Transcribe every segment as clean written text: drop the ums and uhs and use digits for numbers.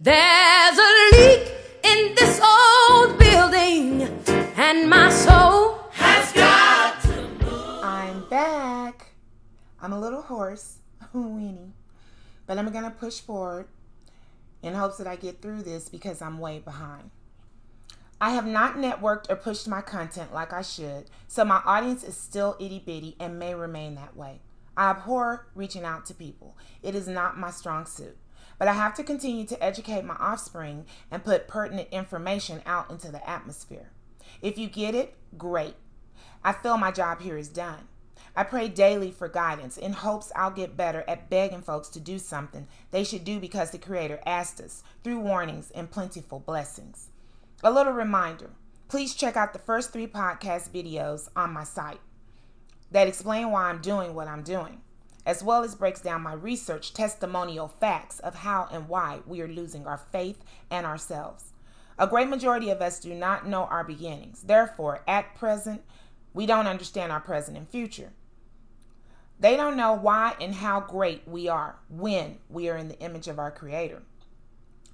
There's a leak in this old building, and my soul has got to move. I'm back. I'm a little hoarse, weenie, but I'm gonna push forward in hopes that I get through this because I'm way behind. I have not networked or pushed my content like I should, so my audience is still itty bitty and may remain that way. I abhor reaching out to people. It is not my strong suit. But I have to continue to educate my offspring and put pertinent information out into the atmosphere. If you get it, great. I feel my job here is done. I pray daily for guidance in hopes I'll get better at begging folks to do something they should do because the Creator asked us through warnings and plentiful blessings. A little reminder, please check out the first 3 podcast videos on my site that explain why I'm doing what I'm doing, as well as breaks down my research testimonial facts of how and why we are losing our faith and ourselves. A great majority of us do not know our beginnings. Therefore, at present, we don't understand our present and future. They don't know why and how great we are when we are in the image of our Creator.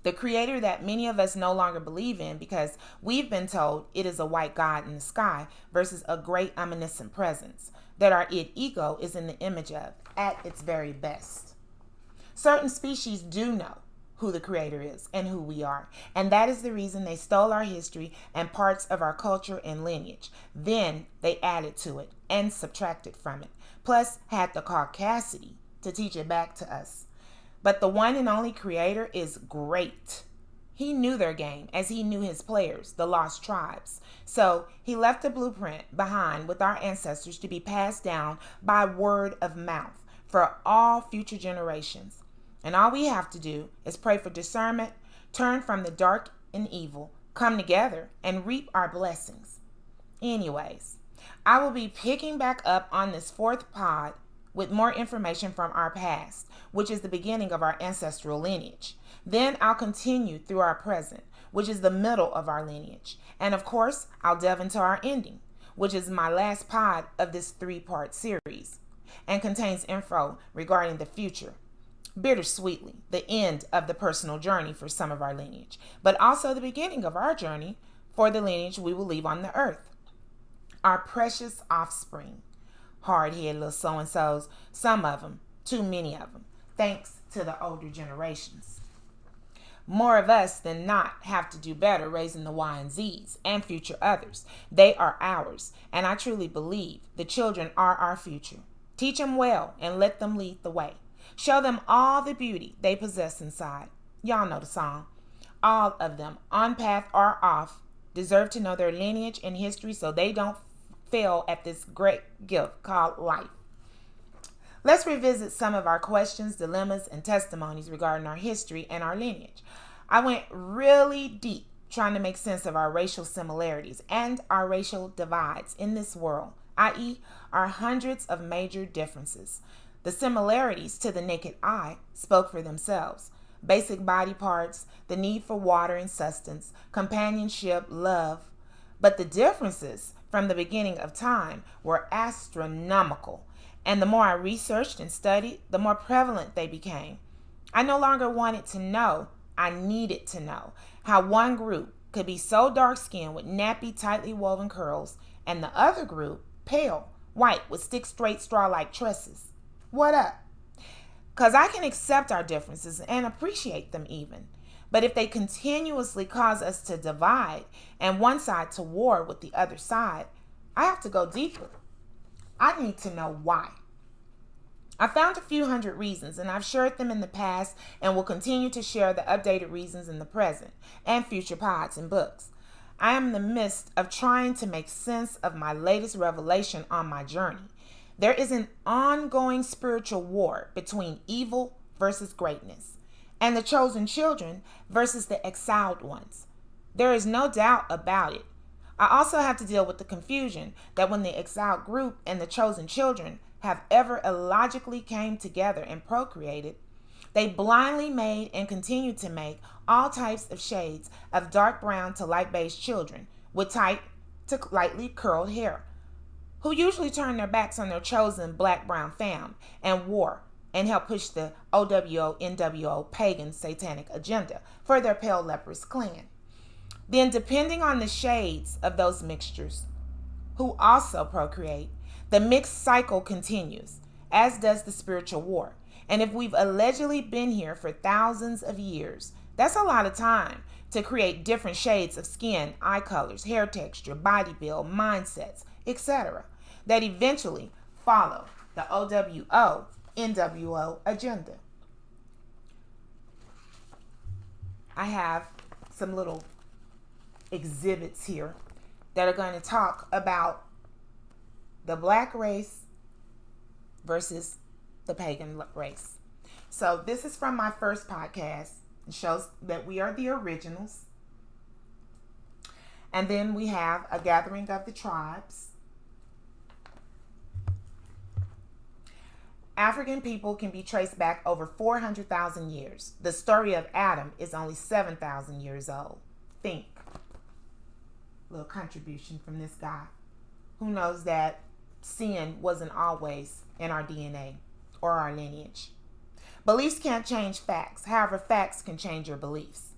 The Creator that many of us no longer believe in because we've been told it is a white God in the sky versus a great omniscient presence that our ego is in the image of at its very best. Certain species do know who the Creator is and who we are, and that is the reason they stole our history and parts of our culture and lineage. Then they added to it and subtracted from it, plus had the caucasity to teach it back to us. But the one and only Creator is great. He knew their game as he knew his players, the lost tribes. So he left a blueprint behind with our ancestors to be passed down by word of mouth for all future generations. And all we have to do is pray for discernment, turn from the dark and evil, come together, and reap our blessings. Anyways, I will be picking back up on this 4th pod with more information from our past, which is the beginning of our ancestral lineage. Then I'll continue through our present, which is the middle of our lineage. And of course, I'll delve into our ending, which is my last pod of this 3-part series, and contains info regarding the future. Bittersweetly, the end of the personal journey for some of our lineage, but also the beginning of our journey for the lineage we will leave on the earth. Our precious offspring. Hard-headed little so-and-sos, some of them, too many of them, thanks to the older generations. More of us than not have to do better raising the Y and Zs and future others. They are ours, and I truly believe the children are our future. Teach them well and let them lead the way. Show them all the beauty they possess inside. Y'all know the song. All of them, on path or off, deserve to know their lineage and history so they don't fail at this great gift called life. Let's revisit some of our questions, dilemmas, and testimonies regarding our history and our lineage. I went really deep trying to make sense of our racial similarities and our racial divides in this world, i.e., our hundreds of major differences. The similarities to the naked eye spoke for themselves. Basic body parts, the need for water and sustenance, companionship, love. But the differences from the beginning of time were astronomical. And the more I researched and studied, the more prevalent they became. I no longer wanted to know, I needed to know how one group could be so dark-skinned with nappy, tightly woven curls, and the other group pale, white with stick straight straw-like tresses. What up? Because I can accept our differences and appreciate them even. But if they continuously cause us to divide and one side to war with the other side, I have to go deeper. I need to know why. I found a few hundred reasons, and I've shared them in the past and will continue to share the updated reasons in the present and future pods and books. I am in the midst of trying to make sense of my latest revelation on my journey. There is an ongoing spiritual war between evil versus greatness, and the chosen children versus the exiled ones. There is no doubt about it. I also have to deal with the confusion that when the exiled group and the chosen children have ever illogically came together and procreated, they blindly made and continue to make all types of shades of dark brown to light beige children with tight to lightly curled hair, who usually turn their backs on their chosen black-brown fam and war and help push the OWO, NWO pagan satanic agenda for their pale leprous clan. Then, depending on the shades of those mixtures, who also procreate, the mixed cycle continues, as does the spiritual war. And if we've allegedly been here for thousands of years, that's a lot of time to create different shades of skin, eye colors, hair texture, body build, mindsets, etc., that eventually follow the OWO, NWO agenda. I have some little exhibits here that are going to talk about the black race versus the pagan race. So this is from my first podcast. It shows that we are the originals. And then we have a gathering of the tribes. African people can be traced back over 400,000 years. The story of Adam is only 7,000 years old. Think. Little contribution from this guy who knows that sin wasn't always in our DNA or our lineage. Beliefs can't change facts. However, facts can change your beliefs.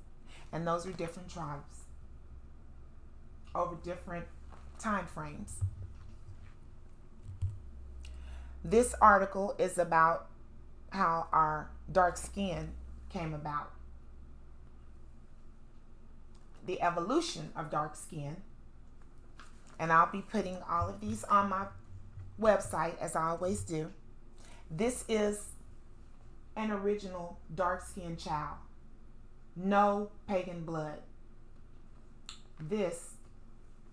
And those are different tribes over different time frames. This article is about how our dark skin came about. The evolution of dark skin. And I'll be putting all of these on my website, as I always do. This is an original dark-skinned child. No pagan blood. This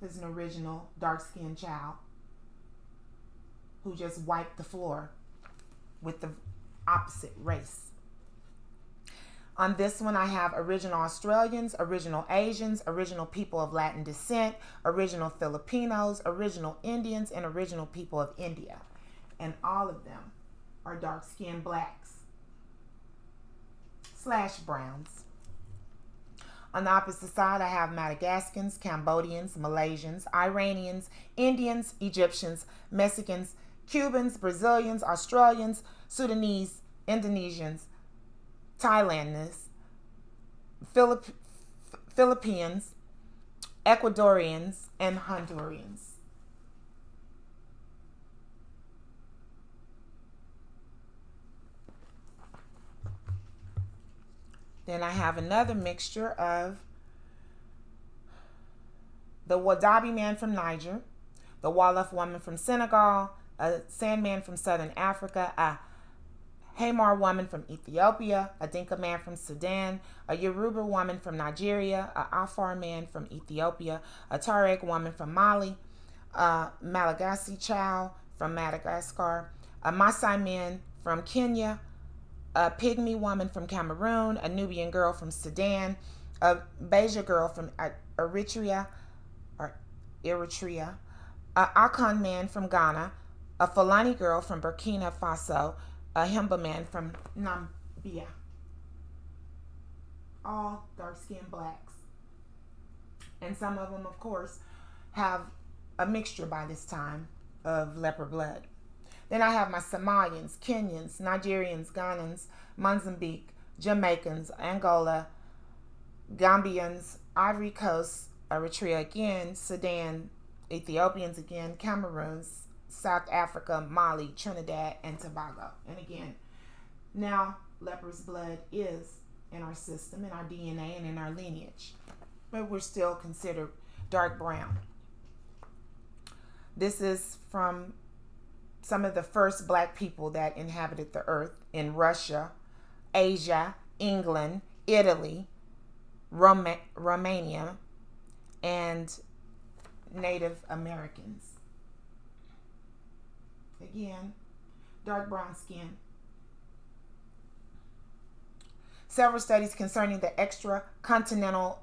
is an original dark-skinned child who just wiped the floor with the opposite race. On this one, I have original Australians, original Asians, original people of Latin descent, original Filipinos, original Indians, and original people of India. And all of them are dark-skinned blacks / browns. On the opposite side, I have Madagascans, Cambodians, Malaysians, Iranians, Indians, Egyptians, Mexicans, Cubans, Brazilians, Australians, Sudanese, Indonesians, Thailanders, Philippines, Ecuadorians, and Hondurans. Then I have another mixture of the Wadabi man from Niger, the Wolof woman from Senegal, a Sandman from Southern Africa, a Hamar woman from Ethiopia, a Dinka man from Sudan, a Yoruba woman from Nigeria, a Afar man from Ethiopia, a Tuareg woman from Mali, a Malagasy child from Madagascar, a Maasai man from Kenya, a Pygmy woman from Cameroon, a Nubian girl from Sudan, a Beja girl from Eritrea, a Akan man from Ghana, a Fulani girl from Burkina Faso, a Himba man from Namibia. All dark-skinned blacks. And some of them, of course, have a mixture by this time of leper blood. Then I have my Somalians, Kenyans, Nigerians, Ghanans, Mozambique, Jamaicans, Angola, Gambians, Ivory Coast, Eritrea again, Sudan, Ethiopians again, Cameroons, South Africa, Mali, Trinidad, and Tobago. And again, now leper's blood is in our system, in our DNA, and in our lineage. But we're still considered dark brown. This is from some of the first black people that inhabited the earth in Russia, Asia, England, Italy, Romania, and Native Americans. Again, dark brown skin. Several studies concerning the extracontinental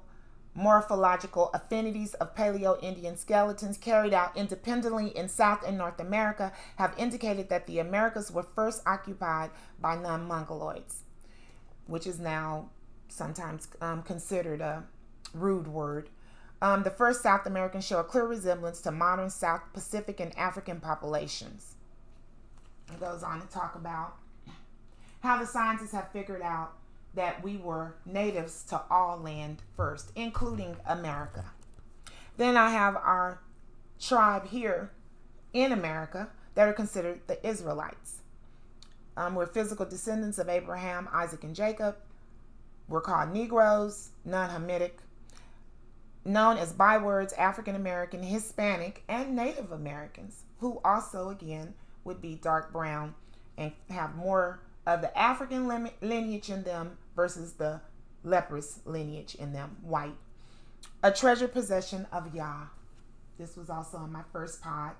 morphological affinities of Paleo-Indian skeletons carried out independently in South and North America have indicated that the Americas were first occupied by non-Mongoloids, which is now sometimes considered a rude word. The first South Americans show a clear resemblance to modern South Pacific and African populations. It goes on to talk about how the scientists have figured out that we were natives to all land first, including America. Then I have our tribe here in America that are considered the Israelites. We're physical descendants of Abraham, Isaac, and Jacob. We're called Negroes, non-Hamitic, known as bywords African American, Hispanic, and Native Americans, who also, again, would be dark brown and have more of the African lineage in them versus the leprous lineage in them, white. A treasured possession of Yah. This was also on my first pod.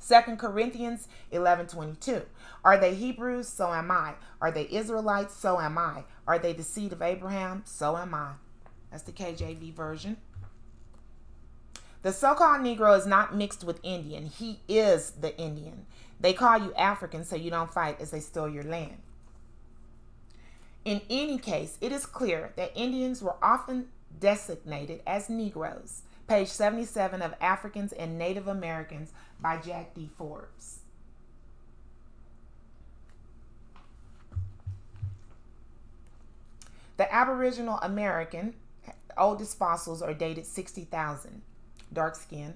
2 Corinthians 11:22. Are they Hebrews? So am I. Are they Israelites? So am I. Are they the seed of Abraham? So am I. That's the KJV version. The so-called Negro is not mixed with Indian. He is the Indian. They call you African so you don't fight as they steal your land. In any case, it is clear that Indians were often designated as Negroes. Page 77 of Africans and Native Americans by Jack D. Forbes. The Aboriginal American oldest fossils are dated 60,000, dark skin.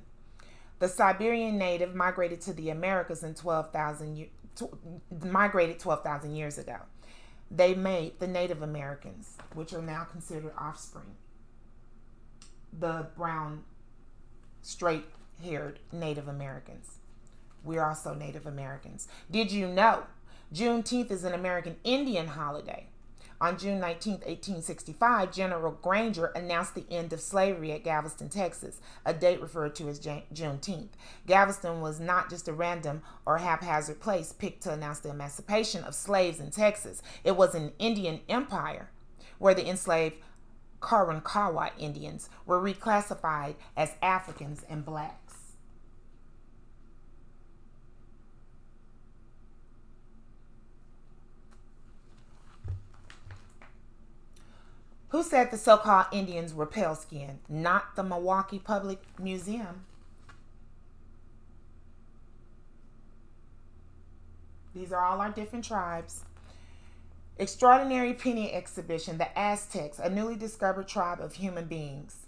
The Siberian native migrated to the Americas in 12,000 years ago. They made the Native Americans, which are now considered offspring. The brown, straight-haired Native Americans. We're also Native Americans. Did you know Juneteenth is an American Indian holiday? On June 19, 1865, General Granger announced the end of slavery at Galveston, Texas, a date referred to as Juneteenth. Galveston was not just a random or haphazard place picked to announce the emancipation of slaves in Texas. It was an Indian empire where the enslaved Karankawa Indians were reclassified as Africans and blacks. Who said the so-called Indians were pale-skinned? Not the Milwaukee Public Museum. These are all our different tribes. Extraordinary Penny Exhibition, the Aztecs, a newly discovered tribe of human beings.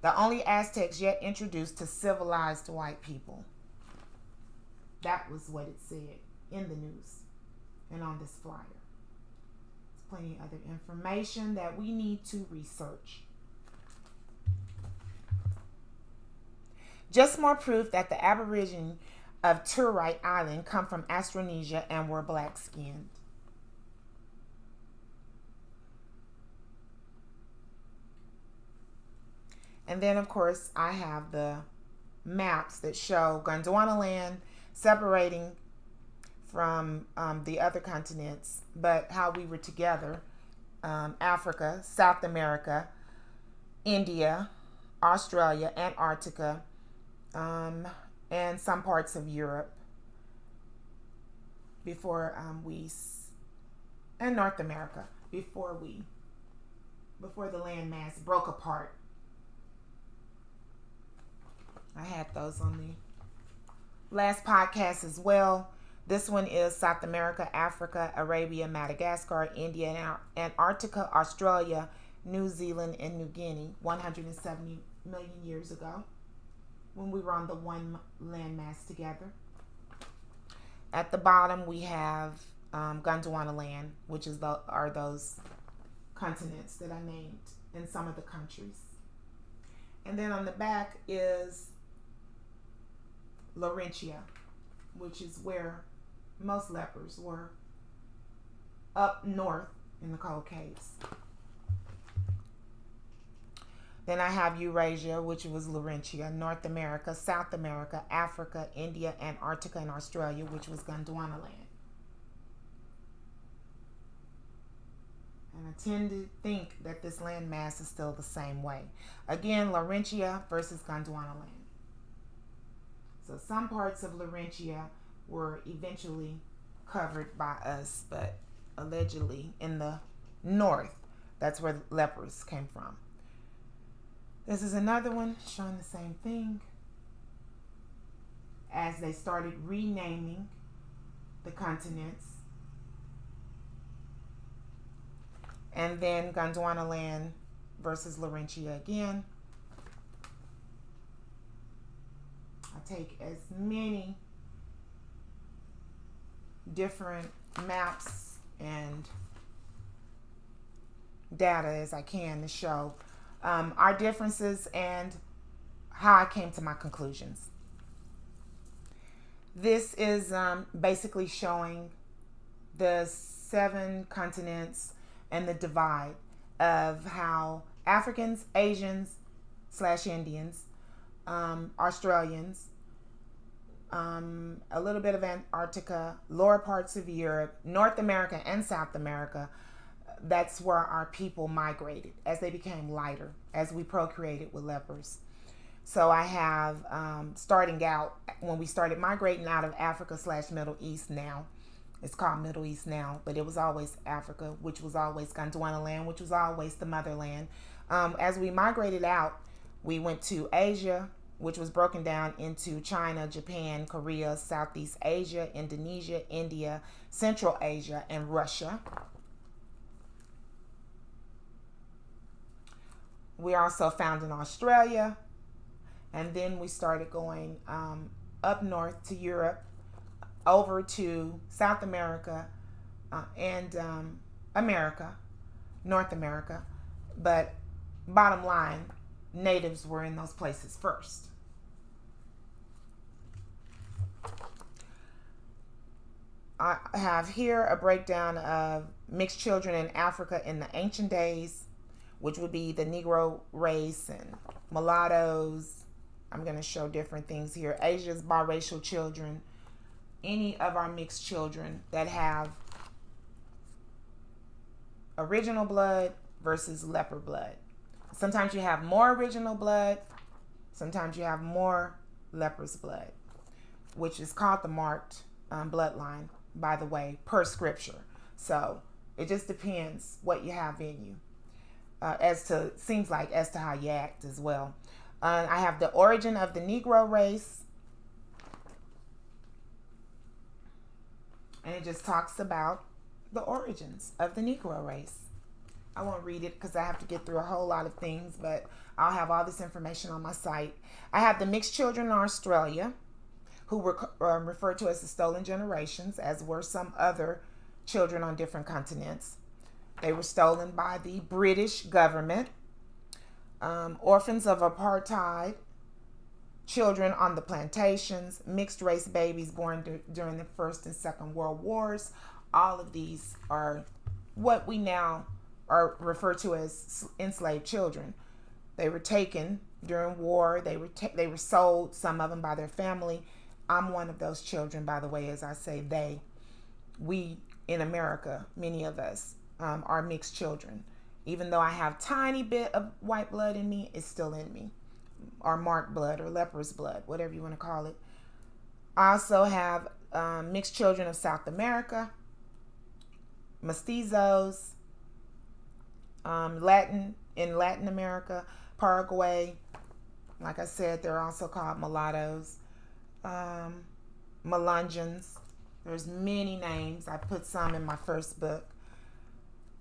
The only Aztecs yet introduced to civilized white people. That was what it said in the news and on this flyer. Plenty of other information that we need to research. Just more proof that the Aborigines of Turite Island come from Austronesia and were black-skinned. And then, of course, I have the maps that show Gondwanaland separating from the other continents, but how we were together. Africa, South America, India, Australia, Antarctica, and some parts of Europe before and North America before the landmass broke apart. I had those on the last podcast as well. This one is South America, Africa, Arabia, Madagascar, India, Antarctica, Australia, New Zealand, and New Guinea 170 million years ago when we were on the one landmass together. At the bottom, we have Gondwanaland, which are those continents that I named in some of the countries. And then on the back is Laurentia, which is where most lepers were, up north in the cold caves. Then I have Eurasia, which was Laurentia, North America, South America, Africa, India, Antarctica, and Australia, which was Gondwanaland. And I tend to think that this landmass is still the same way. Again, Laurentia versus Gondwanaland. So some parts of Laurentia were eventually covered by us, but allegedly in the north, that's where lepers came from. This is another one showing the same thing. As they started renaming the continents, And then Gondwanaland versus Laurentia again. I take as many different maps and data as I can to show our differences and how I came to my conclusions. This is basically showing the 7 continents and the divide of how Africans, Asians / Indians, Australians, a little bit of Antarctica, lower parts of Europe, North America and South America, that's where our people migrated as they became lighter, as we procreated with lepers. So I have, starting out, when we started migrating out of Africa / Middle East now, it's called Middle East now, but it was always Africa, which was always Gondwanaland, which was always the motherland. As we migrated out, we went to Asia, which was broken down into China, Japan, Korea, Southeast Asia, Indonesia, India, Central Asia, and Russia. We also found in Australia, and then we started going up north to Europe, over to South America and America, North America. But bottom line, natives were in those places first. I have here a breakdown of mixed children in Africa in the ancient days, which would be the Negro race and mulattoes. I'm going to show different things here. Asia's biracial children, any of our mixed children that have original blood versus leper blood. Sometimes you have more original blood, sometimes you have more leper's blood, which is called the marked bloodline, by the way, per scripture. So it just depends what you have in you, seems like as to how you act as well. I have the origin of the Negro race, and it just talks about the origins of the Negro race. I won't read it because I have to get through a whole lot of things, but I'll have all this information on my site. I have the mixed children in Australia, who were referred to as the stolen generations, as were some other children on different continents. They were stolen by the British government. Orphans of apartheid, children on the plantations, mixed race babies born during the First and Second World Wars. All of these are what we now are referred to as enslaved children. They were taken during war. They were sold, some of them by their family. I'm one of those children, by the way, as I say they. We in America, many of us, are mixed children. Even though I have tiny bit of white blood in me, it's still in me. Or marked blood or leper's blood, whatever you want to call it. I also have mixed children of South America, mestizos, in Latin America, Paraguay. Like I said, they're also called mulattoes, Melungeons. There's many names. I put some in my first book,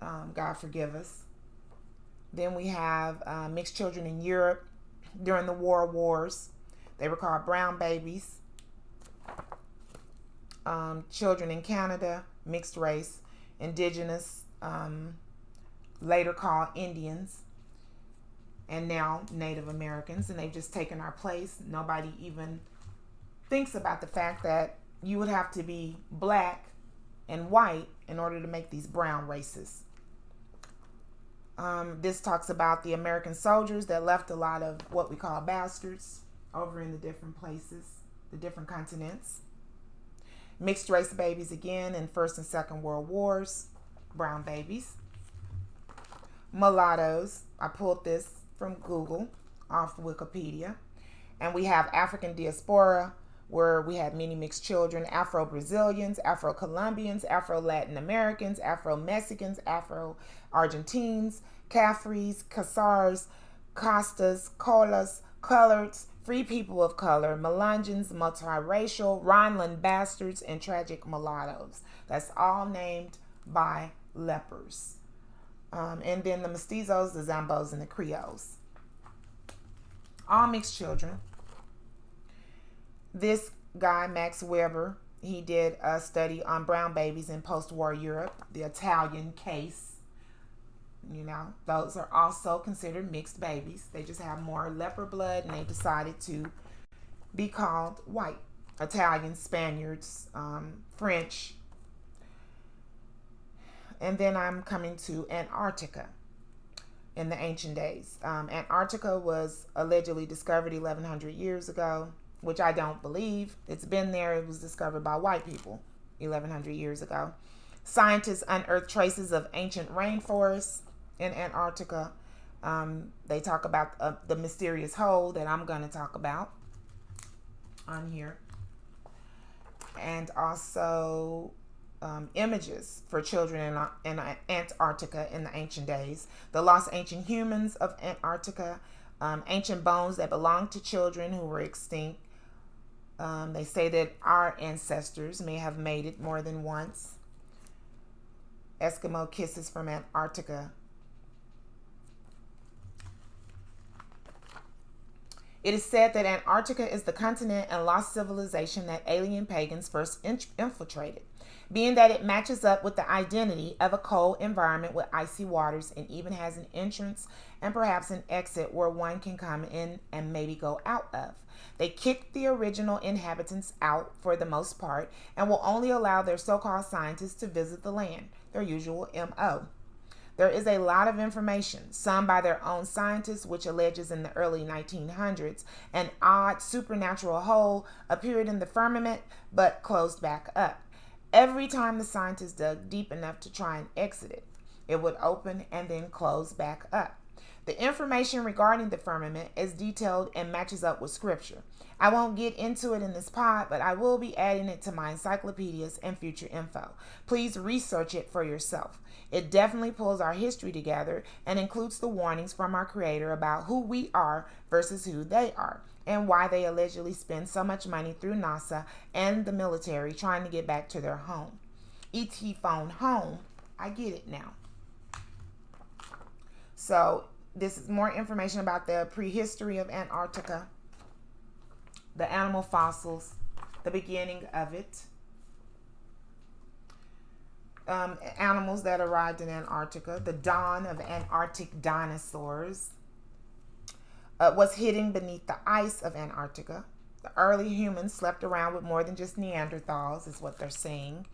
God Forgive Us. Then we have mixed children in Europe during the wars. They were called brown babies. Children in Canada, mixed race, indigenous, later called Indians, and now Native Americans, and they've just taken our place. Nobody even thinks about the fact that you would have to be black and white in order to make these brown races. This talks about the American soldiers that left a lot of what we call bastards over in the different places, the different continents. Mixed race babies again in First and Second World Wars, brown babies. Mulattoes, I pulled this from Google off Wikipedia. And we have African diaspora, where we had many mixed children, Afro-Brazilians, Afro-Colombians, Afro-Latin Americans, Afro-Mexicans, Afro-Argentines, Caffres, Khazars, Costas, Colas, Coloreds, free people of color, Melungeons, multiracial, Rhineland bastards, and tragic mulattoes. That's all named by lepers. And then the mestizos, the Zambos, and the Creoles. All mixed children. This guy, Max Weber, he did a study on brown babies in post-war Europe, the Italian case. You know, those are also considered mixed babies. They just have more leper blood, and they decided to be called white. Italians, Spaniards, French. And then I'm coming to Antarctica in the ancient days. Antarctica was allegedly discovered 1,100 years ago, which I don't believe. It's been there. It was discovered by white people 1,100 years ago. Scientists unearthed traces of ancient rainforests in Antarctica. They talk about the mysterious hole that I'm going to talk about on here. And also images for children in Antarctica in the ancient days. The lost ancient humans of Antarctica. Ancient bones that belonged to children who were extinct. They say that our ancestors may have made it more than once. Eskimo kisses from Antarctica. It is said that Antarctica is the continent and lost civilization that alien pagans first infiltrated, being that it matches up with the identity of a cold environment with icy waters and even has an entrance and perhaps an exit where one can come in and maybe go out of. They kicked the original inhabitants out for the most part and will only allow their so-called scientists to visit the land, their usual MO. There is a lot of information, some by their own scientists, which alleges in the early 1900s an odd supernatural hole appeared in the firmament but closed back up. Every time the scientists dug deep enough to try and exit it, it would open and then close back up. The information regarding the firmament is detailed and matches up with scripture. I won't get into it in this pod, but I will be adding it to my encyclopedias and future info. Please research it for yourself. It definitely pulls our history together and includes the warnings from our Creator about who we are versus who they are, and why they allegedly spend so much money through NASA and the military trying to get back to their home. E.T. phone home. I get it now. So this is more information about the prehistory of Antarctica, the animal fossils, the beginning of it, animals that arrived in Antarctica, the dawn of Antarctic dinosaurs, what's hidden beneath the ice of Antarctica. The early humans slept around with more than just Neanderthals, is what they're saying.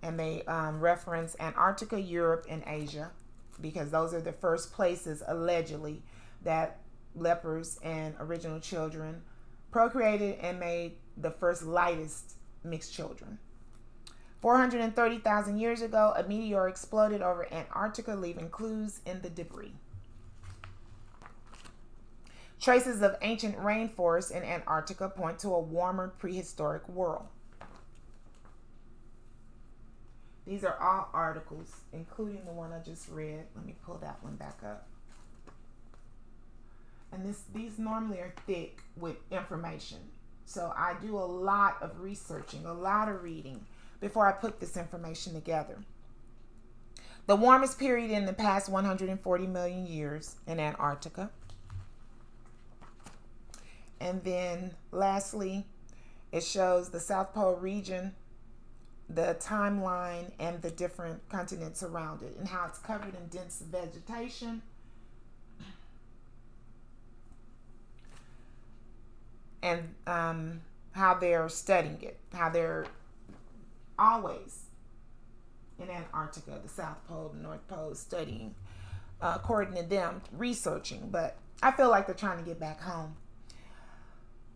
And they reference Antarctica, Europe, and Asia, because those are the first places, allegedly, that lepers and original children procreated and made the first lightest mixed children. 430,000 years ago, a meteor exploded over Antarctica, leaving clues in the debris. Traces of ancient rainforests in Antarctica point to a warmer prehistoric world. These are all articles, including the one I just read. Let me pull that one back up. And these normally are thick with information. So I do a lot of researching, a lot of reading before I put this information together. The warmest period in the past 140 million years in Antarctica. And then lastly, it shows the South Pole region, the timeline, and the different continents around it, and how it's covered in dense vegetation. And how they're studying it, how they're always in Antarctica, the South Pole, the North Pole, studying, according to them, researching. But I feel like they're trying to get back home.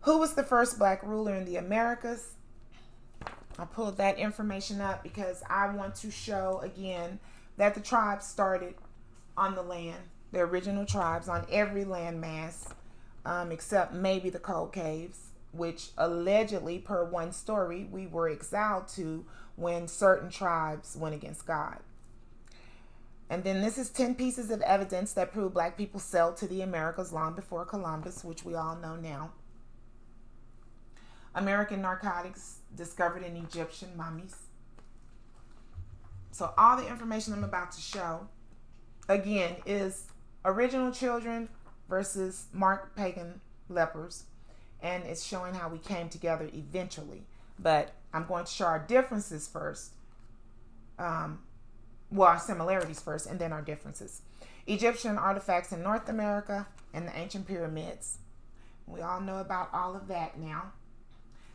Who was the first black ruler in the Americas? I pulled that information up because I want to show again that the tribes started on the land, the original tribes on every landmass, except maybe the cold caves, which allegedly, per one story, we were exiled to when certain tribes went against God. And then this is 10 pieces of evidence that prove black people sailed to the Americas long before Columbus, which we all know now. American narcotics discovered in Egyptian mummies. So all the information I'm about to show, again, is original children versus marked pagan lepers. And it's showing how we came together eventually. But I'm going to show our differences first. Our similarities first, and then our differences. Egyptian artifacts in North America and the ancient pyramids. We all know about all of that now.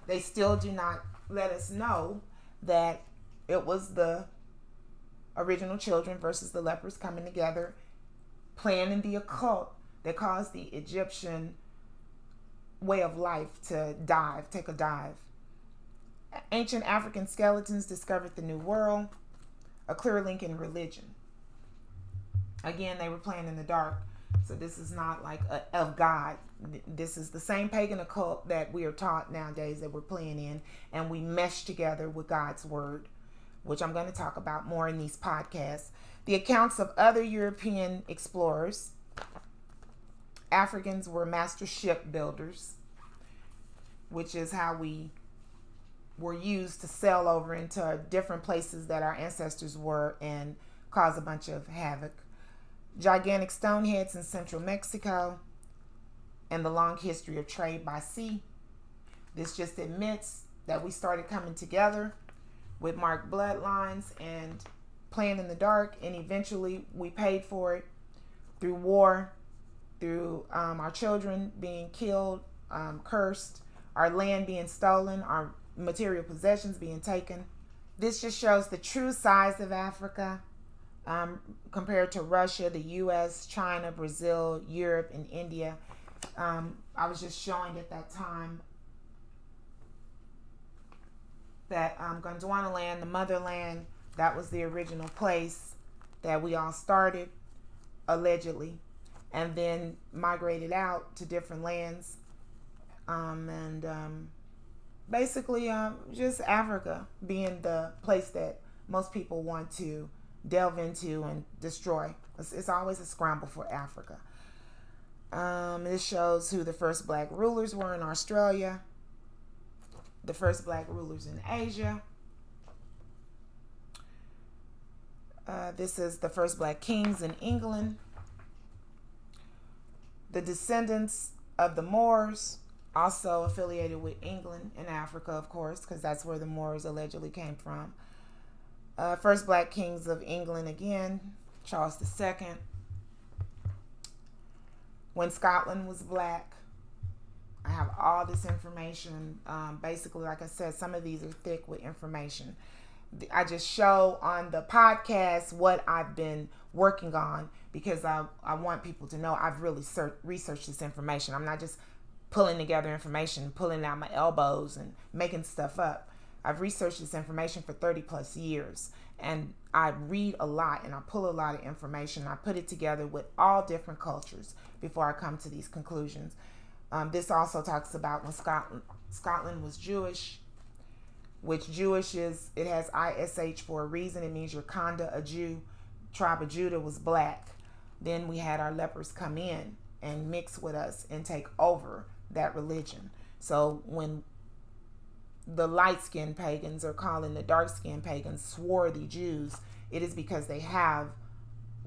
They still do not let us know that it was the original children versus the lepers coming together, planning the occult that caused the Egyptian way of life to take a dive. Ancient African skeletons discovered the New World, a clear link in religion. Again, they were playing in the dark, so this is not like of God. This is the same pagan occult that we are taught nowadays that we're playing in, and we mesh together with God's word, which I'm going to talk about more in these podcasts. The accounts of other European explorers. Africans were master shipbuilders, which is how we were used to sail over into different places that our ancestors were and cause a bunch of havoc. Gigantic stone heads in central Mexico, and the long history of trade by sea. This just admits that we started coming together with marked bloodlines and playing in the dark, and eventually we paid for it through war, through our children being killed, cursed, our land being stolen, our material possessions being taken. This just shows the true size of Africa compared to Russia, the US, China, Brazil, Europe, and India. I was just showing at that time that Gondwanaland, the motherland, that was the original place that we all started, allegedly, and then migrated out to different lands. Basically, just Africa being the place that most people want to delve into and destroy. It's always a scramble for Africa. This shows who the first black rulers were in Australia, the first black rulers in Asia. This is the first black kings in England. The descendants of the Moors, also affiliated with England and Africa, of course, because that's where the Moors allegedly came from. First black kings of England again, Charles II. When Scotland was black. I have all this information. Basically, like I said, some of these are thick with information. I just show on the podcast what I've been working on because I want people to know I've really researched this information. I'm not just pulling together information, pulling out my elbows and making stuff up. I've researched this information for 30 plus years, and I read a lot and I pull a lot of information. I put it together with all different cultures before I come to these conclusions. This also talks about when Scotland was Jewish, which Jewish is, it has ISH for a reason. It means Yakanda, a Jew. Tribe of Judah was black. Then we had our lepers come in and mix with us and take over that religion. So when the light-skinned pagans are calling the dark-skinned pagans swarthy Jews, it is because they have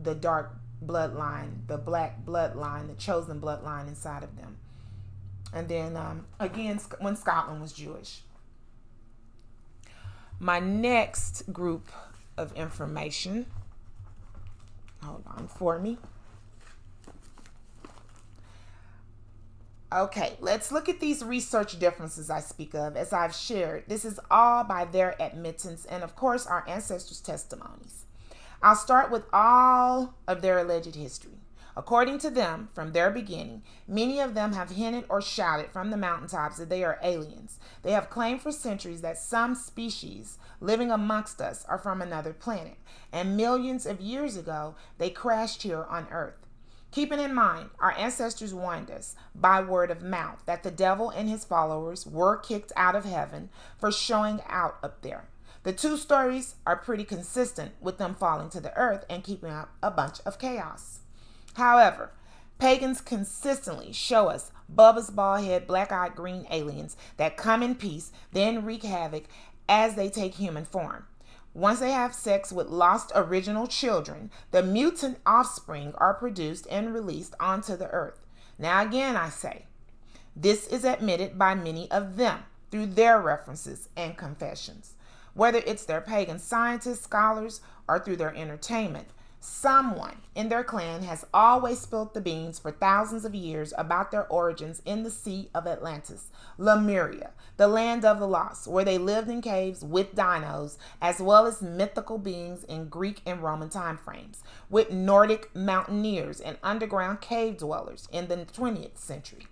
the dark bloodline, the black bloodline, the chosen bloodline inside of them. And then again, when Scotland was Jewish. My next group of information, hold on for me. Okay, let's look at these research differences I speak of. As I've shared, this is all by their admittance and, of course, our ancestors' testimonies. I'll start with all of their alleged history. According to them, from their beginning, many of them have hinted or shouted from the mountaintops that they are aliens. They have claimed for centuries that some species living amongst us are from another planet, and millions of years ago, they crashed here on Earth. Keeping in mind, our ancestors warned us by word of mouth that the devil and his followers were kicked out of heaven for showing out up there. The two stories are pretty consistent with them falling to the earth and keeping up a bunch of chaos. However, pagans consistently show us Bubba's bald-head, black-eyed green aliens that come in peace, then wreak havoc as they take human form. Once they have sex with lost original children, the mutant offspring are produced and released onto the earth. Now again, I say, this is admitted by many of them through their references and confessions. Whether it's their pagan scientists, scholars, or through their entertainment, someone in their clan has always spilled the beans for thousands of years about their origins in the Sea of Atlantis, Lemuria, the land of the lost, where they lived in caves with dinos, as well as mythical beings in Greek and Roman time frames, with Nordic mountaineers and underground cave dwellers in the 20th century.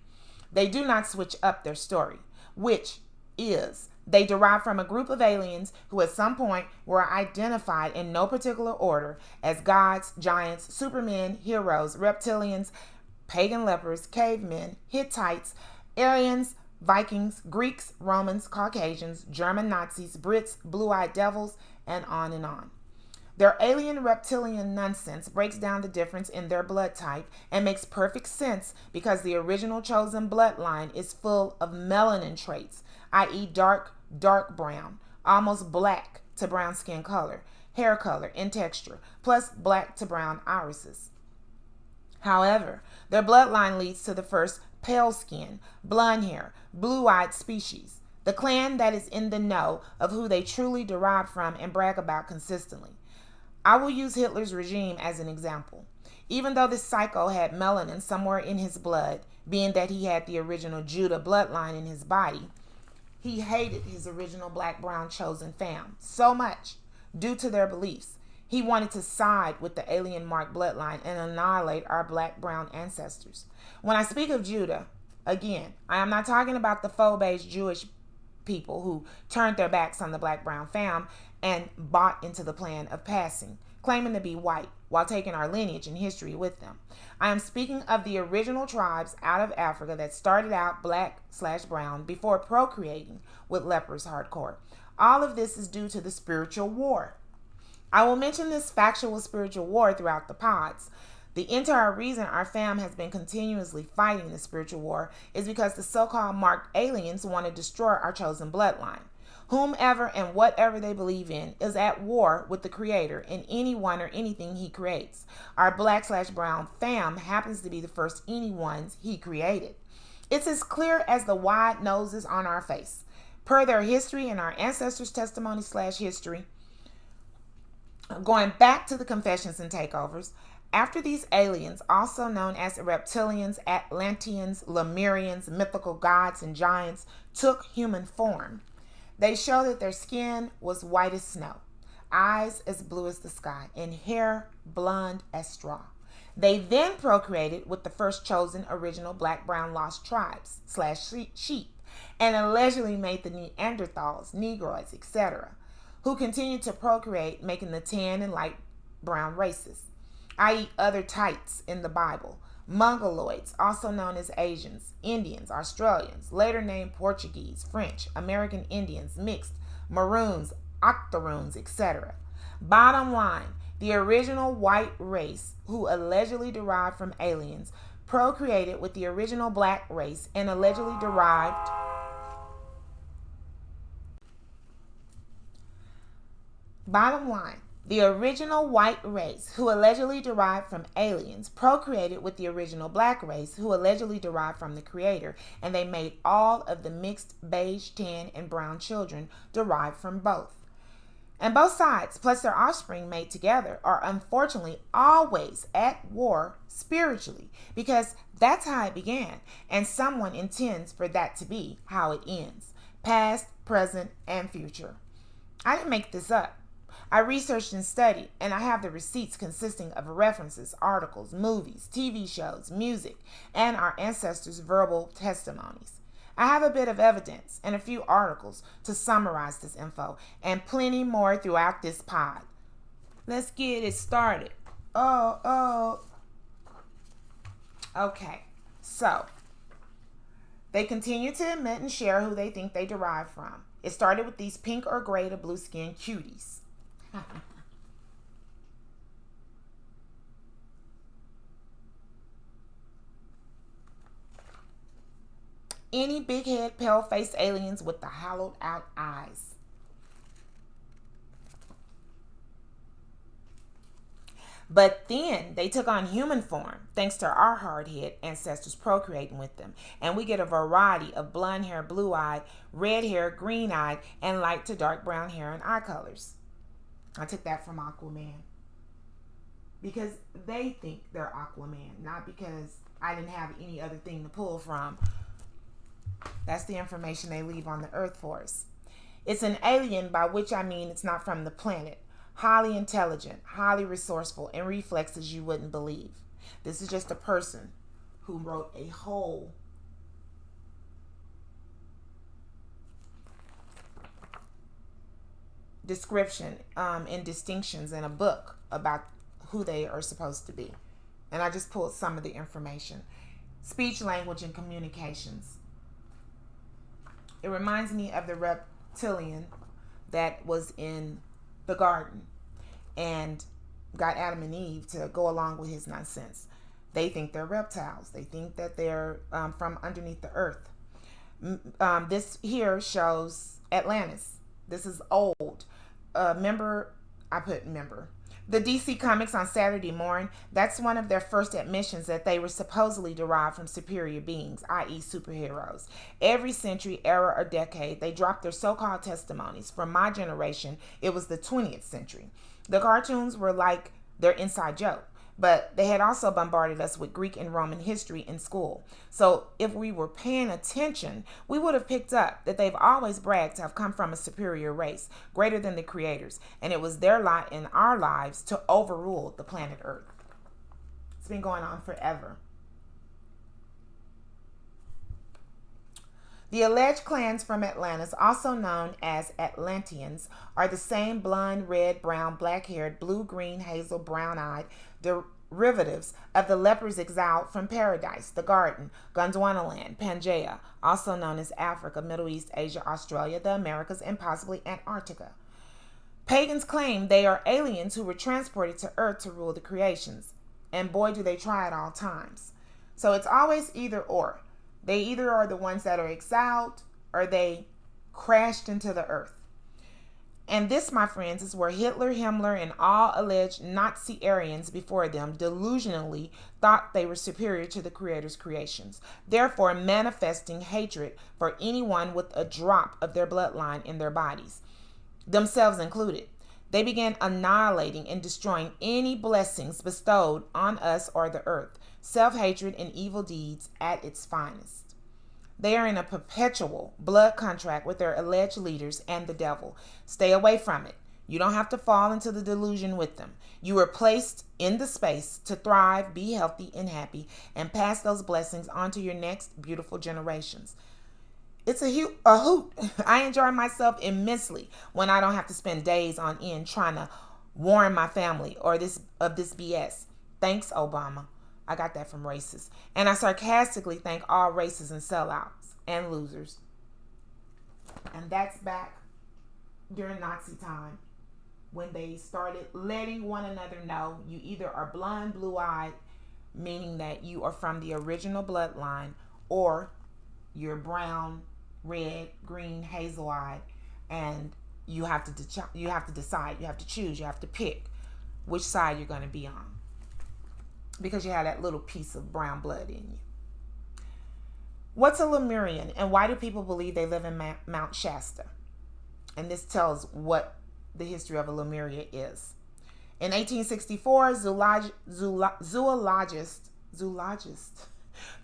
They do not switch up their story, which is they derive from a group of aliens who at some point were identified in no particular order as gods, giants, supermen, heroes, reptilians, pagan lepers, cavemen, Hittites, Aryans, Vikings, Greeks, Romans, Caucasians, German Nazis, Brits, blue-eyed devils, and on and on. Their alien reptilian nonsense breaks down the difference in their blood type and makes perfect sense because the original chosen bloodline is full of melanin traits, i.e. dark brown, almost black to brown skin color, hair color, and texture, plus black to brown irises. However, their bloodline leads to the first pale skin, blonde hair, blue-eyed species, the clan that is in the know of who they truly derive from and brag about consistently. I will use Hitler's regime as an example. Even though this psycho had melanin somewhere in his blood, being that he had the original Judah bloodline in his body, he hated his original black-brown chosen fam so much due to their beliefs. He wanted to side with the alien-marked bloodline and annihilate our black-brown ancestors. When I speak of Judah, again, I am not talking about the faux-beige Jewish people who turned their backs on the black-brown fam and bought into the plan of passing, claiming to be white while taking our lineage and history with them. I am speaking of the original tribes out of Africa that started out black/brown before procreating with lepers hardcore. All of this is due to the spiritual war. I will mention this factual spiritual war throughout the pods. The entire reason our fam has been continuously fighting the spiritual war is because the so-called marked aliens want to destroy our chosen bloodline. Whomever and whatever they believe in is at war with the Creator in anyone or anything He creates. Our black/brown fam happens to be the first anyones He created. It's as clear as the wide noses on our face. Per their history and our ancestors' testimony/history, going back to the confessions and takeovers, after these aliens, also known as reptilians, Atlanteans, Lemurians, mythical gods, and giants, took human form, they show that their skin was white as snow, eyes as blue as the sky, and hair blonde as straw. They then procreated with the first chosen original black-brown lost tribes/sheep, and allegedly made the Neanderthals, Negroids, etc., who continued to procreate, making the tan and light brown races, i.e. other types in the Bible. Mongoloids, also known as Asians, Indians, Australians, later named Portuguese, French, American Indians, mixed, Maroons, Octoroons, etc. Bottom line, the original white race, who allegedly derived from aliens, procreated with the original black race and allegedly derived Bottom line, the original white race, who allegedly derived from aliens, procreated with the original black race, who allegedly derived from the Creator, and they made all of the mixed beige, tan, and brown children derived from both. And both sides, plus their offspring made together, are unfortunately always at war spiritually, because that's how it began, and someone intends for that to be how it ends, past, present, and future. I didn't make this up. I researched and studied, and I have the receipts consisting of references, articles, movies, TV shows, music, and our ancestors' verbal testimonies. I have a bit of evidence and a few articles to summarize this info, and plenty more throughout this pod. Let's get it started. Okay, so they continue to admit and share who they think they derive from. It started with these pink or gray to blue skin cuties. Any big head, pale faced aliens with the hollowed out eyes. But then they took on human form thanks to our hard-haired ancestors procreating with them. And we get a variety of blonde hair, blue-eyed, red hair, green-eyed, and light to dark brown hair and eye colors. I took that from Aquaman. Because they think they're Aquaman, not because I didn't have any other thing to pull from. That's the information they leave on the earth for us. It's an alien, by which I mean it's not from the planet. Highly intelligent, highly resourceful, and reflexes you wouldn't believe. This is just a person who wrote a whole description and distinctions in a book about who they are supposed to be. And I just pulled some of the information. Speech, language, and communications. It reminds me of the reptilian that was in the garden and got Adam and Eve to go along with his nonsense. They think they're reptiles. They think that they're from underneath the earth. This here shows Atlantis. This is old. Remember, I put member. The DC Comics on Saturday morning, that's one of their first admissions that they were supposedly derived from superior beings, i.e. superheroes. Every century, era, or decade, they dropped their so-called testimonies. For my generation, it was the 20th century. The cartoons were like their inside joke, but they had also bombarded us with Greek and Roman history in school. So if we were paying attention, we would have picked up that they've always bragged to have come from a superior race, greater than the creators, and it was their lot in our lives to overrule the planet Earth. It's been going on forever. The alleged clans from Atlantis, also known as Atlanteans, are the same blonde, red, brown, black-haired, blue, green, hazel, brown-eyed derivatives of the lepers exiled from paradise, the garden, Gondwanaland, Pangaea, also known as Africa, Middle East, Asia, Australia, the Americas, and possibly Antarctica. Pagans claim they are aliens who were transported to Earth to rule the creations. And boy, do they try at all times. So it's always either or. They either are the ones that are exiled or they crashed into the earth. And this, my friends, is where Hitler, Himmler, and all alleged Nazi Aryans before them delusionally thought they were superior to the Creator's creations, therefore manifesting hatred for anyone with a drop of their bloodline in their bodies, themselves included. They began annihilating and destroying any blessings bestowed on us or the earth, self-hatred and evil deeds at its finest. They are in a perpetual blood contract with their alleged leaders and the devil. Stay away from it. You don't have to fall into the delusion with them. You were placed in the space to thrive, be healthy and happy, and pass those blessings on to your next beautiful generations. It's a hoot. I enjoy myself immensely when I don't have to spend days on end trying to warn my family of this BS. Thanks, Obama. I got that from racists. And I sarcastically thank all racists and sellouts and losers. And that's back during Nazi time when they started letting one another know you either are blonde, blue-eyed, meaning that you are from the original bloodline, or you're brown, red, green, hazel-eyed, and you have to decide, you have to choose, you have to pick which side you're going to be on, because you have that little piece of brown blood in you. What's a Lemurian, and why do people believe they live in Mount Shasta? And this tells what the history of a Lemuria is. In 1864, zoologist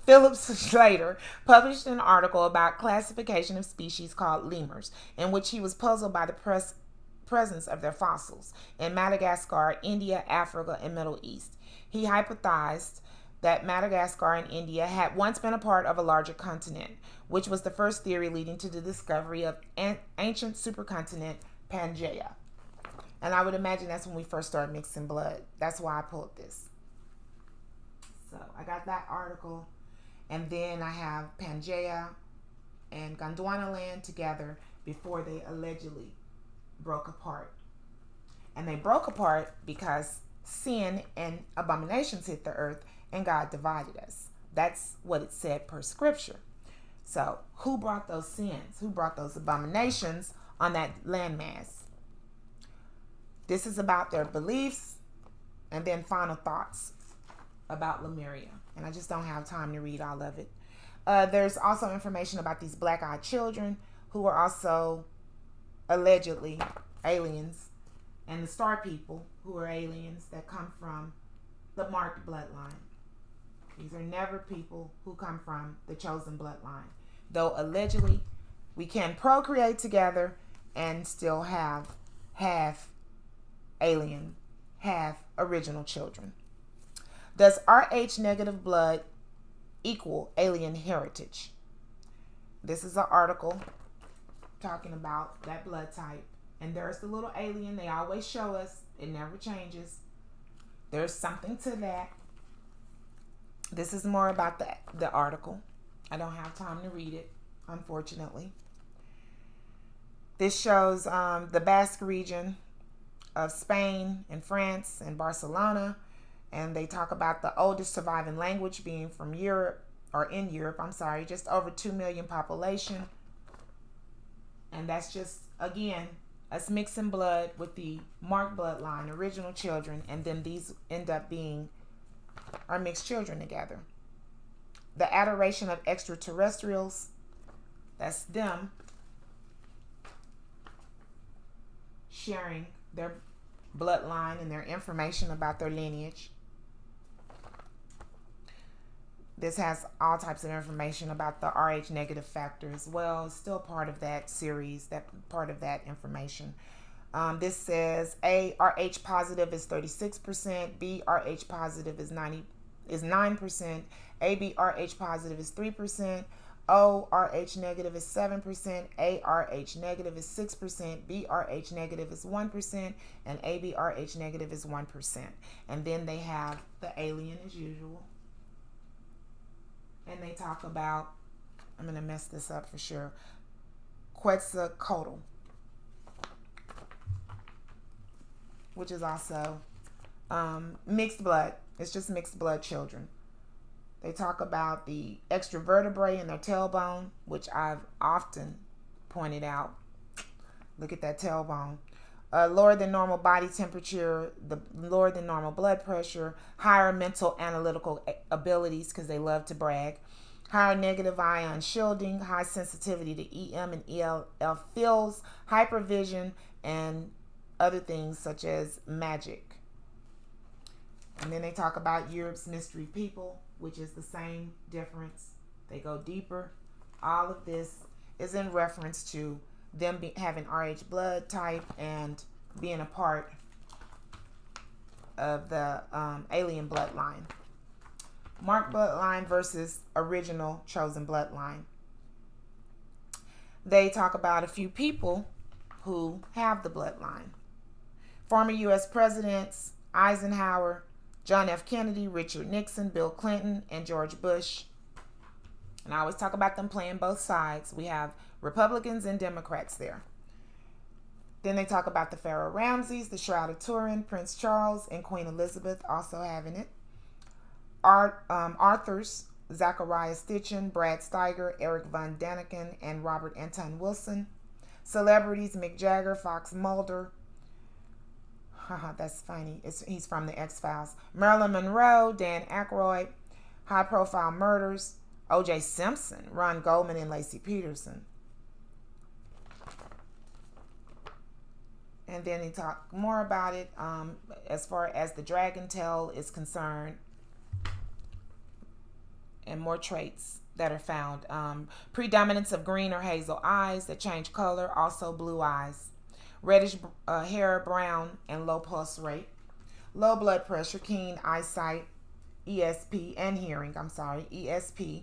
Philip Slater published an article about classification of species called lemurs, in which he was puzzled by the presence of their fossils in Madagascar, India, Africa, and Middle East. He hypothesized that Madagascar and India had once been a part of a larger continent, which was the first theory leading to the discovery of ancient supercontinent Pangaea. And I would imagine that's when we first started mixing blood. That's why I pulled this. So I got that article, and then I have Pangaea and Gondwanaland together before they allegedly broke apart. And they broke apart because sin and abominations hit the earth and God divided us. That's what it said per scripture. So who brought those sins? Who brought those abominations on that landmass? This is about their beliefs, And then final thoughts about Lemuria. And I just don't have time to read all of it. There's also information about these black-eyed children who are also allegedly aliens, and the star people who are aliens that come from the marked bloodline. These are never people who come from the chosen bloodline. Though allegedly we can procreate together and still have half alien, half original children. Does Rh negative blood equal alien heritage? This is an article talking about that blood type. And there's the little alien they always show us. It never changes. There's something to that. This is more about the article. I don't have time to read it, unfortunately. This shows the Basque region of Spain and France and Barcelona. And they talk about the oldest surviving language being from Europe, or in Europe, just over 2 million population. And that's just, again, us mixing blood with the marked bloodline, original children, and then these end up being our mixed children together. The adoration of extraterrestrials, that's them sharing their bloodline and their information about their lineage. This has all types of information about the Rh negative factor as well. It's still part of that series, that part of that information. This says A, Rh positive is 36%, B, Rh positive is 9%, AB Rh positive is 3%, O, Rh negative is 7%, A, Rh negative is 6%, B, Rh negative is 1%, and AB Rh negative is 1%. And then they have the alien as usual. And they talk about, I'm going to mess this up for sure, Quetzalcoatl, which is also mixed blood. It's just mixed blood children. They talk about the extra vertebrae in their tailbone, which I've often pointed out. Look at that tailbone. Lower than normal body temperature, the lower than normal blood pressure, higher mental analytical abilities because they love to brag, higher negative ion shielding, high sensitivity to EM and ELF fields, hypervision, and other things such as magic. And then they talk about Europe's mystery people, which is the same difference. They go deeper. All of this is in reference to them having Rh blood type and being a part of the alien bloodline. Marked bloodline versus original chosen bloodline. They talk about a few people who have the bloodline. Former U.S. presidents Eisenhower, John F. Kennedy, Richard Nixon, Bill Clinton, and George Bush. And I always talk about them playing both sides. We have Republicans and Democrats there. Then they talk about the Pharaoh Ramses, the Shroud of Turin, Prince Charles, and Queen Elizabeth also having it. Authors, Zachariah Stitchin, Brad Steiger, Eric Von Daniken, and Robert Anton Wilson. Celebrities, Mick Jagger, Fox Mulder. That's funny. He's from the X-Files. Marilyn Monroe, Dan Aykroyd. High-profile murders, O.J. Simpson, Ron Goldman, and Lacey Peterson. And then he talked more about it as far as the dragon tail is concerned, and more traits that are found. Predominance of green or hazel eyes that change color, also blue eyes. Reddish hair, brown, and low pulse rate. Low blood pressure, keen eyesight, ESP, and hearing, ESP,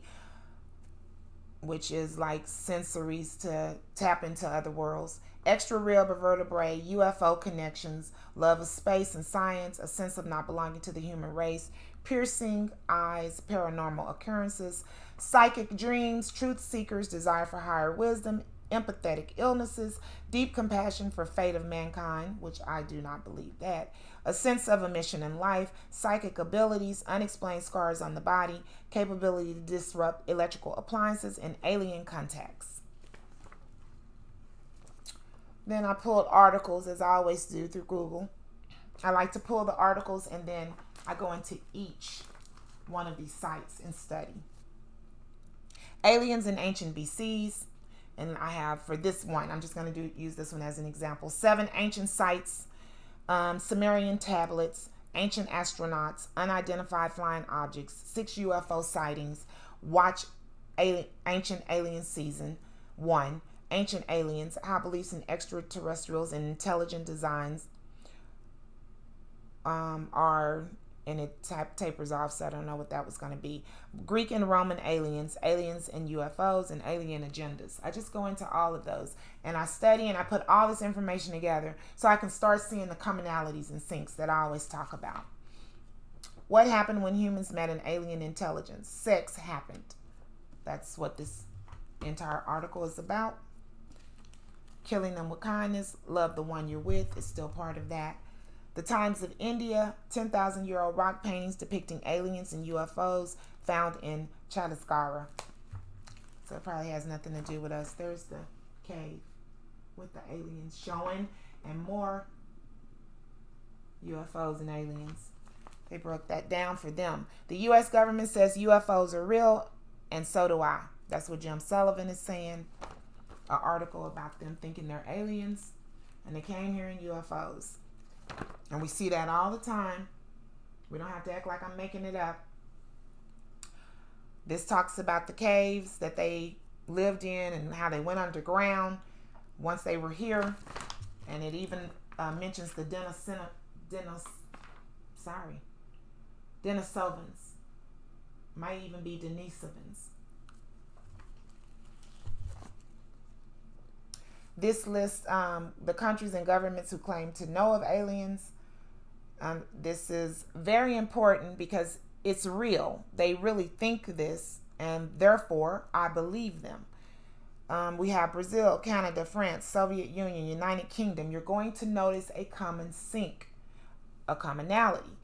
which is like sensories to tap into other worlds. Extra rib or vertebrae, UFO connections, love of space and science, a sense of not belonging to the human race, piercing eyes, paranormal occurrences, psychic dreams, truth seekers, desire for higher wisdom, empathetic illnesses, deep compassion for fate of mankind, which I do not believe that, a sense of a mission in life, psychic abilities, unexplained scars on the body, capability to disrupt electrical appliances, and alien contacts. Then I pulled articles, as I always do, through Google. I like to pull the articles and then I go into each one of these sites and study. Aliens in ancient BCs. And I have, for this one, I'm just going to use this one as an example. 7 ancient sites, Sumerian tablets, ancient astronauts, unidentified flying objects, 6 UFO sightings, watch ancient alien season 1, ancient aliens, high beliefs in extraterrestrials and intelligent designs are, and it tapers off, so I don't know what that was going to be. Greek and Roman aliens, aliens and UFOs, and alien agendas. I just go into all of those and I study and I put all this information together so I can start seeing the commonalities and syncs that I always talk about. What happened when humans met an alien intelligence? Sex happened. That's what this entire article is about. Killing them with kindness. Love the one you're with is still part of that. The Times of India, 10,000-year-old rock paintings depicting aliens and UFOs found in Chhattisgarh. So it probably has nothing to do with us. There's the cave with the aliens showing, and more UFOs and aliens. They broke that down for them. The U.S. government says UFOs are real, and so do I. That's what Jim Sullivan is saying. An article about them thinking they're aliens, and they came here in UFOs. And we see that all the time. We don't have to act like I'm making it up. This talks about the caves that they lived in and how they went underground once they were here. And it even mentions the Denisovans. Might even be Denisovans. This lists the countries and governments who claim to know of aliens. This is very important because it's real. They really think this, and therefore I believe them. We have Brazil, Canada, France, Soviet Union, United Kingdom. You're going to notice a common sync, a commonality.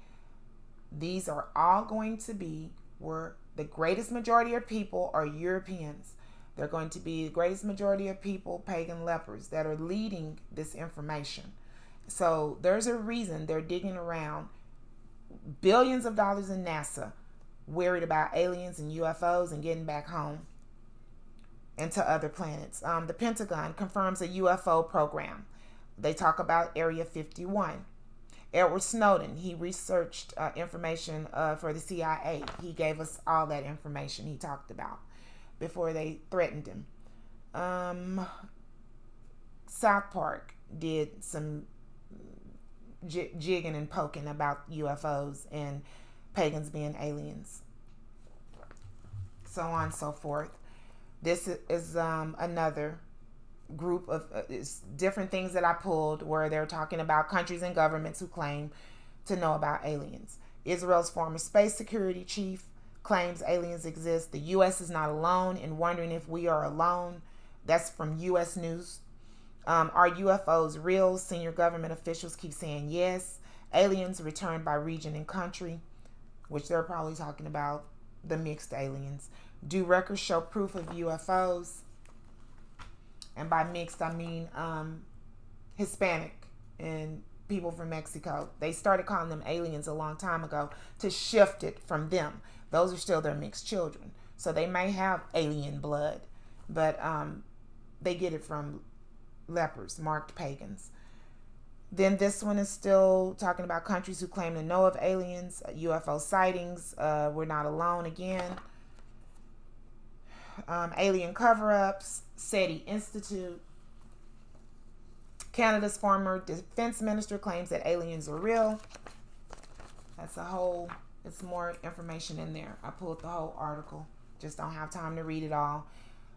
These are all going to be where the greatest majority of people are Europeans. They're going to be the greatest majority of people, pagan lepers, that are leading this information. So there's a reason they're digging around billions of dollars in NASA, worried about aliens and UFOs and getting back home and to other planets. The Pentagon confirms a UFO program. They talk about Area 51. Edward Snowden, he researched information for the CIA. He gave us all that information he talked about before they threatened him. South Park did some jigging and poking about UFOs and pagans being aliens. So on and so forth. This is another group of different things that I pulled where they're talking about countries and governments who claim to know about aliens. Israel's former space security chief claims aliens exist. The U.S. is not alone in wondering if we are alone. That's from U.S. News. Are UFOs real? Senior government officials keep saying yes. Aliens returned by region and country, which they're probably talking about the mixed aliens. Do records show proof of UFOs? And by mixed, I mean Hispanic and people from Mexico. They started calling them aliens a long time ago to shift it from them. Those are still their mixed children. So they may have alien blood, but they get it from lepers, marked pagans. Then this one is still talking about countries who claim to know of aliens, UFO sightings. We're not alone again. Alien cover-ups, SETI Institute. Canada's former defense minister claims that aliens are real. That's a whole, it's more information in there. I pulled the whole article. Just don't have time to read it all.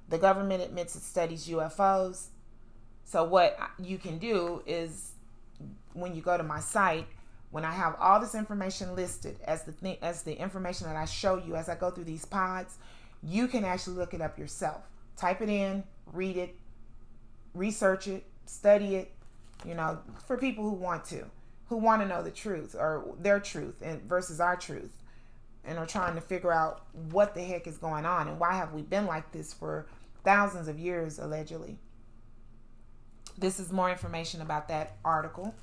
The government admits it studies UFOs. So what you can do is, when you go to my site, when I have all this information listed as the information that I show you as I go through these pods, you can actually look it up yourself. Type it in, read it, research it, study it, for people who want to know the truth or their truth and versus our truth, and are trying to figure out what the heck is going on and why have we been like this for thousands of years, allegedly. This is more information about that article.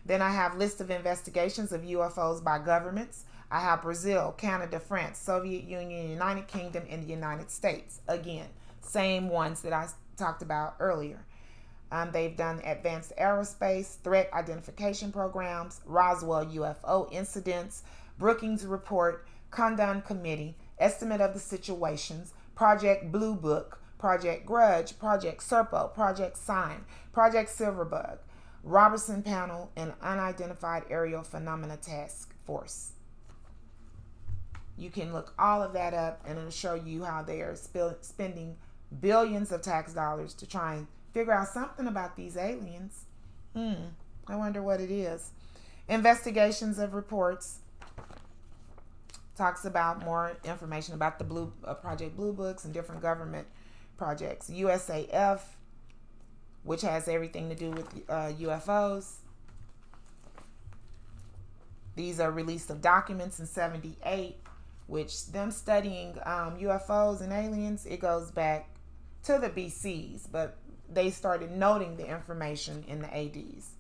Then I have list of investigations of UFOs by governments. I have Brazil, Canada, France, Soviet Union, United Kingdom, and the United States. Again, same ones that I talked about earlier. They've done advanced aerospace, threat identification programs, Roswell UFO incidents, Brookings Report, Condon Committee, estimate of the situations, Project Blue Book, Project Grudge, Project Serpo, Project Sign, Project Silverbug, Robertson Panel, and Unidentified Aerial Phenomena Task Force. You can look all of that up and it'll show you how they are spending billions of tax dollars to try and figure out something about these aliens. I wonder what it is. Investigations of reports talks about more information about the Project Blue Books and different government projects. USAF, which has everything to do with UFOs. These are release of documents in 1978, which them studying UFOs and aliens, it goes back to the BCs, but they started noting the information in the ADs.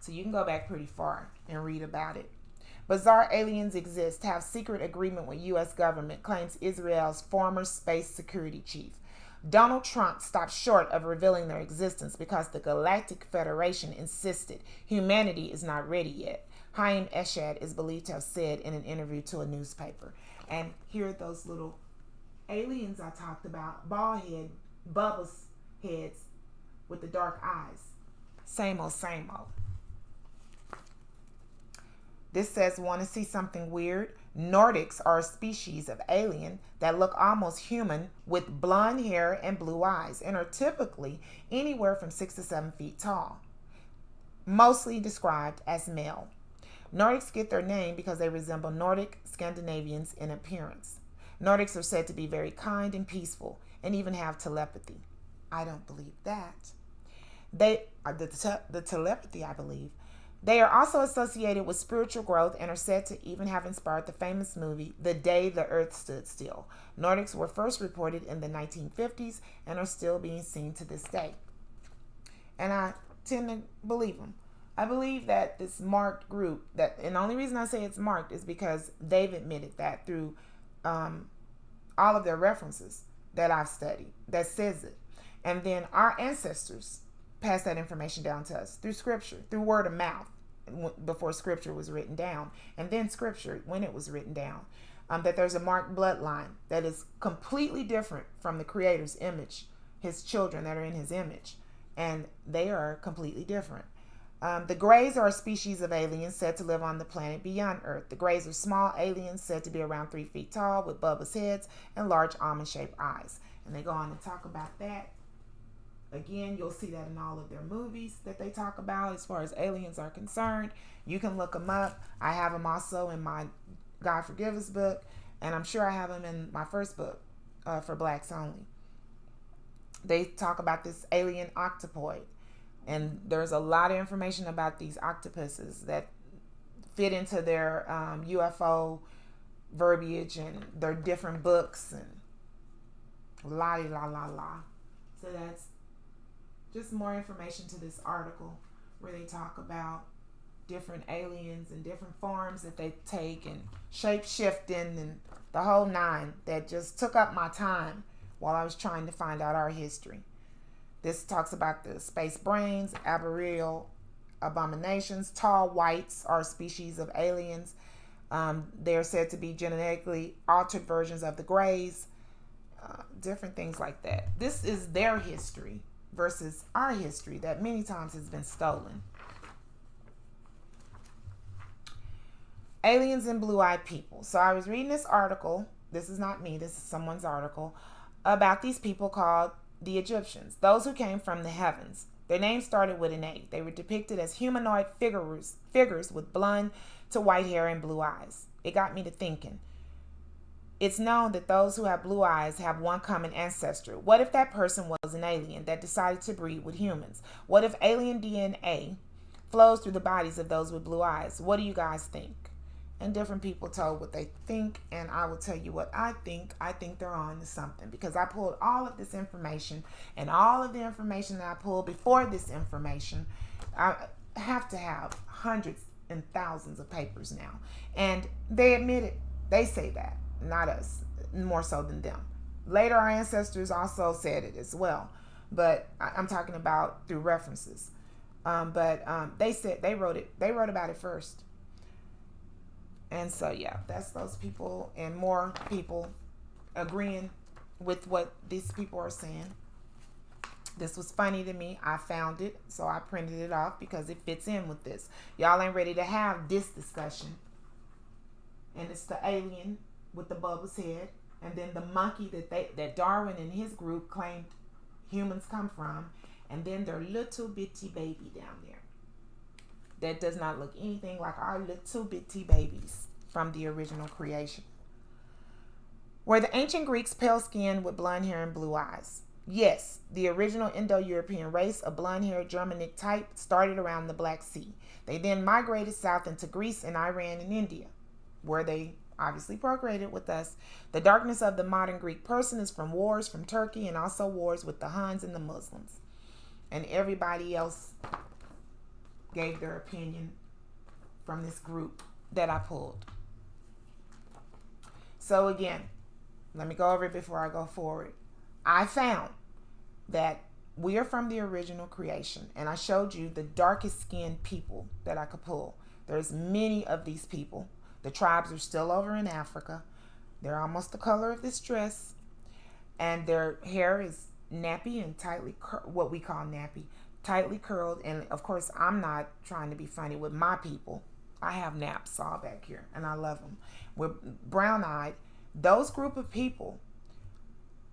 So you can go back pretty far and read about it. Bizarre aliens exist, have secret agreement with U.S. government, claims Israel's former space security chief. Donald Trump stopped short of revealing their existence because the Galactic Federation insisted humanity is not ready yet. Haim Eshad is believed to have said in an interview to a newspaper. And here are those little aliens I talked about, bald head, Bubba's heads with the dark eyes. Same old, same old. This says, want to see something weird? Nordics are a species of alien that look almost human with blonde hair and blue eyes and are typically anywhere from 6 to 7 feet tall, mostly described as male. Nordics get their name because they resemble Nordic Scandinavians in appearance. Nordics are said to be very kind and peaceful and even have telepathy. I don't believe that. They are the telepathy, I believe. They are also associated with spiritual growth and are said to even have inspired the famous movie The Day the Earth Stood Still. Nordics were first reported in the 1950s and are still being seen to this day. And I tend to believe them. I believe that this marked group, and the only reason I say it's marked is because they've admitted that through all of their references that I've studied, that says it. And then our ancestors passed that information down to us through scripture, through word of mouth, before scripture was written down, and then scripture when it was written down, that there's a marked bloodline that is completely different from the Creator's image, his children that are in his image, and they are completely different. The Greys are a species of aliens said to live on the planet beyond Earth. The Greys are small aliens said to be around 3 feet tall with bulbous heads and large almond-shaped eyes. And they go on to talk about that. Again, you'll see that in all of their movies that they talk about as far as aliens are concerned. You can look them up. I have them also in my God Forgive Us book, and I'm sure I have them in my first book for Blacks Only. They talk about this alien octopoid, and there's a lot of information about these octopuses that fit into their UFO verbiage and their different books and la la la la. So that's just more information to this article where they talk about different aliens and different forms that they take and shape shifting and the whole nine that just took up my time while I was trying to find out our history. This talks about the space brains, arboreal abominations. Tall whites are a species of aliens. They're said to be genetically altered versions of the Greys. Different things like that. This is their history versus our history that many times has been stolen. Aliens and blue-eyed people. So I was reading this article. This is not me. This is someone's article about these people called the Egyptians, those who came from the heavens. Their name started with an A. They were depicted as humanoid figures with blonde to white hair and blue eyes. It got me to thinking. It's known that those who have blue eyes have one common ancestor. What if that person was an alien that decided to breed with humans? What if alien DNA flows through the bodies of those with blue eyes? What do you guys think? And different people told what they think, and I will tell you what I think. I think they're on to something because I pulled all of this information, and all of the information that I pulled before this information, have to have hundreds and thousands of papers now. And they admit it. They say that, not us, more so than them. Later, our ancestors also said it as well. But I'm talking about through references. They said they wrote it. They wrote about it first. And so, yeah, that's those people and more people agreeing with what these people are saying. This was funny to me. I found it, so I printed it off because it fits in with this. Y'all ain't ready to have this discussion. And it's the alien with the bulbous head, and then the monkey that Darwin and his group claimed humans come from, and then their little bitty baby down there that does not look anything like our little bitty babies from the original creation. Were the ancient Greeks pale skinned with blonde hair and blue eyes? Yes, the original Indo-European race of blonde-haired Germanic type started around the Black Sea. They then migrated south into Greece and Iran and India, where they obviously procreated with us. The darkness of the modern Greek person is from wars from Turkey and also wars with the Huns and the Muslims. And everybody else gave their opinion from this group that I pulled. So again, let me go over it before I go forward. I found that we are from the original creation, and I showed you the darkest skinned people that I could pull. There's many of these people. The tribes are still over in Africa. They're almost the color of this dress, and their hair is nappy and what we call nappy, tightly curled. And of course, I'm not trying to be funny with my people. I have naps all back here, and I love them. We're brown-eyed. Those group of people,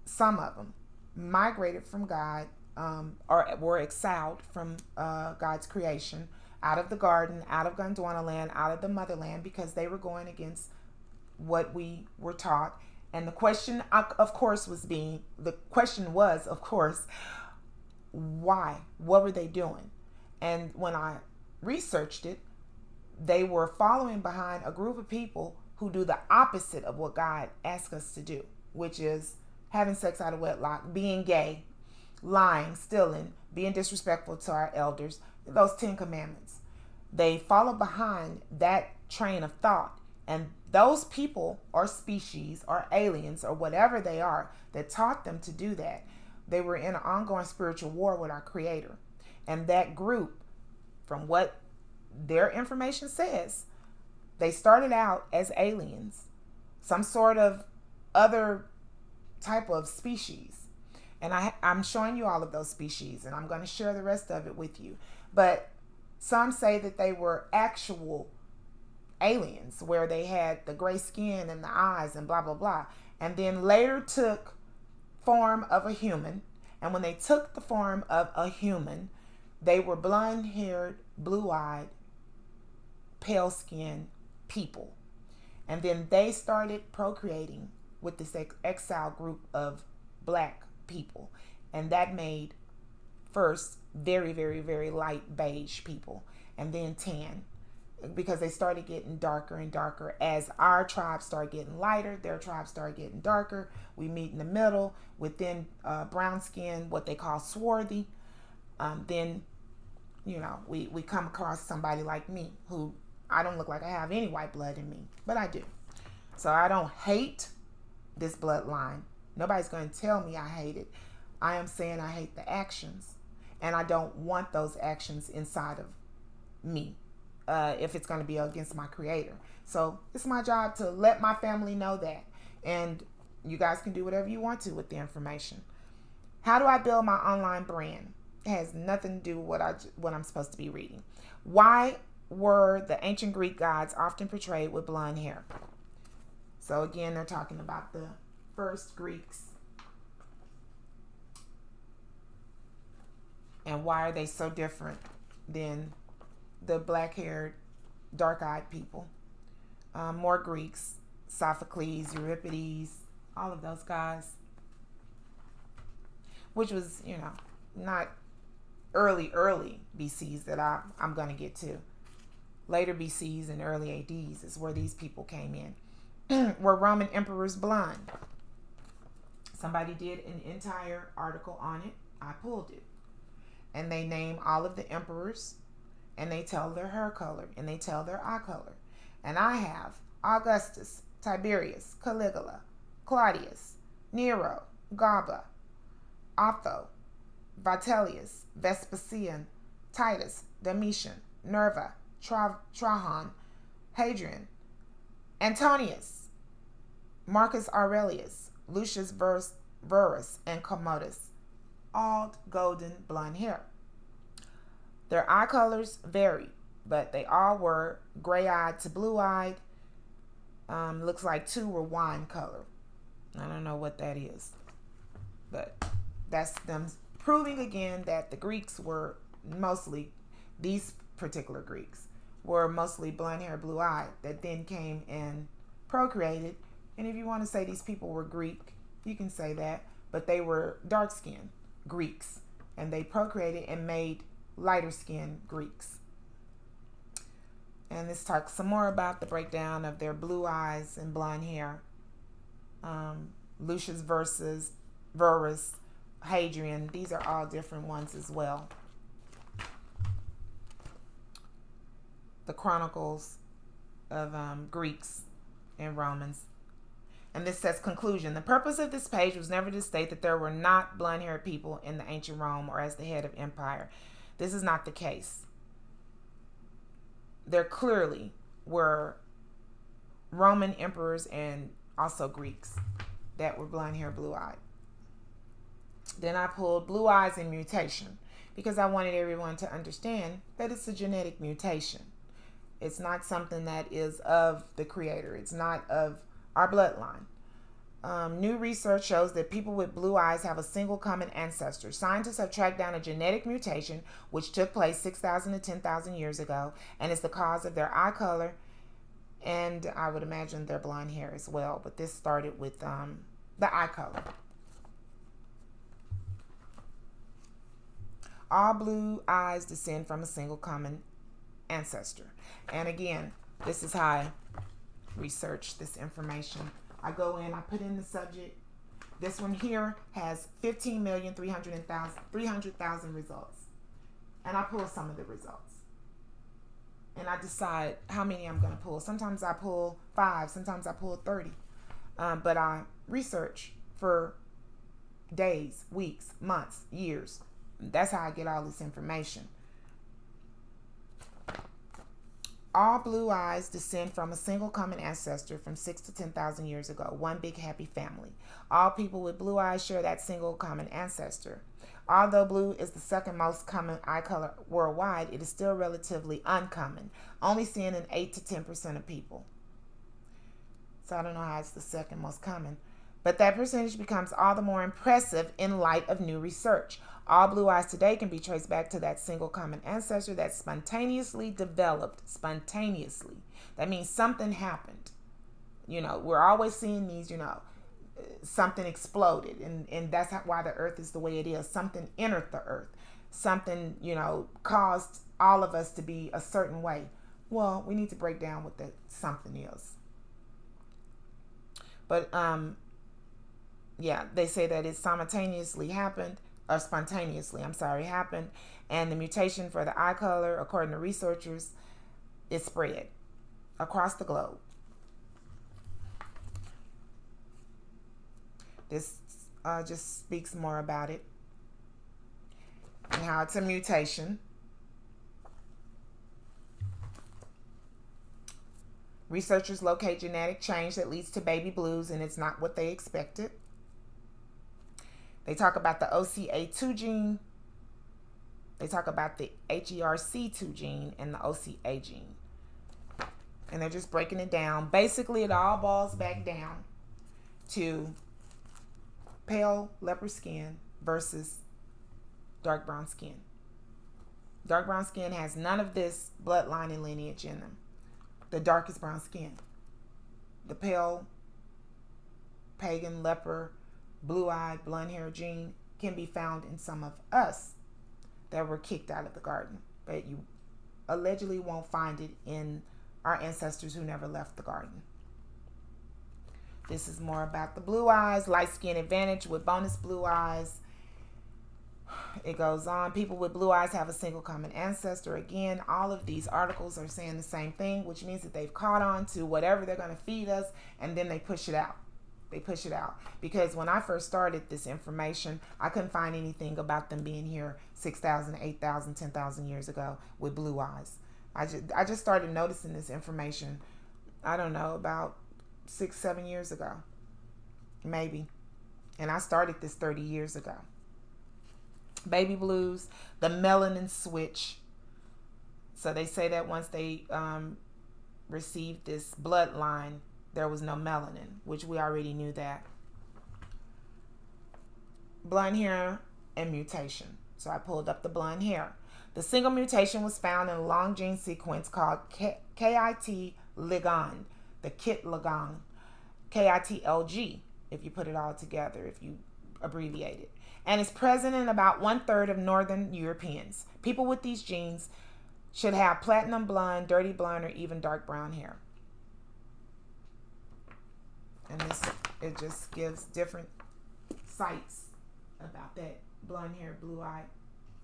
some of them migrated from God, or were exiled from God's creation, out of the garden, out of Gondwana land, out of the motherland, because they were going against what we were taught. And the question, of course, was, why? What were they doing? And when I researched it, they were following behind a group of people who do the opposite of what God asked us to do, which is having sex out of wedlock, being gay, lying, stealing, being disrespectful to our elders, those 10 commandments. They follow behind that train of thought. And those people or species or aliens or whatever they are that taught them to do that, they were in an ongoing spiritual war with our Creator. And that group, from what their information says, they started out as aliens, some sort of other type of species. And I'm showing you all of those species, and I'm going to share the rest of it with you. But some say that they were actual aliens, where they had the gray skin and the eyes and blah, blah, blah. And then later took form of a human. And when they took the form of a human, they were blonde-haired, blue-eyed, pale-skinned people. And then they started procreating with this exile group of black people. And that made first very, very, very light beige people, and then tan, because they started getting darker and darker. As our tribes started getting lighter, their tribes started getting darker. We meet in the middle within brown skin, what they call swarthy. Then, we come across somebody like me, who I don't look like I have any white blood in me, but I do. So I don't hate this bloodline. Nobody's going to tell me I hate it. I am saying I hate the actions, and I don't want those actions inside of me if it's going to be against my Creator. So it's my job to let my family know that, and you guys can do whatever you want to with the information. How do I build my online brand? It has nothing to do with what I'm supposed to be reading. Why were the ancient Greek gods often portrayed with blonde hair? So again, they're talking about the first Greeks. And why are they so different than the black-haired, dark-eyed people? More Greeks, Sophocles, Euripides, all of those guys. Which was, not early BCs that I'm going to get to. Later BCs and early ADs is where these people came in. Were Roman emperors blonde? Somebody did an entire article on it. I pulled it. And they name all of the emperors and they tell their hair color, and they tell their eye color. And I have Augustus, Tiberius, Caligula, Claudius, Nero, Galba, Otho, Vitellius, Vespasian, Titus, Domitian, Nerva, Trajan, Hadrian, Antonius, Marcus Aurelius, Lucius Verus, and Commodus, all golden blonde hair. Their eye colors vary, but they all were gray-eyed to blue-eyed. Looks like 2 were wine color. I don't know what that is, but that's them proving again that the Greeks were mostly, these particular Greeks, were mostly blonde hair, blue-eyed, that then came and procreated. And if you want to say these people were Greek, you can say that, but they were dark-skinned Greeks, and they procreated and made lighter-skinned Greeks. And this talks some more about the breakdown of their blue eyes and blonde hair. Lucius Verus, Hadrian, these are all different ones as well. The chronicles of Greeks and Romans. And this says, conclusion. The purpose of this page was never to state that there were not blonde-haired people in the ancient Rome or as the head of empire. This is not the case. There clearly were Roman emperors and also Greeks that were blonde-haired, blue-eyed. Then I pulled blue eyes and mutation because I wanted everyone to understand that it's a genetic mutation. It's not something that is of the creator. It's not of our bloodline. New research shows that people with blue eyes have a single common ancestor. Scientists have tracked down a genetic mutation which took place 6,000 to 10,000 years ago and is the cause of their eye color and I would imagine their blonde hair as well. But this started with the eye color. All blue eyes descend from a single common ancestor. And again, this is how I research this information. I go in, I put in the subject. This one here has 15,300,000 results. And I pull some of the results. And I decide how many I'm going to pull. Sometimes I pull 5, sometimes I pull 30. But I research for days, weeks, months, years. That's how I get all this information. All blue eyes descend from a single common ancestor from 6,000 to 10,000 years ago. One big happy family. All people with blue eyes share that single common ancestor. Although blue is the second most common eye color worldwide, it is still relatively uncommon, only seen in 8 to 10% of people. So I don't know how it's the second most common. But that percentage becomes all the more impressive in light of new research. All blue eyes today can be traced back to that single common ancestor that spontaneously developed. Spontaneously. That means something happened. You know, we're always seeing these, something exploded. And that's why the earth is the way it is. Something entered the earth. Something, caused all of us to be a certain way. Well, we need to break down what that something is. But, they say that it spontaneously happened, and the mutation for the eye color, according to researchers, is spread across the globe. This just speaks more about it and how it's a mutation. Researchers locate genetic change that leads to baby blues, and it's not what they expected. They talk about the OCA2 gene. They talk about the HERC2 gene and the OCA gene. And they're just breaking it down. Basically, it all boils back down to pale leopard skin versus dark brown skin. Dark brown skin has none of this bloodline and lineage in them. The darkest brown skin. The pale, pagan, leper, blue-eyed, blonde-haired gene can be found in some of us that were kicked out of the garden. But you allegedly won't find it in our ancestors who never left the garden. This is more about the blue eyes, light skin advantage with bonus blue eyes. It goes on. People with blue eyes have a single common ancestor. Again, all of these articles are saying the same thing, which means that they've caught on to whatever they're going to feed us, and then they push it out. They push it out. Because when I first started this information, I couldn't find anything about them being here 6,000, 8,000, 10,000 years ago with blue eyes. I just started noticing this information, I don't know, about 6, 7 years ago. Maybe. And I started this 30 years ago. Baby blues, the melanin switch. So they say that once they received this bloodline, there was no melanin, which we already knew that. Blonde hair and mutation. So I pulled up the blonde hair. The single mutation was found in a long gene sequence called KIT ligand, the KIT ligand, KITLG, if you put it all together, if you abbreviate it. And is present in about 1/3 of Northern Europeans. People with these genes should have platinum blonde, dirty blonde, or even dark brown hair. And it just gives different sites about that blonde hair, blue eye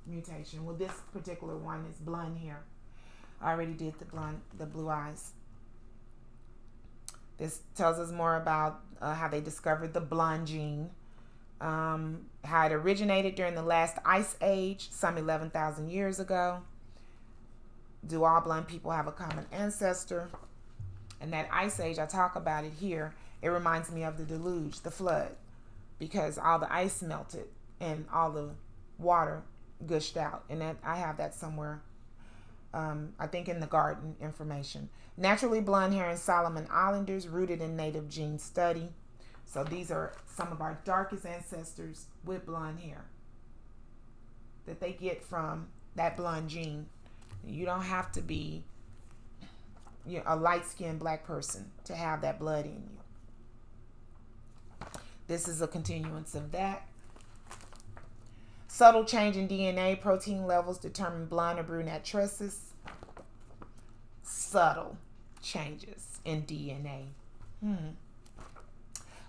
mutation. Well, this particular one is blonde hair. I already did the blue eyes. This tells us more about how they discovered the blonde gene, how it originated during the last ice age, some 11,000 years ago. Do all blonde people have a common ancestor? And that ice age, I talk about it here. It reminds me of the deluge, the flood, because all the ice melted and all the water gushed out. And that I have that somewhere, I think in the garden information. Naturally blonde hair in Solomon Islanders, rooted in native gene study. So these are some of our darkest ancestors with blonde hair that they get from that blonde gene. You don't have to be a light-skinned black person to have that blood in you. This is a continuance of that. Subtle change in DNA protein levels determine blonde or brunette tresses. Subtle changes in DNA.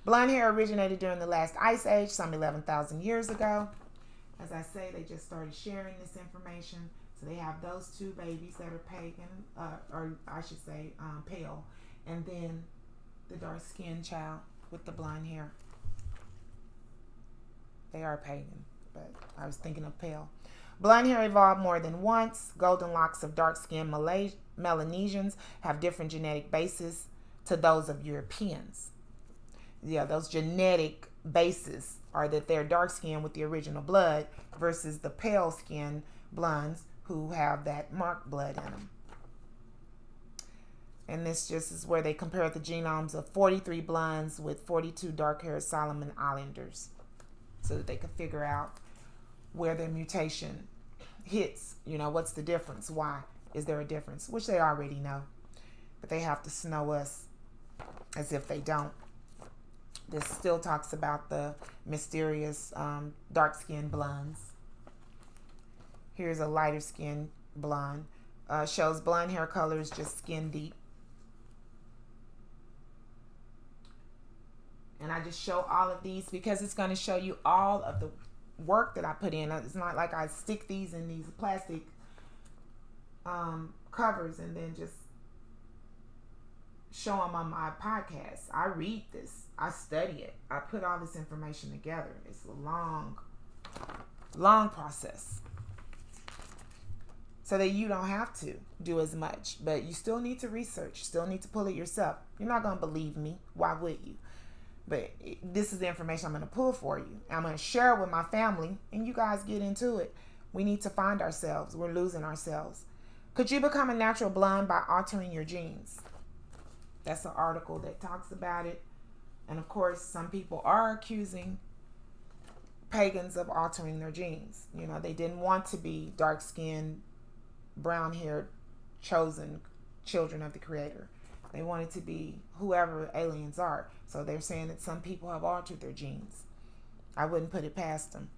Blonde hair originated during the last ice age, some 11,000 years ago. As I say, they just started sharing this information. So they have those two babies that are pagan, or I should say pale, and then the dark-skinned child with the blonde hair. They are pagan, but I was thinking of pale. Blonde hair evolved more than once. Golden locks of dark-skinned Melanesians have different genetic bases to those of Europeans. Yeah, those genetic bases are that they're dark-skinned with the original blood versus the pale-skinned blondes who have that marked blood in them. And this just is where they compare the genomes of 43 blondes with 42 dark-haired Solomon Islanders, so that they can figure out where their mutation hits. What's the difference? Why is there a difference? Which they already know, but they have to snow us as if they don't. This still talks about the mysterious dark-skinned blondes. Here's a lighter skinned blonde. Shows blonde hair color is just skin deep. And I just show all of these because it's going to show you all of the work that I put in. It's not like I stick these in these plastic covers and then just show them on my podcast. I read this. I study it. I put all this information together. It's a long process. So that you don't have to do as much. But you still need to research. Still need to pull it yourself. You're not going to believe me. Why would you? But this is the information I'm going to pull for you. I'm going to share it with my family. And you guys get into it. We need to find ourselves. We're losing ourselves. Could you become a natural blonde by altering your genes? That's an article that talks about it. And of course, some people are accusing pagans of altering their genes. They didn't want to be dark-skinned, brown-haired, chosen children of the Creator. They wanted to be whoever aliens are. So they're saying that some people have altered their genes. I wouldn't put it past them.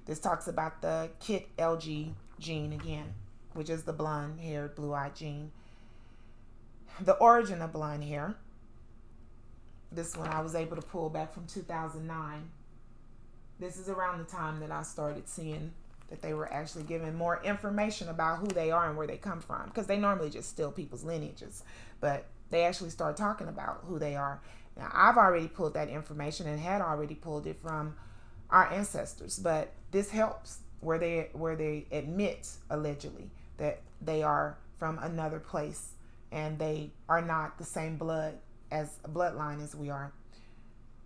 This talks about the KIT-LG gene again, which is the blonde-haired, blue-eyed gene. The origin of blonde hair. This one I was able to pull back from 2009. this is around the time that I started seeing that they were actually giving more information about who they are and where they come from, because they normally just steal people's lineages, but they actually start talking about who they are. Now, I've already pulled that information and had already pulled it from our ancestors, but this helps where they admit allegedly that they are from another place and they are not the same bloodline as we are.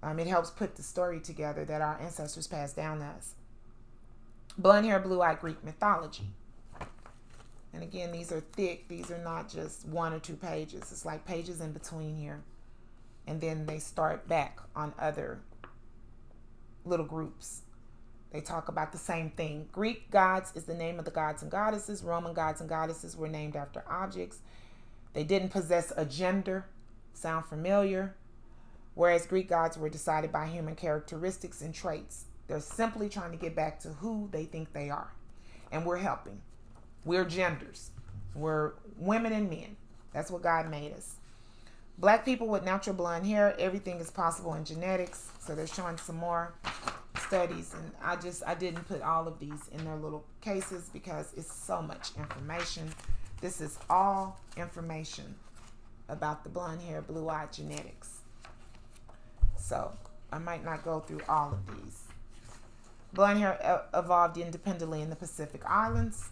It helps put the story together that our ancestors passed down to us. Blonde hair, blue-eyed Greek mythology. And again, these are thick. These are not just 1 or 2 pages. It's like pages in between here. And then they start back on other little groups. They talk about the same thing. Greek gods is the name of the gods and goddesses. Roman gods and goddesses were named after objects. They didn't possess a gender. Sound familiar? Whereas Greek gods were decided by human characteristics and traits. They're simply trying to get back to who they think they are. And we're helping. We're genders. We're women and men. That's what God made us. Black people with natural blonde hair, everything is possible in genetics. So they're showing some more studies. And I didn't put all of these in their little cases because it's so much information. This is all information about the blonde hair, blue-eyed genetics. So I might not go through all of these. Blonde hair evolved independently in the Pacific Islands.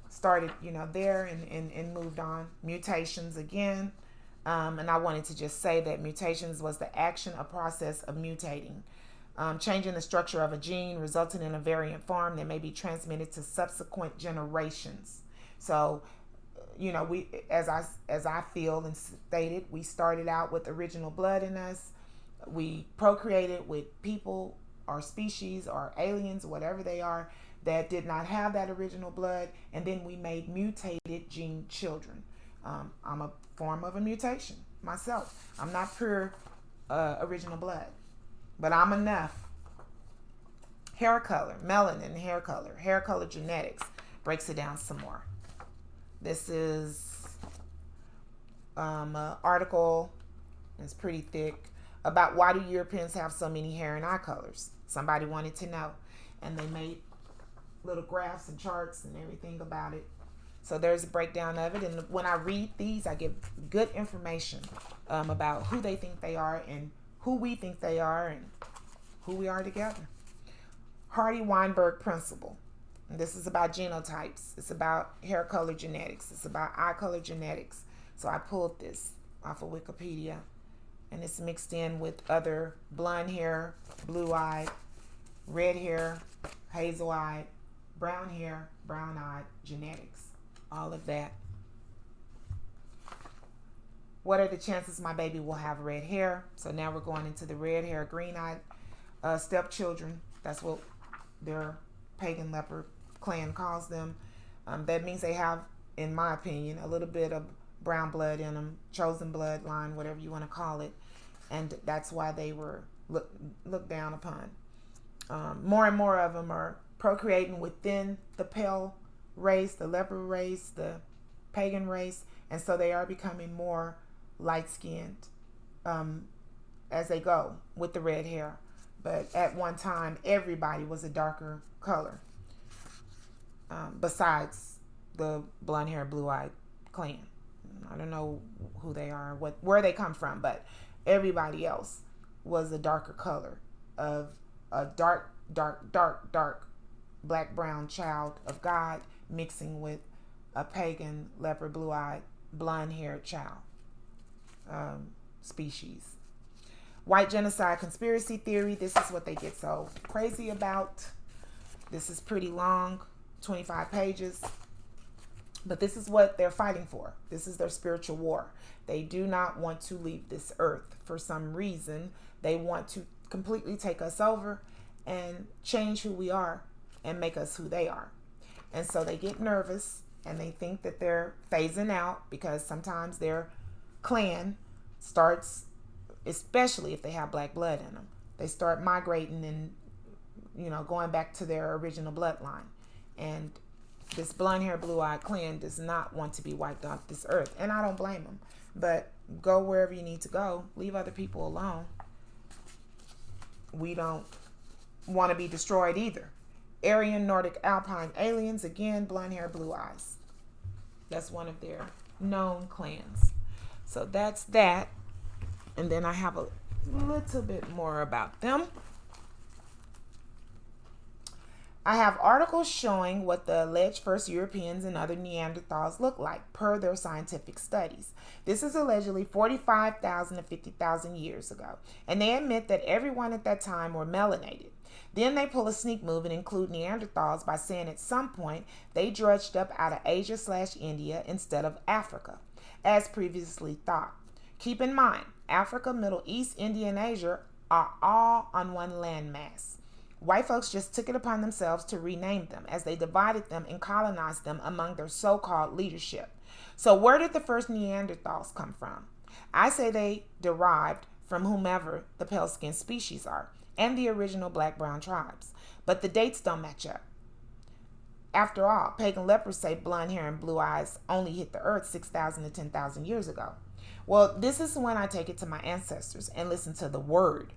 Started, there and moved on. Mutations again. And I wanted to just say that mutations was the action, a process of mutating. Changing the structure of a gene, resulting in a variant form that may be transmitted to subsequent generations. So, we, as I feel and stated, we started out with original blood in us. We procreated with people or species or aliens, whatever they are, that did not have that original blood, and then we made mutated gene children. I'm a form of a mutation myself. I'm not pure original blood, but I'm enough. Hair color, melanin hair color genetics breaks it down some more. This is an article, it's pretty thick, about why do Europeans have so many hair and eye colors. Somebody wanted to know, and they made little graphs and charts and everything about it. So there's a breakdown of it, and when I read these, I get good information about who they think they are and who we think they are and who we are together. Hardy-Weinberg principle. And this is about genotypes. It's about hair color genetics. It's about eye color genetics. So I pulled this off of Wikipedia, and it's mixed in with other blonde hair, blue-eyed, red hair, hazel-eyed, brown hair, brown-eyed genetics. All of that. What are the chances my baby will have red hair? So now we're going into the red hair, green-eyed stepchildren. That's what their pagan leopard clan calls them. That means they have, in my opinion, a little bit of brown blood in them, chosen bloodline, whatever you want to call it. And that's why they were looked down upon. More and more of them are procreating within the pale race, the leopard race, the pagan race, and so they are becoming more light-skinned as they go with the red hair. But at one time, everybody was a darker color, besides the blonde hair, blue-eyed clan. I don't know who they are, where they come from, but everybody else was a darker color of a dark black brown child of God mixing with a pagan leopard blue-eyed blonde haired child species. White genocide conspiracy theory. This is what they get so crazy about. This is pretty long, 25 pages. But this is what they're fighting for. This is their spiritual war. They do not want to leave this earth for some reason. They want to completely take us over and change who we are and make us who they are. And so they get nervous and they think that they're phasing out because sometimes their clan starts, especially if they have black blood in them, they start migrating and, going back to their original bloodline. And this blonde hair, blue eyed clan does not want to be wiped off this earth. And I don't blame them. But go wherever you need to go. Leave other people alone. we don't want to be destroyed either. Aryan Nordic Alpine aliens, again, blonde hair, blue eyes. That's one of their known clans. So that's that. And then I have a little bit more about them. I have articles showing what the alleged first Europeans and other Neanderthals look like per their scientific studies. This is allegedly 45,000 to 50,000 years ago, and they admit that everyone at that time were melanated. Then they pull a sneak move and include Neanderthals by saying at some point they drudged up out of Asia/India instead of Africa, as previously thought. Keep in mind, Africa, Middle East, India, and Asia are all on one landmass. White folks just took it upon themselves to rename them as they divided them and colonized them among their so-called leadership. So where did the first Neanderthals come from? I say they derived from whomever the pale-skinned species are and the original black-brown tribes. But the dates don't match up. After all, pagan lepers say blonde hair and blue eyes only hit the earth 6,000 to 10,000 years ago. Well, this is when I take it to my ancestors and listen to the word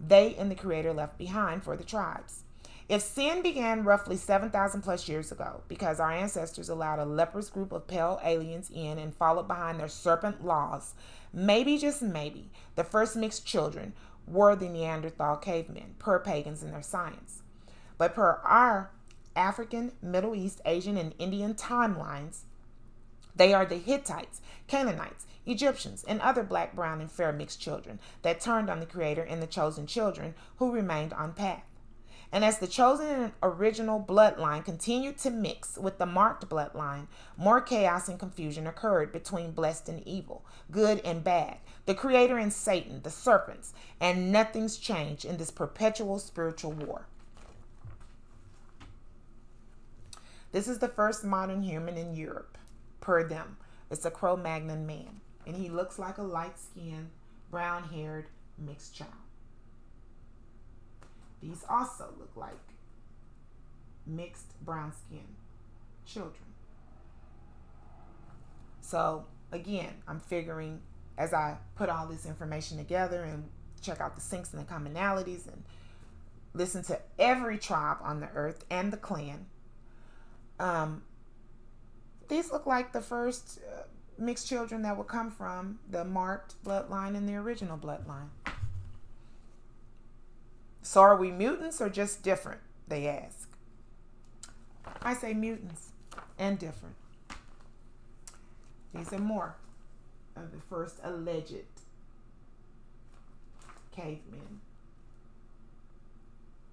they and the Creator left behind for the tribes. If sin began roughly 7,000 plus years ago because our ancestors allowed a leprous group of pale aliens in and followed behind their serpent laws, maybe, just maybe, the first mixed children were the Neanderthal cavemen, per pagans in their science. But per our African, Middle East, Asian, and Indian timelines, they are the Hittites, Canaanites, Egyptians, and other black, brown, and fair mixed children that turned on the Creator and the chosen children who remained on path. And as the chosen and original bloodline continued to mix with the marked bloodline, more chaos and confusion occurred between blessed and evil, good and bad, the Creator and Satan, the serpents, and nothing's changed in this perpetual spiritual war. This is the first modern human in Europe, per them. It's a Cro-Magnon man, and he looks like a light-skinned, brown-haired, mixed child. These also look like mixed brown-skinned children. So, again, I'm figuring as I put all this information together and check out the syncs and the commonalities and listen to every tribe on the earth and the clan, these look like the first mixed children that would come from the marked bloodline and the original bloodline. So are we mutants or just different, they ask. I say mutants and different. These are more of the first alleged cavemen,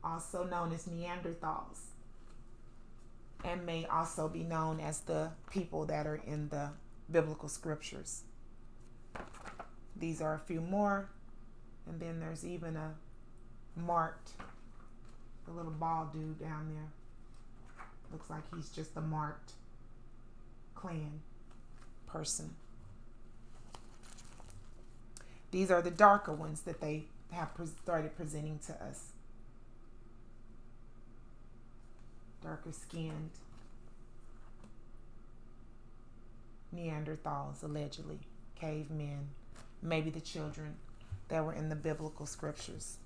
also known as Neanderthals, and may also be known as the people that are in the biblical scriptures. These are a few more, and then there's even a marked, the little bald dude down there. Looks like he's just a marked clan person. These are the darker ones that they have started presenting to us. Darker skinned Neanderthals, allegedly, cavemen, maybe the children that were in the biblical scriptures.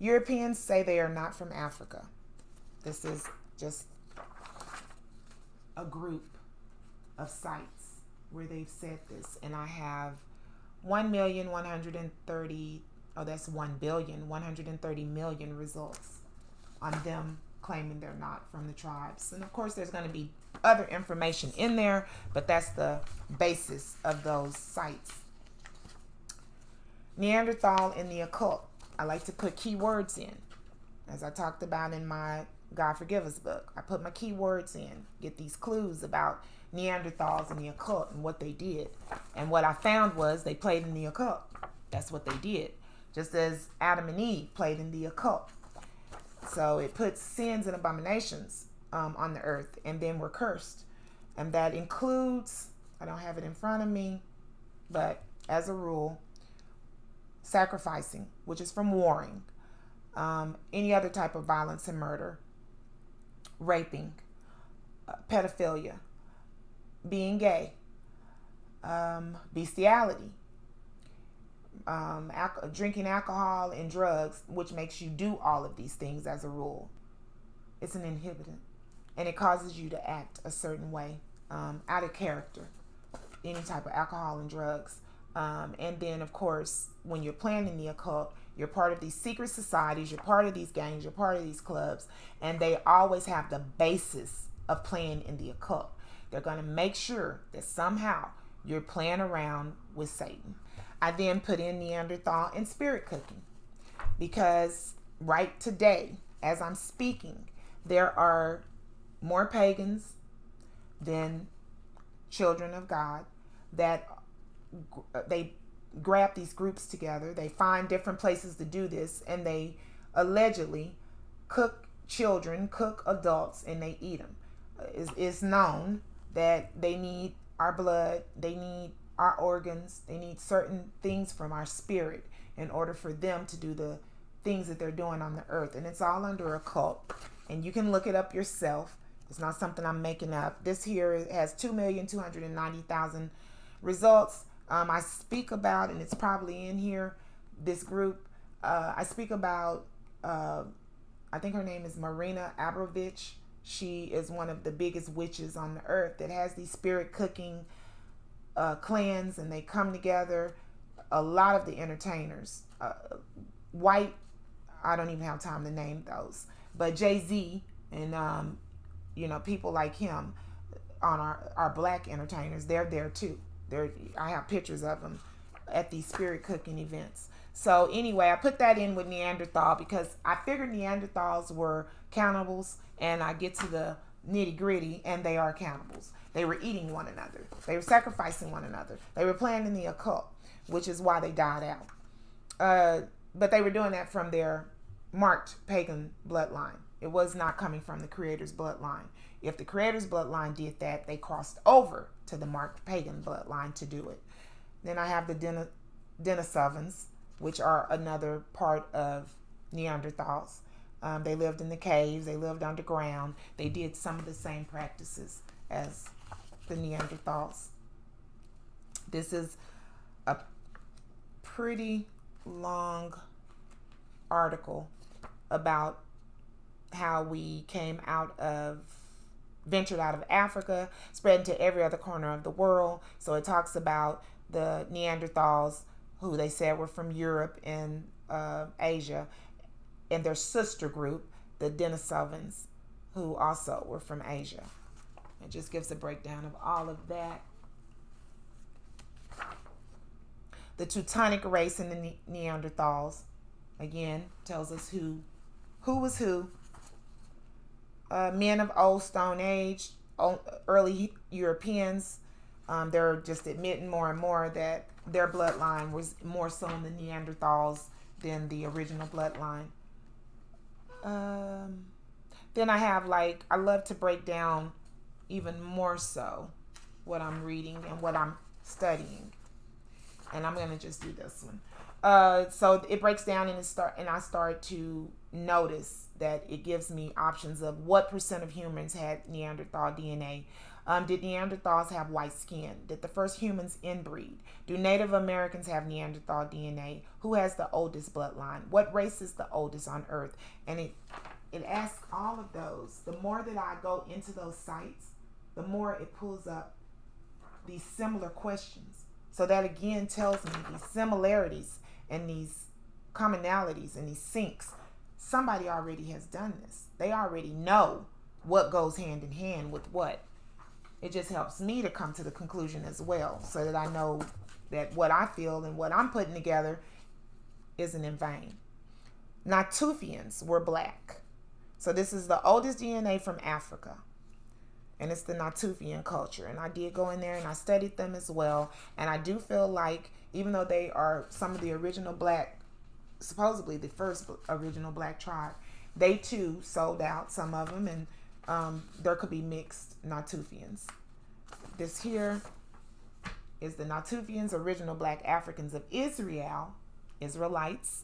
Europeans say they are not from Africa. This is just a group of sites where they've said this, and I have 130 million results on them claiming they're not from the tribes. And of course there's going to be other information in there, but that's the basis of those sites. Neanderthal in the occult. I like to put keywords in. As I talked about in my God Forgive Us book, I put my keywords in, get these clues about Neanderthals and the occult and what they did. And what I found was they played in the occult. That's what they did. Just as Adam and Eve played in the occult. So it puts sins and abominations on the earth, and then we're cursed. And that includes, I don't have it in front of me, but as a rule, sacrificing, which is from warring, any other type of violence and murder, raping, pedophilia, being gay, bestiality, drinking alcohol and drugs, which makes you do all of these things as a rule. It's an inhibitor, and it causes you to act a certain way, out of character. Any type of alcohol and drugs. And then, of course, when you're playing in the occult, you're part of these secret societies, you're part of these gangs, you're part of these clubs, and they always have the basis of playing in the occult. They're going to make sure that somehow you're playing around with Satan. I then put in Neanderthal and spirit cooking, because right today, as I'm speaking, there are more pagans than children of God that they grab these groups together. They find different places to do this, and they allegedly cook children, cook adults, and they eat them. It's known that they need our blood, they need our organs, they need certain things from our spirit in order for them to do the things that they're doing on the earth. And it's all under a cult. And you can look it up yourself. It's not something I'm making up. This here has 2,290,000 results. I speak about, and it's probably in here, this group. I speak about, I think her name is Marina Abramovich. She is one of the biggest witches on the earth that has these spirit cooking clans, and they come together. A lot of the entertainers, white, I don't even have time to name those, but Jay-Z and people like him on our black entertainers, they're there too. I have pictures of them at these spirit cooking events. So anyway, I put that in with Neanderthal because I figured Neanderthals were cannibals, and I get to the nitty gritty, and they are cannibals. They were eating one another. They were sacrificing one another. They were playing in the occult, which is why they died out. But they were doing that from their marked pagan bloodline. It was not coming from the Creator's bloodline. If the Creator's bloodline did that, they crossed over to the marked pagan bloodline to do it. Then I have the Denisovans, which are another part of Neanderthals. They lived in the caves. They lived underground. They did some of the same practices as the Neanderthals. This is a pretty long article about how we ventured out of Africa, spread into every other corner of the world. So it talks about the Neanderthals, who they said were from Europe and Asia, and their sister group, the Denisovans, who also were from Asia. It just gives a breakdown of all of that. The Teutonic race and the Neanderthals, again, tells us who was who. Men of Old Stone Age, early Europeans, they're just admitting more and more that their bloodline was more so in the Neanderthals than the original bloodline. Then I have, I love to break down even more so what I'm reading and what I'm studying. And I'm going to just do this one. So it breaks down, and I start to notice that it gives me options of what percent of humans had Neanderthal DNA. Did Neanderthals have white skin? Did the first humans inbreed? Do Native Americans have Neanderthal DNA? Who has the oldest bloodline? What race is the oldest on Earth? And it asks all of those. The more that I go into those sites, the more it pulls up these similar questions. So that again tells me these similarities and these commonalities and these syncs. Somebody already has done this. They already know what goes hand in hand with what. It just helps me to come to the conclusion as well, so that I know that what I feel and what I'm putting together isn't in vain. Natufians were black. So this is the oldest DNA from Africa. And it's the Natufian culture. And I did go in there and I studied them as well. And I do feel like, even though they are some of the original black, supposedly the first original black tribe, they too sold out, some of them, and there could be mixed Natufians. This here is the Natufians, original black Africans of Israel, Israelites.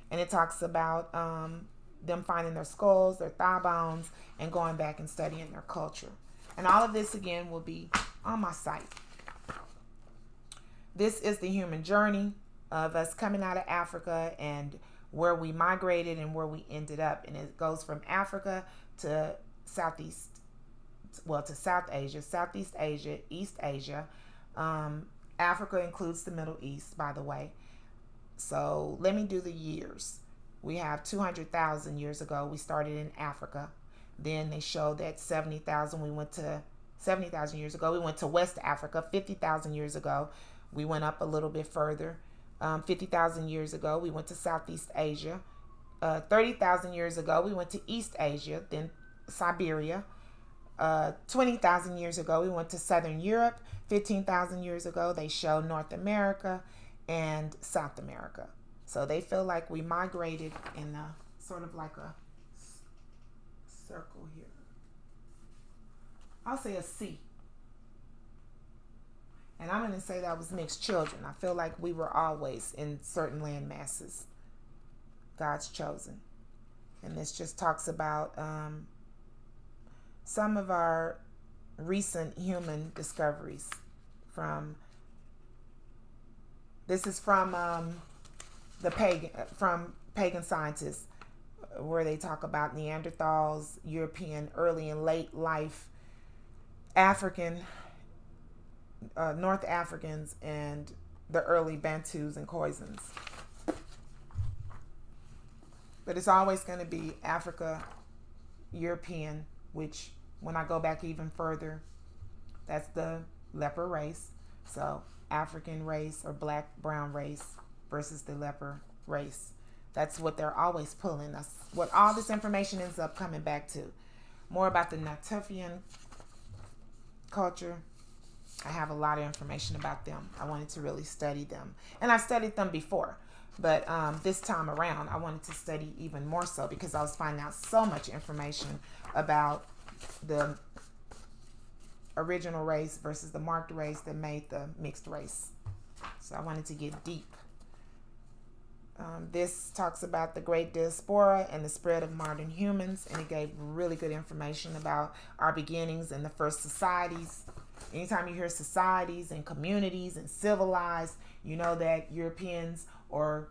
And it talks about them finding their skulls, their thigh bones, and going back and studying their culture. And all of this, again, will be on my site. This is the human journey. of us coming out of Africa and where we migrated and where we ended up. And it goes from Africa to South Asia, Southeast Asia, East Asia. Africa includes the Middle East, by the way. So let me do the years. We have 200,000 years ago, we started in Africa. Then they show that 70,000 years ago, we went to West Africa. 50,000 years ago, we went up a little bit further. 50,000 years ago, we went to Southeast Asia. 30,000 years ago, we went to East Asia, then Siberia. 20,000 years ago, we went to Southern Europe. 15,000 years ago, they show North America and South America. So they feel like we migrated in a sort of like a circle here. I'll say a C. And I'm going to say that was mixed children. I feel like we were always in certain land masses, God's chosen. And this just talks about some of our recent human discoveries. This is from pagan scientists, where they talk about Neanderthals, European early and late life, African, North Africans, and the early Bantus and Khoisans. But it's always going to be Africa, European, which when I go back even further, that's the leper race. So African race or black brown race versus the leper race. That's what they're always pulling. That's what all this information ends up coming back to. More about the Natufian culture. I have a lot of information about them. I wanted to really study them. And I've studied them before. But this time around, I wanted to study even more so because I was finding out so much information about the original race versus the marked race that made the mixed race. So I wanted to get deep. This talks about the Great Diaspora and the spread of modern humans, and it gave really good information about our beginnings and the first societies. Anytime you hear societies and communities and civilized, you know that Europeans or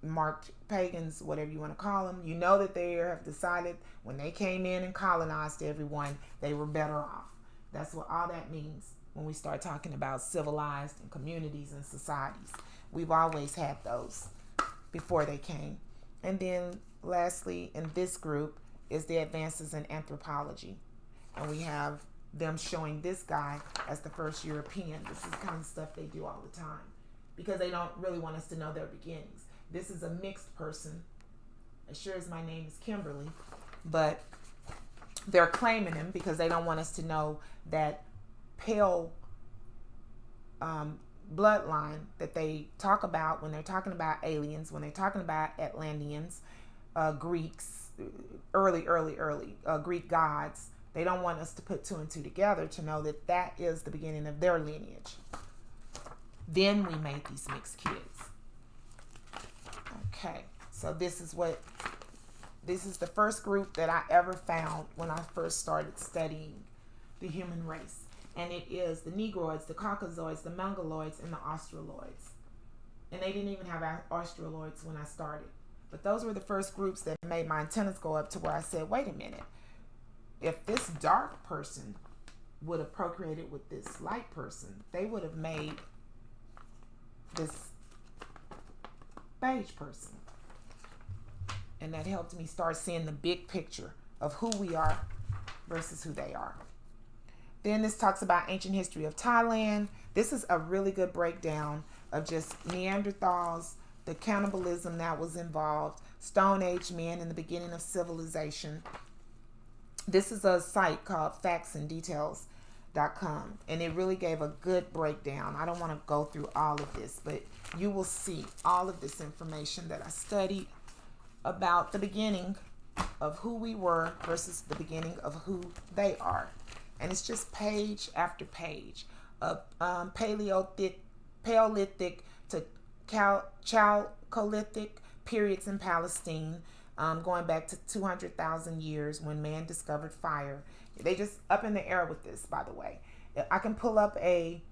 marked pagans, whatever you want to call them, you know that they have decided when they came in and colonized everyone, they were better off. That's what all that means when we start talking about civilized and communities and societies. We've always had those before they came. And then lastly, in this group is the advances in anthropology. And we have them showing this guy as the first European. This is the kind of stuff they do all the time because they don't really want us to know their beginnings. This is a mixed person, as sure as my name is Kimberly, but they're claiming him because they don't want us to know that pale bloodline that they talk about when they're talking about aliens, when they're talking about Atlanteans, Greeks, early Greek gods. They don't want us to put two and two together to know that that is the beginning of their lineage. Then we made these mixed kids. Okay, so this is the first group that I ever found when I first started studying the human race. And it is the Negroids, the Caucasoids, the Mongoloids, and the Australoids. And they didn't even have Australoids when I started. But those were the first groups that made my antennas go up to where I said, wait a minute. If this dark person would have procreated with this light person, they would have made this beige person. And that helped me start seeing the big picture of who we are versus who they are. Then this talks about ancient history of Thailand. This is a really good breakdown of just Neanderthals, the cannibalism that was involved, Stone Age men in the beginning of civilization. This is a site called factsanddetails.com, and it really gave a good breakdown. I don't want to go through all of this, but you will see all of this information that I studied about the beginning of who we were versus the beginning of who they are. And it's just page after page of Paleolithic to Chalcolithic periods in Palestine, going back to 200,000 years when man discovered fire. They just up in the air with this, by the way. I can pull up a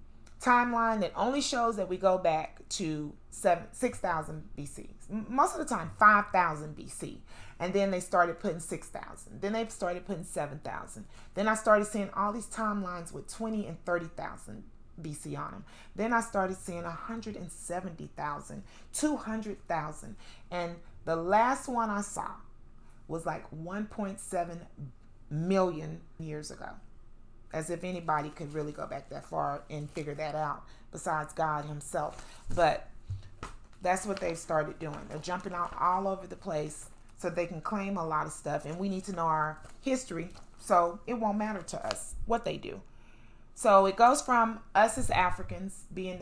timeline that only shows that we go back to 6,000 BC. Most of the time, 5,000 BC. And then they started putting 6,000. Then they started putting 7,000. Then I started seeing all these timelines with 20 and 30,000 BC on them. Then I started seeing 170,000, 200,000. And the last one I saw was like 1.7 million years ago. As if anybody could really go back that far and figure that out besides God himself. But that's what they've started doing. They're jumping out all over the place so they can claim a lot of stuff. And we need to know our history so it won't matter to us what they do. So it goes from us as Africans being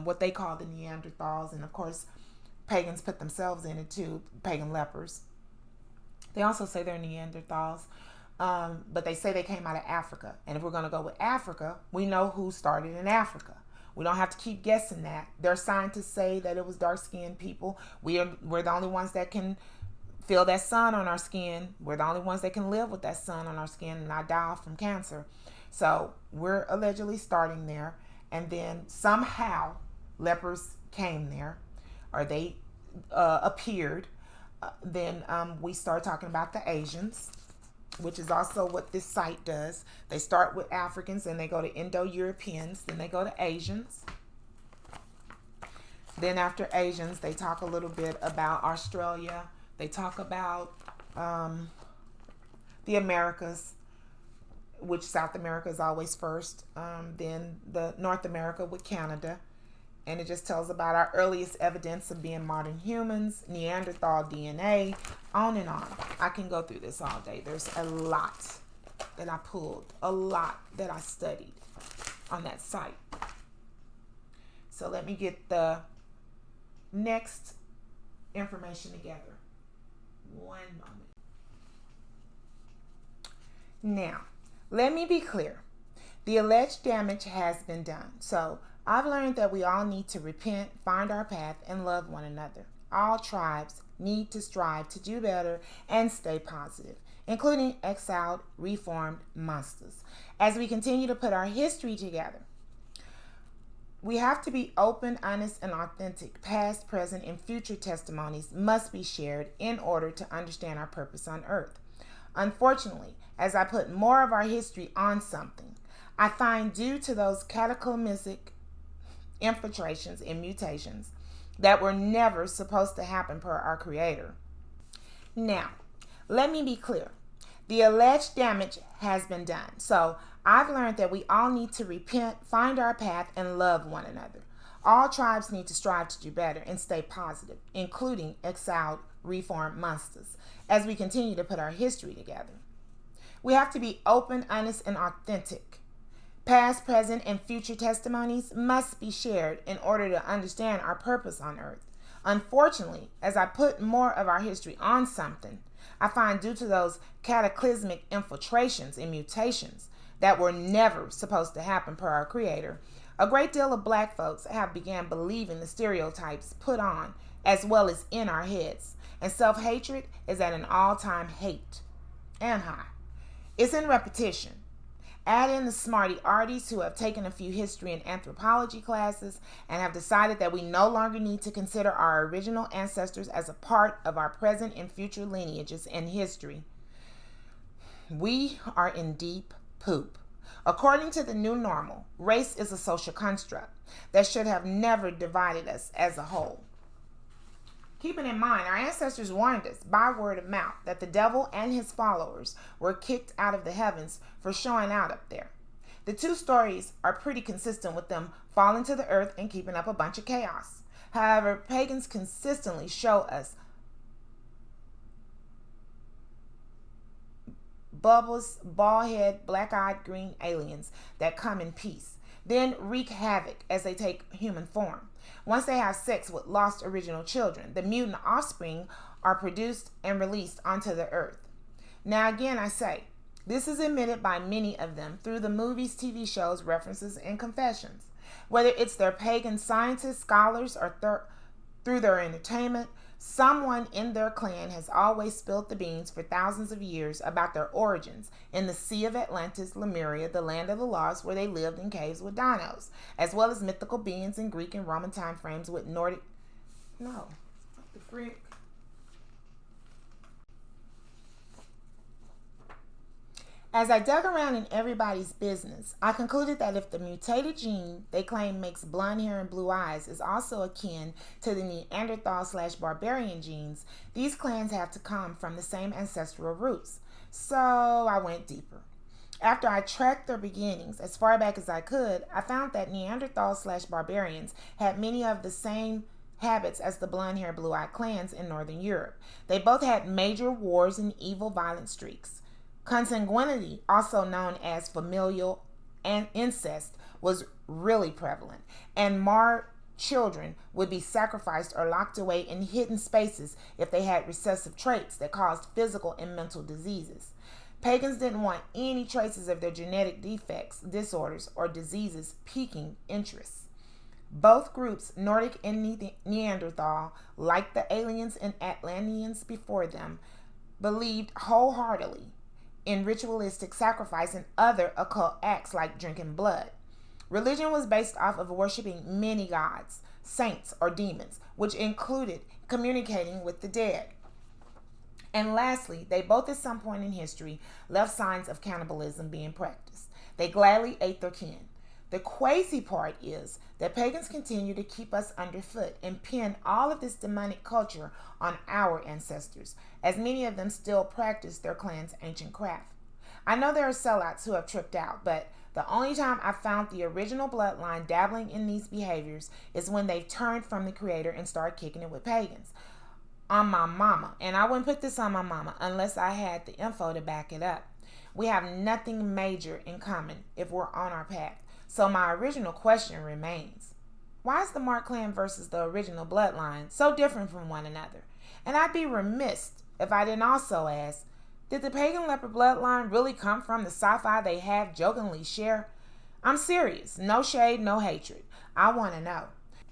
what they call the Neanderthals. And of course, pagans put themselves in it too, pagan lepers. They also say they're Neanderthals. But they say they came out of Africa. And if we're going to go with Africa, we know who started in Africa. We don't have to keep guessing that. Their scientists say that it was dark-skinned people. We're the only ones that can feel that sun on our skin. We're the only ones that can live with that sun on our skin and not die off from cancer. So we're allegedly starting there. And then somehow lepers came there, or they appeared. Then we start talking about the Asians, which is also what this site does. They start with Africans, and they go to Indo-Europeans, then they go to Asians. Then after Asians, they talk a little bit about Australia. They talk about the Americas, which South America is always first. Then the North America with Canada. And it just tells about our earliest evidence of being modern humans, Neanderthal DNA, on and on. I can go through this all day. There's a lot that I pulled, a lot that I studied on that site. So let me get the next information together. One moment. Now, let me be clear. The alleged damage has been done. So I've learned that we all need to repent, find our path, and love one another. All tribes need to strive to do better and stay positive, including exiled, reformed monsters. As we continue to put our history together, we have to be open, honest, and authentic. Past, present, and future testimonies must be shared in order to understand our purpose on earth. Unfortunately, as I put more of our history on something, I find due to those cataclysmic infiltrations and mutations that were never supposed to happen per our Creator. Now, let me be clear. The alleged damage has been done. So I've learned that we all need to repent, find our path, and love one another. All tribes need to strive to do better and stay positive, including exiled, reformed monsters, as we continue to put our history together. We have to be open, honest, and authentic. Past, present, and future testimonies must be shared in order to understand our purpose on earth. Unfortunately, as I put more of our history on something, I find due to those cataclysmic infiltrations and mutations that were never supposed to happen per our Creator, a great deal of black folks have began believing the stereotypes put on as well as in our heads, and self-hatred is at an all-time hate and high. It's in repetition. Add in the smarty arties who have taken a few history and anthropology classes and have decided that we no longer need to consider our original ancestors as a part of our present and future lineages and history. We are in deep poop. According to the new normal, race is a social construct that should have never divided us as a whole. Keeping in mind, our ancestors warned us by word of mouth that the devil and his followers were kicked out of the heavens for showing out up there. The two stories are pretty consistent with them falling to the earth and keeping up a bunch of chaos. However, pagans consistently show us bubbles, bald-head, black-eyed green aliens that come in peace, then wreak havoc as they take human form. Once they have sex with lost original children, the mutant offspring are produced and released onto the earth. Now again, I say, this is admitted by many of them through the movies, TV shows, references, and confessions. Whether it's their pagan scientists, scholars, or through their entertainment, Someone in their clan has always spilled the beans for thousands of years about their origins in the Sea of Atlantis, Lemuria, the land of the lost, where they lived in caves with dinos, as well as mythical beings in Greek and Roman time frames with Nordic... No. What the frick? As I dug around in everybody's business, I concluded that if the mutated gene they claim makes blonde hair and blue eyes is also akin to the Neanderthal/barbarian genes, these clans have to come from the same ancestral roots. So I went deeper. After I tracked their beginnings as far back as I could, I found that Neanderthal/barbarians had many of the same habits as the blonde hair, blue eyed clans in Northern Europe. They both had major wars and evil, violent streaks. Consanguinity, also known as familial incest, was really prevalent, and marred children would be sacrificed or locked away in hidden spaces if they had recessive traits that caused physical and mental diseases. Pagans didn't want any traces of their genetic defects, disorders, or diseases piquing interests. Both groups, Nordic and Neanderthal, like the aliens and Atlanteans before them, believed wholeheartedly in ritualistic sacrifice and other occult acts like drinking blood. Religion was based off of worshiping many gods, saints, or demons, which included communicating with the dead. And lastly, they both at some point in history left signs of cannibalism being practiced. They gladly ate their kin. The crazy part is that pagans continue to keep us underfoot and pin all of this demonic culture on our ancestors, as many of them still practice their clan's ancient craft. I know there are sellouts who have tripped out, but the only time I found the original bloodline dabbling in these behaviors is when they've turned from the creator and started kicking it with pagans. On my mama, and I wouldn't put this on my mama unless I had the info to back it up. We have nothing major in common if we're on our path. So my original question remains, why is the Mark clan versus the original bloodline so different from one another? And I'd be remiss if I didn't also ask, did the pagan leper bloodline really come from the sci-fi they have jokingly share? I'm serious, no shade, no hatred. I want to know.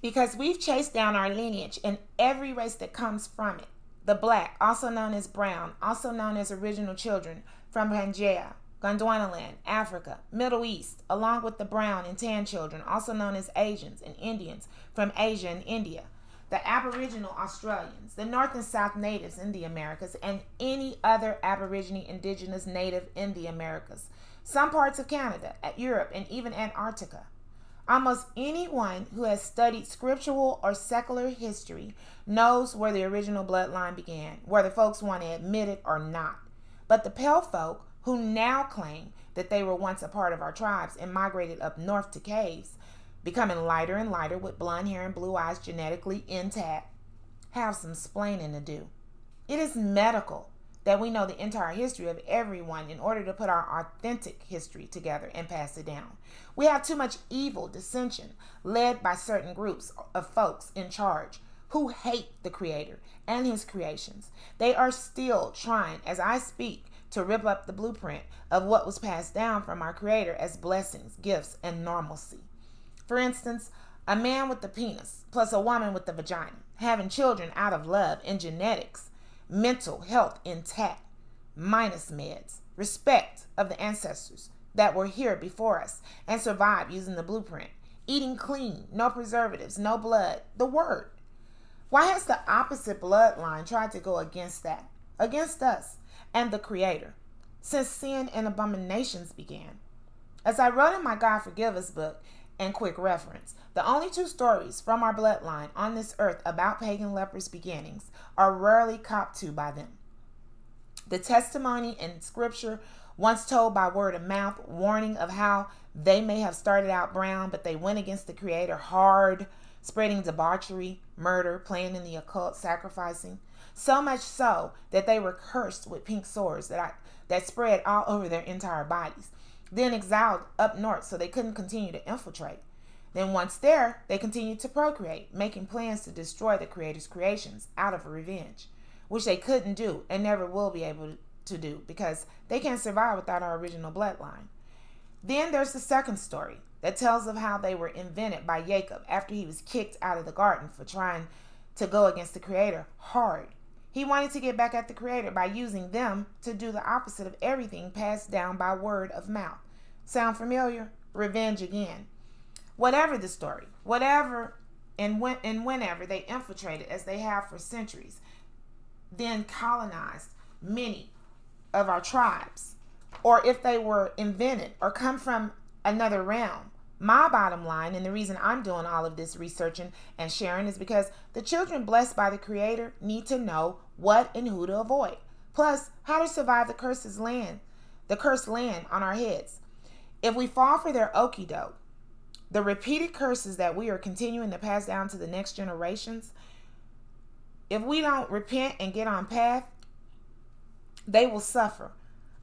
Because we've chased down our lineage in every race that comes from it. The black, also known as brown, also known as original children from Pangaea, Gondwanaland, Africa, Middle East, along with the brown and tan children, also known as Asians and Indians from Asia and India, the Aboriginal Australians, the North and South natives in the Americas, and any other Aborigine indigenous native in the Americas, some parts of Canada, Europe, and even Antarctica. Almost anyone who has studied scriptural or secular history knows where the original bloodline began, whether folks want to admit it or not. But the pale folk, who now claim that they were once a part of our tribes and migrated up north to caves, becoming lighter and lighter with blonde hair and blue eyes genetically intact, have some splaining to do. It is medical that we know the entire history of everyone in order to put our authentic history together and pass it down. We have too much evil dissension led by certain groups of folks in charge who hate the Creator and His creations. They are still trying, as I speak, to rip up the blueprint of what was passed down from our Creator as blessings, gifts, and normalcy. For instance, a man with the penis plus a woman with the vagina, having children out of love and genetics, mental health intact, minus meds, respect of the ancestors that were here before us and survived using the blueprint, eating clean, no preservatives, no blood, the word. Why has the opposite bloodline tried to go against that, against us and the Creator, since sin and abominations began? As I wrote in my God Forgive Us book, and quick reference, the only two stories from our bloodline on this earth about pagan lepers' beginnings are rarely copped to by them. The testimony in scripture, once told by word of mouth, warning of how they may have started out brown, but they went against the Creator hard, spreading debauchery, murder, playing in the occult, sacrificing. So much so that they were cursed with pink sores that spread all over their entire bodies. Then exiled up north so they couldn't continue to infiltrate. Then once there, they continued to procreate, making plans to destroy the Creator's creations out of revenge, which they couldn't do and never will be able to do because they can't survive without our original bloodline. Then there's the second story that tells of how they were invented by Jacob after he was kicked out of the garden for trying to go against the Creator hard. He wanted to get back at the Creator by using them to do the opposite of everything passed down by word of mouth. Sound familiar? Revenge again. Whatever the story, whatever and whenever they infiltrated, as they have for centuries, then colonized many of our tribes, or if they were invented or come from another realm. My bottom line, and the reason I'm doing all of this researching and sharing, is because the children blessed by the Creator need to know what and who to avoid. Plus, how to survive the cursed land on our heads. If we fall for their okie doke, the repeated curses that we are continuing to pass down to the next generations, if we don't repent and get on path, they will suffer.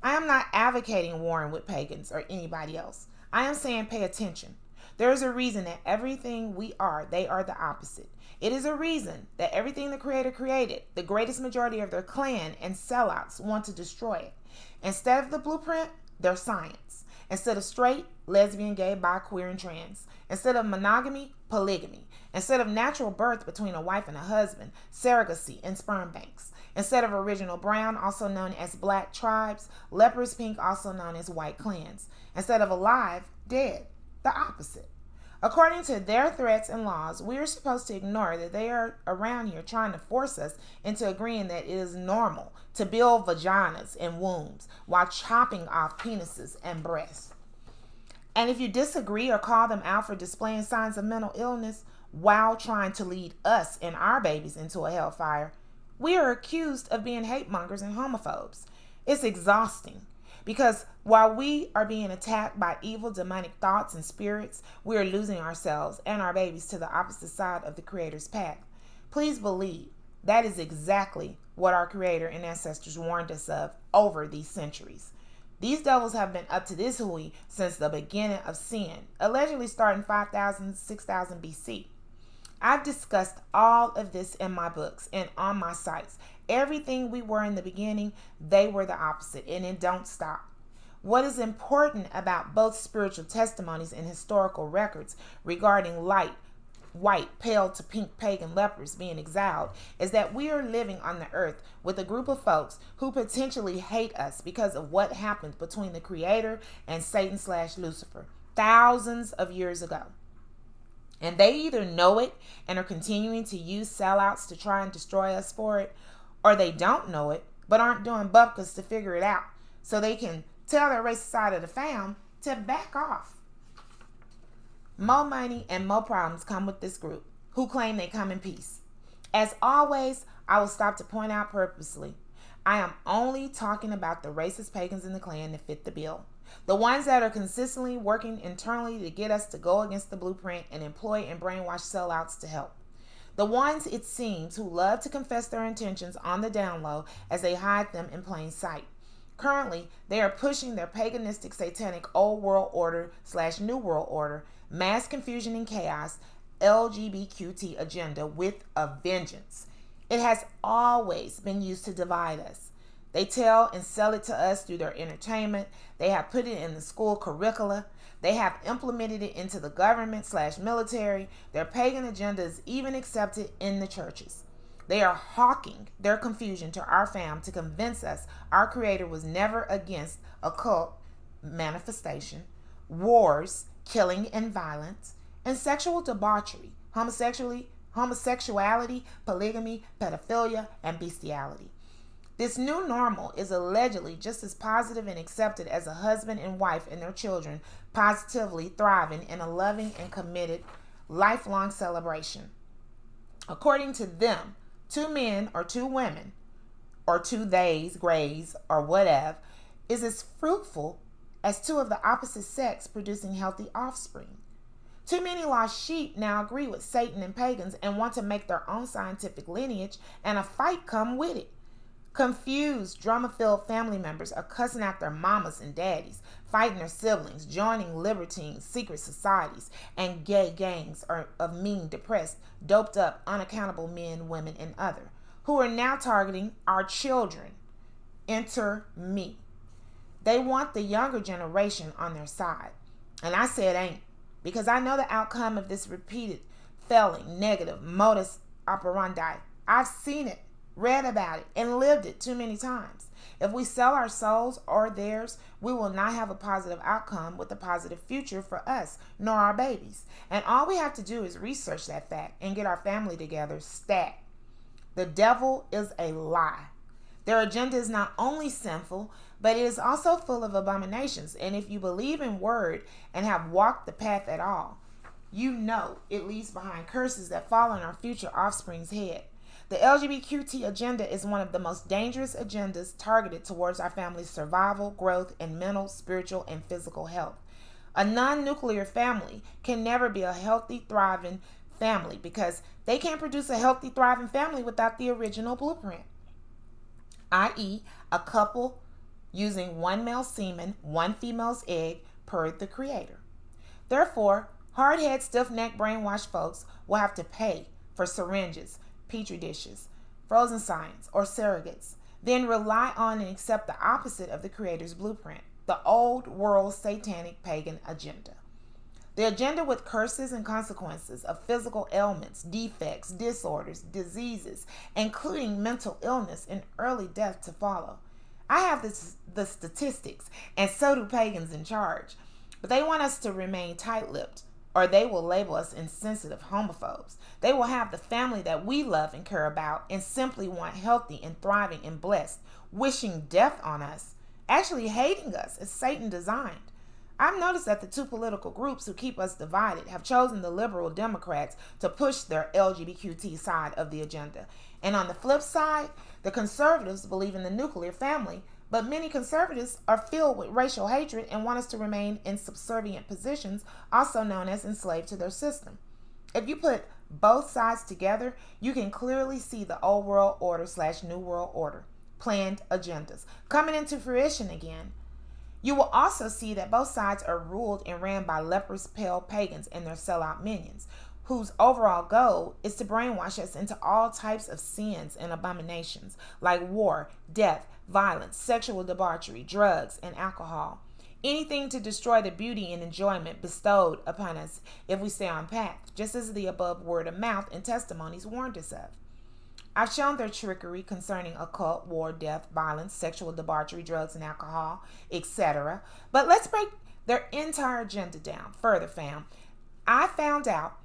I am not advocating warring with pagans or anybody else. I am saying pay attention. There is a reason that everything we are, they are the opposite. It is a reason that everything the Creator created, the greatest majority of their clan and sellouts want to destroy it. Instead of the blueprint, their science. Instead of straight, lesbian, gay, bi, queer, and trans. Instead of monogamy, polygamy. Instead of natural birth between a wife and a husband, surrogacy and sperm banks. Instead of original brown, also known as black tribes, leprous pink, also known as white clans. Instead of alive, dead, the opposite. According to their threats and laws, we are supposed to ignore that they are around here trying to force us into agreeing that it is normal to build vaginas and wombs while chopping off penises and breasts. And if you disagree or call them out for displaying signs of mental illness while trying to lead us and our babies into a hellfire, we are accused of being hate mongers and homophobes. It's exhausting because while we are being attacked by evil demonic thoughts and spirits, we are losing ourselves and our babies to the opposite side of the Creator's path. Please believe that is exactly what our Creator and ancestors warned us of over these centuries. These devils have been up to this hooey since the beginning of sin, allegedly starting 5,000, 6,000 BC. I've discussed all of this in my books and on my sites. Everything we were in the beginning, they were the opposite, and it don't stop. What is important about both spiritual testimonies and historical records regarding light, white, pale to pink pagan lepers being exiled is that we are living on the earth with a group of folks who potentially hate us because of what happened between the Creator and Satan/Lucifer thousands of years ago. And they either know it and are continuing to use sellouts to try and destroy us for it, or they don't know it but aren't doing bupkas to figure it out so they can tell their racist side of the fam to back off. More money and more problems come with this group who claim they come in peace. As always, I will stop to point out purposely, I am only talking about the racist pagans in the clan that fit the bill. The ones that are consistently working internally to get us to go against the blueprint and employ and brainwash sellouts to help. The ones, it seems, who love to confess their intentions on the down low as they hide them in plain sight. Currently, they are pushing their paganistic, satanic old world order/new world order, mass confusion and chaos, LGBTQ agenda with a vengeance. It has always been used to divide us. They tell and sell it to us through their entertainment. They have put it in the school curricula. They have implemented it into the government/military. Their pagan agenda is even accepted in the churches. They are hawking their confusion to our fam to convince us our Creator was never against occult manifestation, wars, killing and violence, and sexual debauchery, homosexuality, polygamy, pedophilia, and bestiality. This new normal is allegedly just as positive and accepted as a husband and wife and their children positively thriving in a loving and committed lifelong celebration. According to them, 2 men or 2 women or 2 theys, grays, or whatever is as fruitful as 2 of the opposite sex producing healthy offspring. Too many lost sheep now agree with Satan and pagans and want to make their own scientific lineage, and a fight come with it. Confused, drama-filled family members are cussing out their mamas and daddies, fighting their siblings, joining libertine secret societies, and gay gangs of mean, depressed, doped-up, unaccountable men, women, and other, who are now targeting our children. Enter me. They want the younger generation on their side. And I said ain't, because I know the outcome of this repeated, failing, negative modus operandi. I've seen it, read about it, and lived it too many times. If we sell our souls or theirs, we will not have a positive outcome with a positive future for us, nor our babies. And all we have to do is research that fact and get our family together stat. The devil is a lie. Their agenda is not only sinful, but it is also full of abominations. And if you believe in word and have walked the path at all, you know it leaves behind curses that fall on our future offspring's head. The LGBTQT agenda is one of the most dangerous agendas targeted towards our family's survival, growth, and mental, spiritual, and physical health. A non-nuclear family can never be a healthy, thriving family because they can't produce a healthy, thriving family without the original blueprint, i.e., a couple using one male semen, one female's egg per the Creator. Therefore, hard-head, stiff-necked, brainwashed folks will have to pay for syringes, petri dishes, frozen science, or surrogates, then rely on and accept the opposite of the Creator's blueprint, the old world satanic pagan agenda. The agenda with curses and consequences of physical ailments, defects, disorders, diseases, including mental illness and early death to follow. I have the statistics, and so do pagans in charge, but they want us to remain tight-lipped, or they will label us insensitive homophobes. They will have the family that we love and care about and simply want healthy and thriving and blessed, wishing death on us, actually hating us as Satan designed. I've noticed that the two political groups who keep us divided have chosen the liberal Democrats to push their LGBTQ side of the agenda. And on the flip side, the conservatives believe in the nuclear family, but many conservatives are filled with racial hatred and want us to remain in subservient positions, also known as enslaved to their system. If you put both sides together, you can clearly see the old world order / new world order planned agendas coming into fruition again. You will also see that both sides are ruled and ran by leprous pale pagans and their sellout minions, whose overall goal is to brainwash us into all types of sins and abominations like war, death, violence, sexual debauchery, drugs, and alcohol. Anything to destroy the beauty and enjoyment bestowed upon us if we stay on path, just as the above word of mouth and testimonies warned us of. I've shown their trickery concerning occult, war, death, violence, sexual debauchery, drugs, and alcohol, etc. But let's break their entire agenda down further, fam. I found out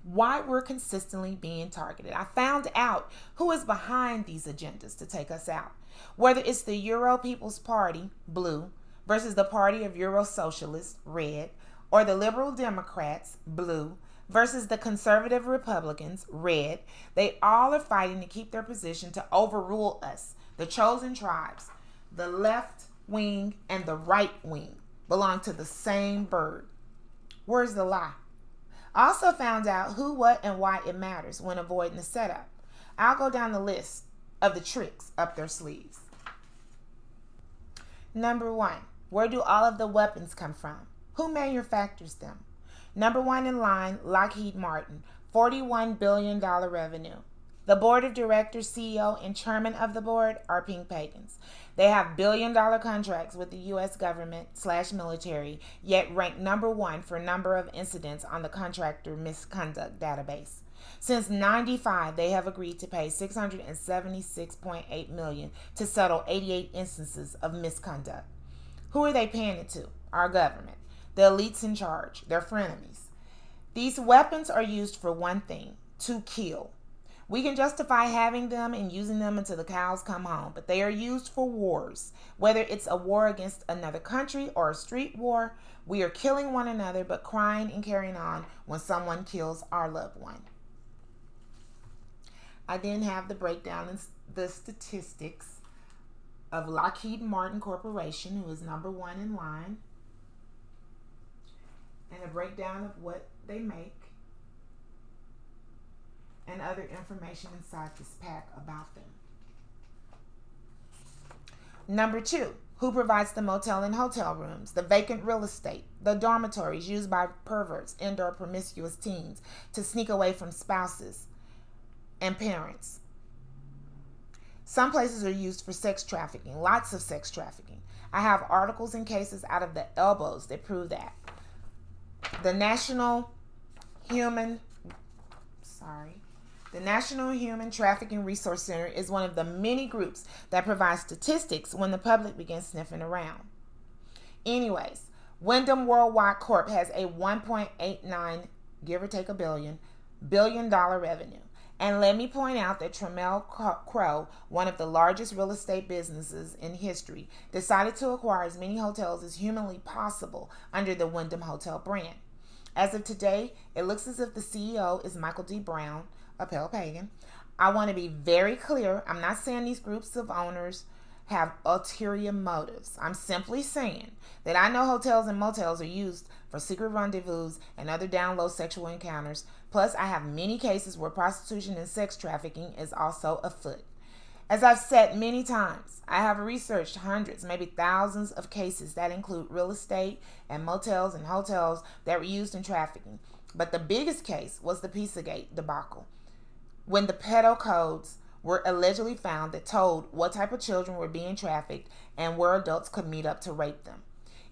why we're consistently being targeted. I found out who is behind these agendas to take us out. Whether it's the Euro People's Party, blue, versus the Party of Euro Socialists, red, or the Liberal Democrats, blue, versus the conservative Republicans, red, they all are fighting to keep their position to overrule us. The chosen tribes, the left wing and the right wing, belong to the same bird. Where's the lie? I also found out who, what, and why it matters when avoiding the setup. I'll go down the list of the tricks up their sleeves. Number 1, where do all of the weapons come from? Who manufactures them? Number 1 in line, Lockheed Martin, $41 billion revenue. The board of directors, CEO, and chairman of the board are pink pagans. They have billion-dollar contracts with the U.S. government / military, yet ranked number 1 for number of incidents on the contractor misconduct database. Since 1995, they have agreed to pay $676.8 million to settle 88 instances of misconduct. Who are they paying it to? Our government. The elites in charge, their frenemies. These weapons are used for one thing, to kill. We can justify having them and using them until the cows come home, but they are used for wars. Whether it's a war against another country or a street war, we are killing one another but crying and carrying on when someone kills our loved one. I then have the breakdown and the statistics of Lockheed Martin Corporation, who is number 1 in line, and a breakdown of what they make and other information inside this pack about them. Number 2, who provides the motel and hotel rooms, the vacant real estate, the dormitories used by perverts, indoor promiscuous teens to sneak away from spouses and parents. Some places are used for sex trafficking, lots of sex trafficking. I have articles and cases out of the elbows that prove that. The The National Human Trafficking Resource Center is one of the many groups that provide statistics when the public begins sniffing around. Anyways, Wyndham Worldwide Corp has a 1.89, give or take a billion dollar revenue. And let me point out that Trammell Crow, one of the largest real estate businesses in history, decided to acquire as many hotels as humanly possible under the Wyndham Hotel brand. As of today, it looks as if the CEO is Michael D. Brown, a pale pagan. I want to be very clear. I'm not saying these groups of owners have ulterior motives. I'm simply saying that I know hotels and motels are used for secret rendezvous and other down low sexual encounters. Plus, I have many cases where prostitution and sex trafficking is also afoot. As I've said many times, I have researched hundreds, maybe thousands of cases that include real estate and motels and hotels that were used in trafficking. But the biggest case was the Pizzagate debacle, when the pedo codes were allegedly found that told what type of children were being trafficked and where adults could meet up to rape them.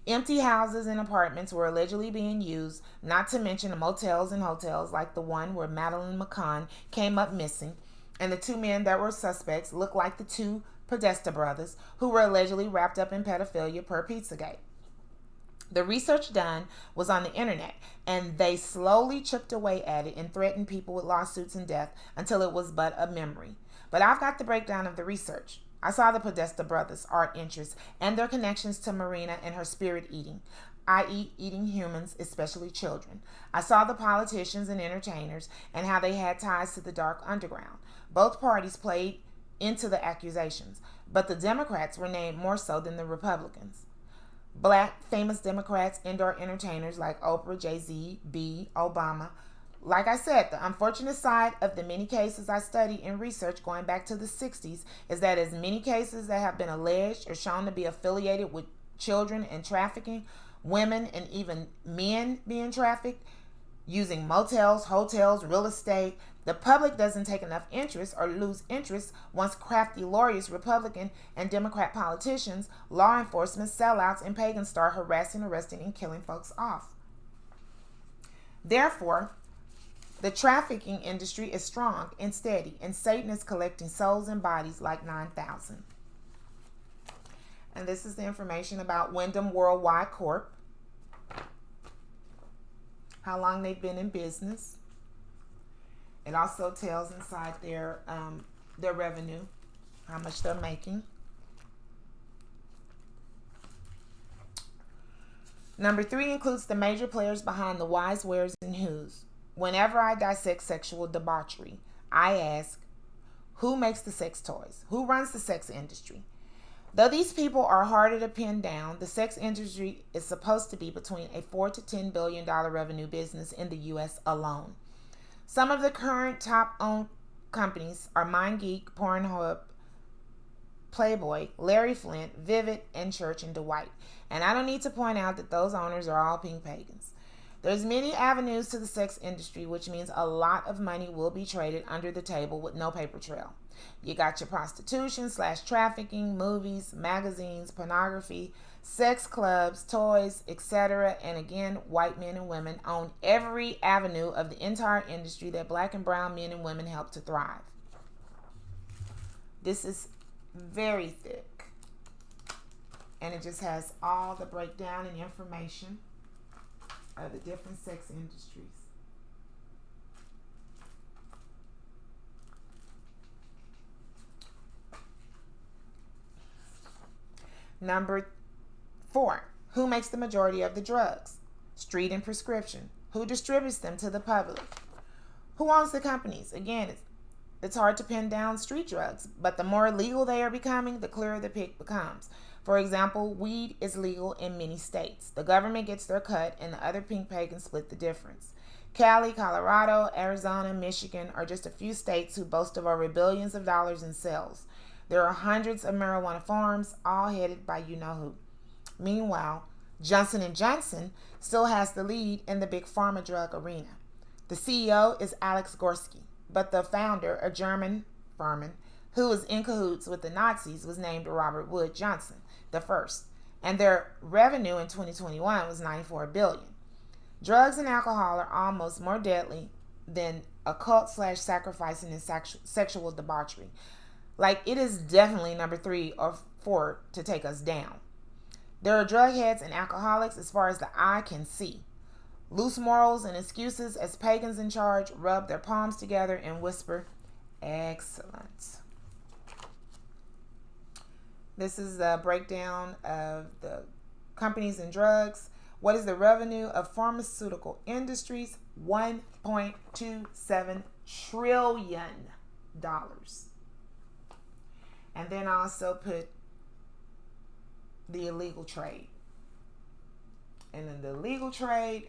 Empty houses and apartments were allegedly being used, not to mention the motels and hotels like the one where Madeline McCann came up missing, and the two men that were suspects looked like the two Podesta brothers who were allegedly wrapped up in pedophilia per Pizzagate. The research done was on the internet, and they slowly chipped away at it and threatened people with lawsuits and death until it was but a memory. But I've got the breakdown of the research. I saw the Podesta brothers' art interests and their connections to Marina and her spirit eating, i.e. eating humans, especially children. I saw the politicians and entertainers and how they had ties to the dark underground. Both parties played into the accusations, but the Democrats were named more so than the Republicans. Black famous Democrats, indoor entertainers like Oprah, Jay-Z, B, Obama. Like I said, the unfortunate side of the many cases I studied in research going back to the 60s is that as many cases that have been alleged or shown to be affiliated with children and trafficking, women and even men being trafficked, using motels, hotels, real estate, the public doesn't take enough interest or lose interest once crafty lawyers, Republican and Democrat politicians, law enforcement, sellouts, and pagans start harassing, arresting, and killing folks off. Therefore, the trafficking industry is strong and steady, and Satan is collecting souls and bodies like 9,000. And this is the information about Wyndham Worldwide Corp, how long they've been in business. It also tells inside their revenue, how much they're making. Number 3 includes the major players behind the whys, wheres, and whos. Whenever I dissect sexual debauchery, I ask, who makes the sex toys? Who runs the sex industry? Though these people are harder to pin down, the sex industry is supposed to be between a $4 to $10 billion revenue business in the U.S. alone. Some of the current top-owned companies are MindGeek, Pornhub, Playboy, Larry Flint, Vivid, and Church and Dwight. And I don't need to point out that those owners are all pink pagans. There's many avenues to the sex industry, which means a lot of money will be traded under the table with no paper trail. You got your prostitution / trafficking, movies, magazines, pornography, sex clubs, toys, etc. And again, white men and women own every avenue of the entire industry that black and brown men and women help to thrive. This is very thick, and it just has all the breakdown and information of the different sex industries. Number 4, who makes the majority of the drugs? Street and prescription. Who distributes them to the public? Who owns the companies? Again, it's hard to pin down street drugs, but the more legal they are becoming, the clearer the pic becomes. For example, weed is legal in many states. The government gets their cut, and the other pink pagans split the difference. Cali, Colorado, Arizona, Michigan are just a few states who boast of over billions of dollars in sales. There are hundreds of marijuana farms, all headed by you-know-who. Meanwhile, Johnson & Johnson still has the lead in the big pharma drug arena. The CEO is Alex Gorsky, but the founder, a German Furman, who was in cahoots with the Nazis, was named Robert Wood Johnson the first, and their revenue in 2021 was $94 billion. Drugs and alcohol are almost more deadly than occult/sacrificing and sexual debauchery. Like, it is definitely number 3 or 4 to take us down. There are drug heads and alcoholics as far as the eye can see. Loose morals and excuses as pagans in charge rub their palms together and whisper, excellent. This is a breakdown of the companies and drugs. What is the revenue of pharmaceutical industries? $1.27 trillion. And then I also put the illegal trade. And in the illegal trade,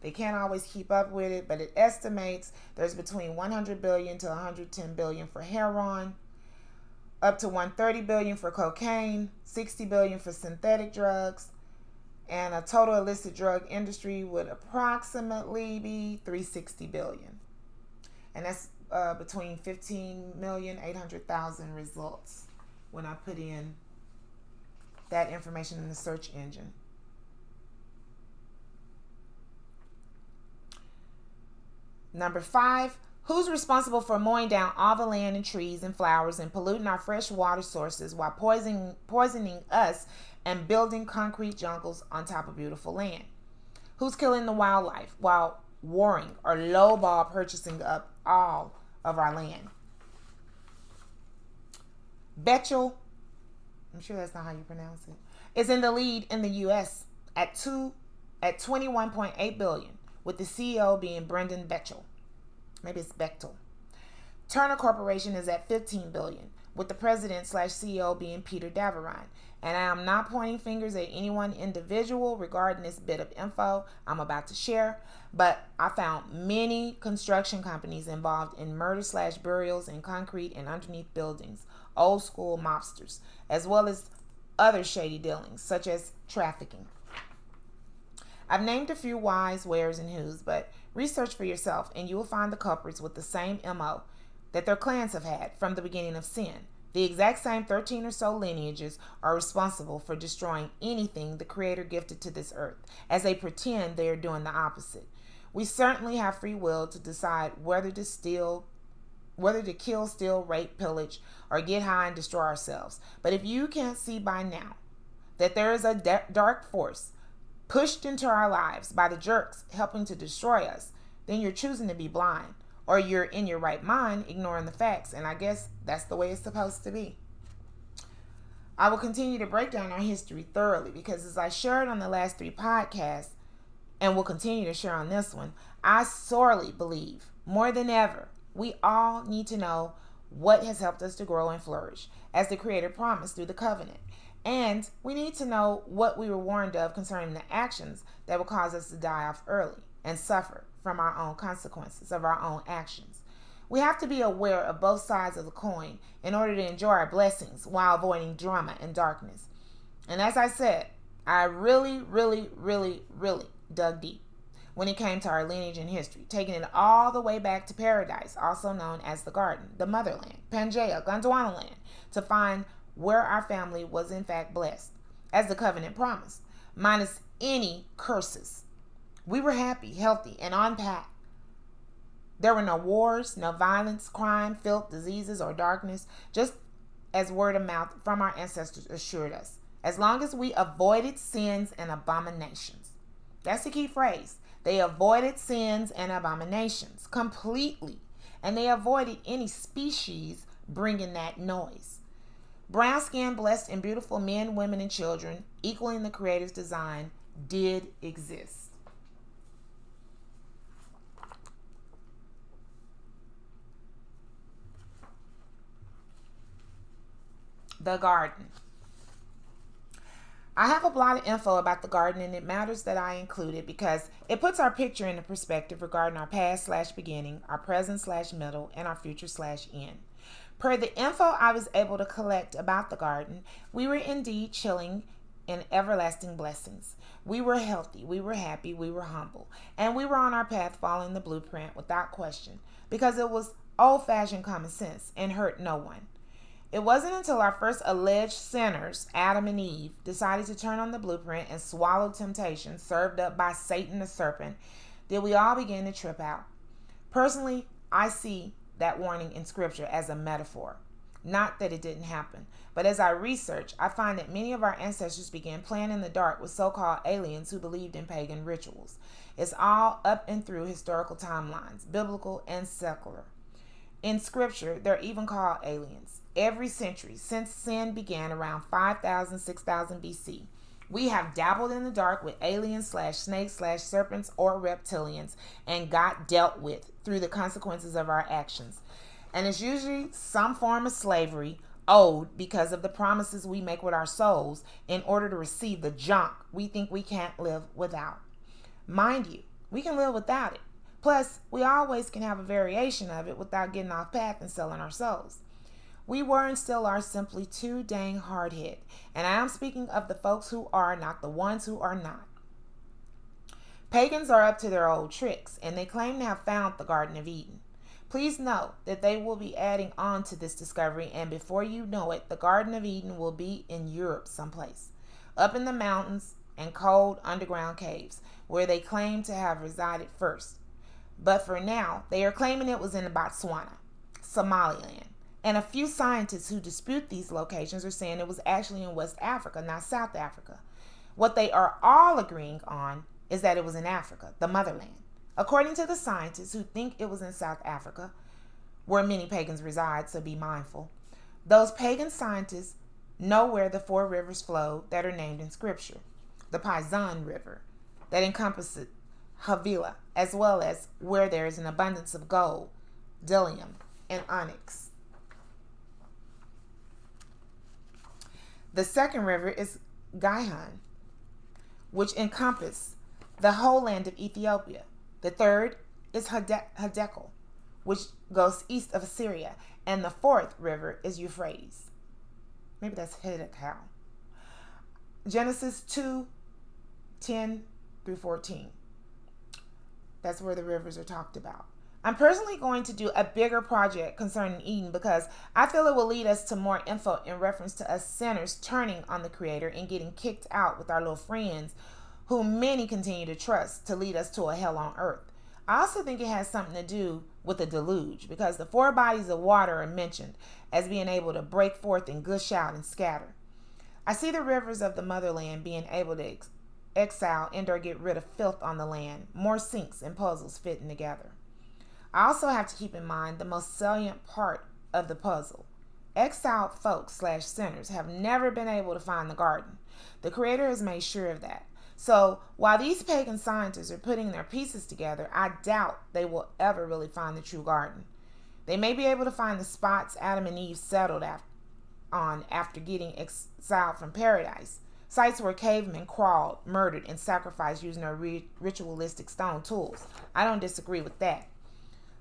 they can't always keep up with it, but it estimates there's between 100 billion to 110 billion for heroin, up to 130 billion for cocaine, 60 billion for synthetic drugs, and a total illicit drug industry would approximately be 360 billion. And that's between 15,800,000 results when I put in that information in the search engine. Number 5, who's responsible for mowing down all the land and trees and flowers and polluting our fresh water sources while poisoning us and building concrete jungles on top of beautiful land? Who's killing the wildlife while warring or lowball purchasing up all of our land? Bechtel, I'm sure that's not how you pronounce it, is in the lead in the U.S. at 21.8 billion, with the CEO being Brendan Bechtel. Maybe it's Bechtel. Turner Corporation is at 15 billion, with the president/CEO being Peter Daviron. And I am not pointing fingers at any one individual regarding this bit of info I'm about to share, but I found many construction companies involved in murder/burials in concrete and underneath buildings, old school mobsters, as well as other shady dealings, such as trafficking. I've named a few whys, wheres, and whos, but research for yourself and you will find the culprits with the same MO that their clans have had from the beginning of sin. The exact same 13 or so lineages are responsible for destroying anything the Creator gifted to this earth, as they pretend they are doing the opposite. We certainly have free will to decide whether to kill, steal, rape, pillage, or get high and destroy ourselves. But if you can't see by now that there is a dark force pushed into our lives by the jerks helping to destroy us, then you're choosing to be blind, or you're in your right mind ignoring the facts, and I guess that's the way it's supposed to be. I will continue to break down our history thoroughly because, as I shared on the last 3 podcasts and will continue to share on this one, I sorely believe more than ever we all need to know what has helped us to grow and flourish as the Creator promised through the covenant. And we need to know what we were warned of concerning the actions that will cause us to die off early and suffer from our own consequences of our own actions. We have to be aware of both sides of the coin in order to enjoy our blessings while avoiding drama and darkness. And as I said, I really dug deep when it came to our lineage and history, taking it all the way back to paradise, also known as the garden, the motherland, Pangaea, Gondwana land, to find where our family was in fact blessed, as the covenant promised, minus any curses. We were happy, healthy, and on path. There were no wars, no violence, crime, filth, diseases, or darkness, just as word of mouth from our ancestors assured us, as long as we avoided sins and abominations. That's the key phrase. They avoided sins and abominations completely, and they avoided any species bringing that noise. Brown-skinned, blessed, and beautiful men, women, and children, equaling the Creator's design, did exist. The garden. I have a lot of info about the garden, and it matters that I include it because it puts our picture into perspective regarding our past/beginning, our present/middle, and our future/end. Per the info I was able to collect about the garden, we were indeed chilling in everlasting blessings. We were healthy, we were happy, we were humble, and we were on our path following the blueprint without question because it was old-fashioned common sense and hurt no one. It wasn't until our first alleged sinners, Adam and Eve, decided to turn on the blueprint and swallow temptation served up by Satan the serpent, that we all began to trip out. Personally, I see that warning in scripture as a metaphor. Not that it didn't happen, but as I research, I find that many of our ancestors began playing in the dark with so-called aliens who believed in pagan rituals. It's all up and through historical timelines, biblical and secular. In scripture, they're even called aliens. Every century since sin began around 5000, 6000 BC, we have dabbled in the dark with aliens /snakes /serpents or reptilians and got dealt with through the consequences of our actions. And it's usually some form of slavery owed because of the promises we make with our souls in order to receive the junk we think we can't live without. Mind you, we can live without it. Plus, we always can have a variation of it without getting off path and selling our souls. We were and still are simply too dang hard-hit. And I am speaking of the folks who are, not the ones who are not. Pagans are up to their old tricks, and they claim to have found the Garden of Eden. Please know that they will be adding on to this discovery, and before you know it, the Garden of Eden will be in Europe someplace, up in the mountains and cold underground caves, where they claim to have resided first. But for now, they are claiming it was in Botswana, Somaliland, and a few scientists who dispute these locations are saying it was actually in West Africa, not South Africa. What they are all agreeing on is that it was in Africa, the motherland. According to the scientists who think it was in South Africa, where many pagans reside, so be mindful, those pagan scientists know where the 4 rivers flow that are named in Scripture. The Pison River, that encompasses Havilah, as well as where there is an abundance of gold, bdellium, and onyx. The second river is Gihon, which encompasses the whole land of Ethiopia. The third is Hiddekel, which goes east of Assyria. And the fourth river is Euphrates. Maybe that's Hiddekel. Genesis 2:10 through 14. That's where the rivers are talked about. I'm personally going to do a bigger project concerning Eden because I feel it will lead us to more info in reference to us sinners turning on the Creator and getting kicked out with our little friends who many continue to trust to lead us to a hell on earth. I also think it has something to do with the deluge because the 4 bodies of water are mentioned as being able to break forth and gush out and scatter. I see the rivers of the motherland being able to exile and or get rid of filth on the land, more sinks and puzzles fitting together. I also have to keep in mind the most salient part of the puzzle. Exiled folks /sinners have never been able to find the garden. The Creator has made sure of that. So while these pagan scientists are putting their pieces together, I doubt they will ever really find the true garden. They may be able to find the spots Adam and Eve settled on after getting exiled from paradise, sites where cavemen crawled, murdered, and sacrificed using their ritualistic stone tools. I don't disagree with that.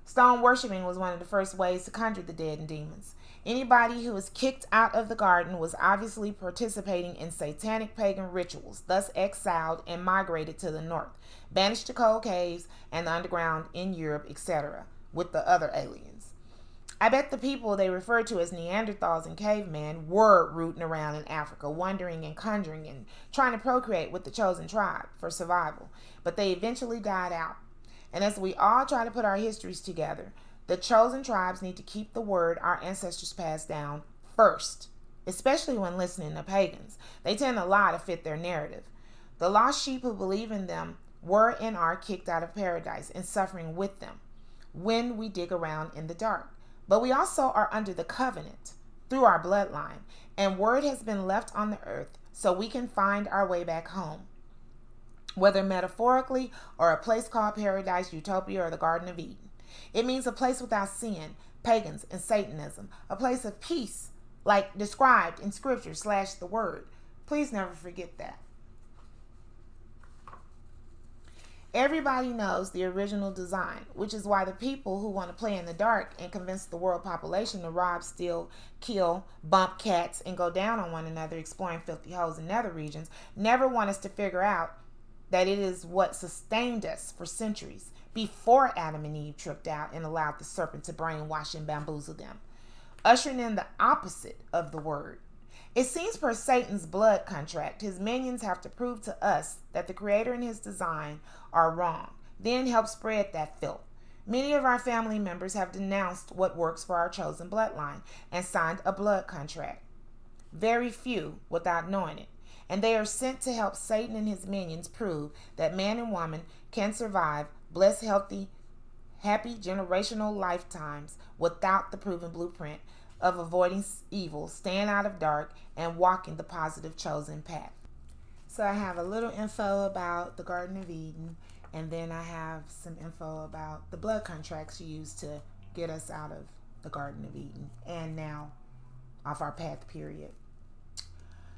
Stone worshiping was one of the first ways to conjure the dead and demons. Anybody who was kicked out of the garden was obviously participating in satanic pagan rituals, thus exiled and migrated to the north, banished to cold caves and the underground in Europe, etc., with the other aliens. I bet the people they refer to as Neanderthals and cavemen were rooting around in Africa, wandering and conjuring and trying to procreate with the chosen tribe for survival, but they eventually died out. And as we all try to put our histories together, the chosen tribes need to keep the word our ancestors passed down first, especially when listening to pagans. They tend to lie to fit their narrative. The lost sheep who believe in them were and are kicked out of paradise and suffering with them when we dig around in the dark. But we also are under the covenant through our bloodline, and word has been left on the earth so we can find our way back home, whether metaphorically or a place called paradise, utopia, or the Garden of Eden. It means a place without sin, pagans, and Satanism, a place of peace like described in scripture / the word. Please never forget that. Everybody knows the original design, which is why the people who want to play in the dark and convince the world population to rob, steal, kill, bump cats, and go down on one another exploring filthy holes in nether regions never want us to figure out that it is what sustained us for centuries before Adam and Eve tripped out and allowed the serpent to brainwash and bamboozle them, ushering in the opposite of the word. It seems per Satan's blood contract, his minions have to prove to us that the Creator and his design are wrong, then help spread that filth. Many of our family members have denounced what works for our chosen bloodline and signed a blood contract. Very few without knowing it. And they are sent to help Satan and his minions prove that man and woman can survive blessed, healthy, happy generational lifetimes without the proven blueprint of avoiding evil, staying out of dark, and walking the positive chosen path. So I have a little info about the Garden of Eden, and then I have some info about the blood contracts used to get us out of the Garden of Eden and now off our path, period.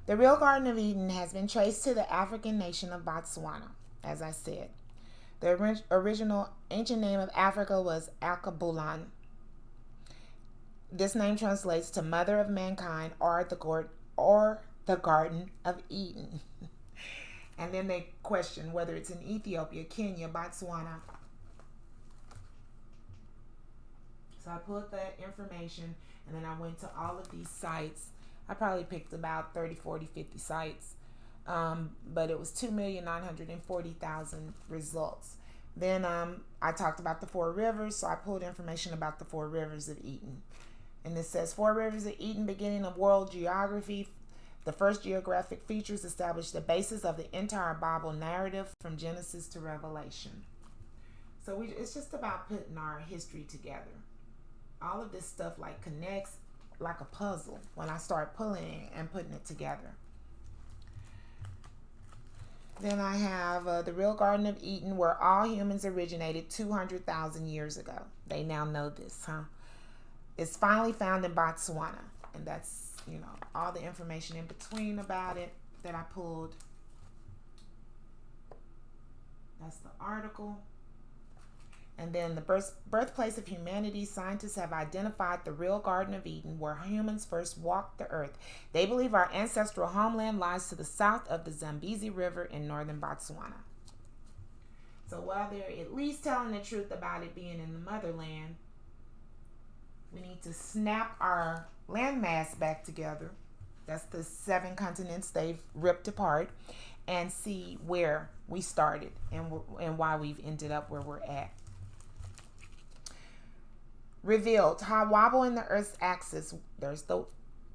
The real Garden of Eden has been traced to the African nation of Botswana, as I said. The original ancient name of Africa was Alkebulan. This name translates to Mother of Mankind or the Garden of Eden. And then they question whether it's in Ethiopia, Kenya, Botswana. So I pulled that information, and then I went to all of these sites. I probably picked about 30, 40, 50 sites. But it was 2,940,000 results. Then I talked about the 4 rivers, so I pulled information about the 4 rivers of Eden. And it says 4 rivers of Eden, beginning of world geography. The first geographic features establish the basis of the entire Bible narrative from Genesis to Revelation. So it's just about putting our history together. All of this stuff connects like a puzzle when I start pulling it and putting it together. Then I have the real Garden of Eden, where all humans originated 200,000 years ago. They now know this, huh? It's finally found in Botswana, and that's all the information in between about it that I pulled. That's the article. And then the birthplace of humanity. Scientists have identified the real Garden of Eden, where humans first walked the earth. They believe our ancestral homeland lies to the south of the Zambezi River in northern Botswana. So while they're at least telling the truth about it being in the motherland, we need to snap our landmass back together. That's the 7 continents they've ripped apart, and see where we started and why we've ended up where we're at. Revealed how wobble in the Earth's axis. There's the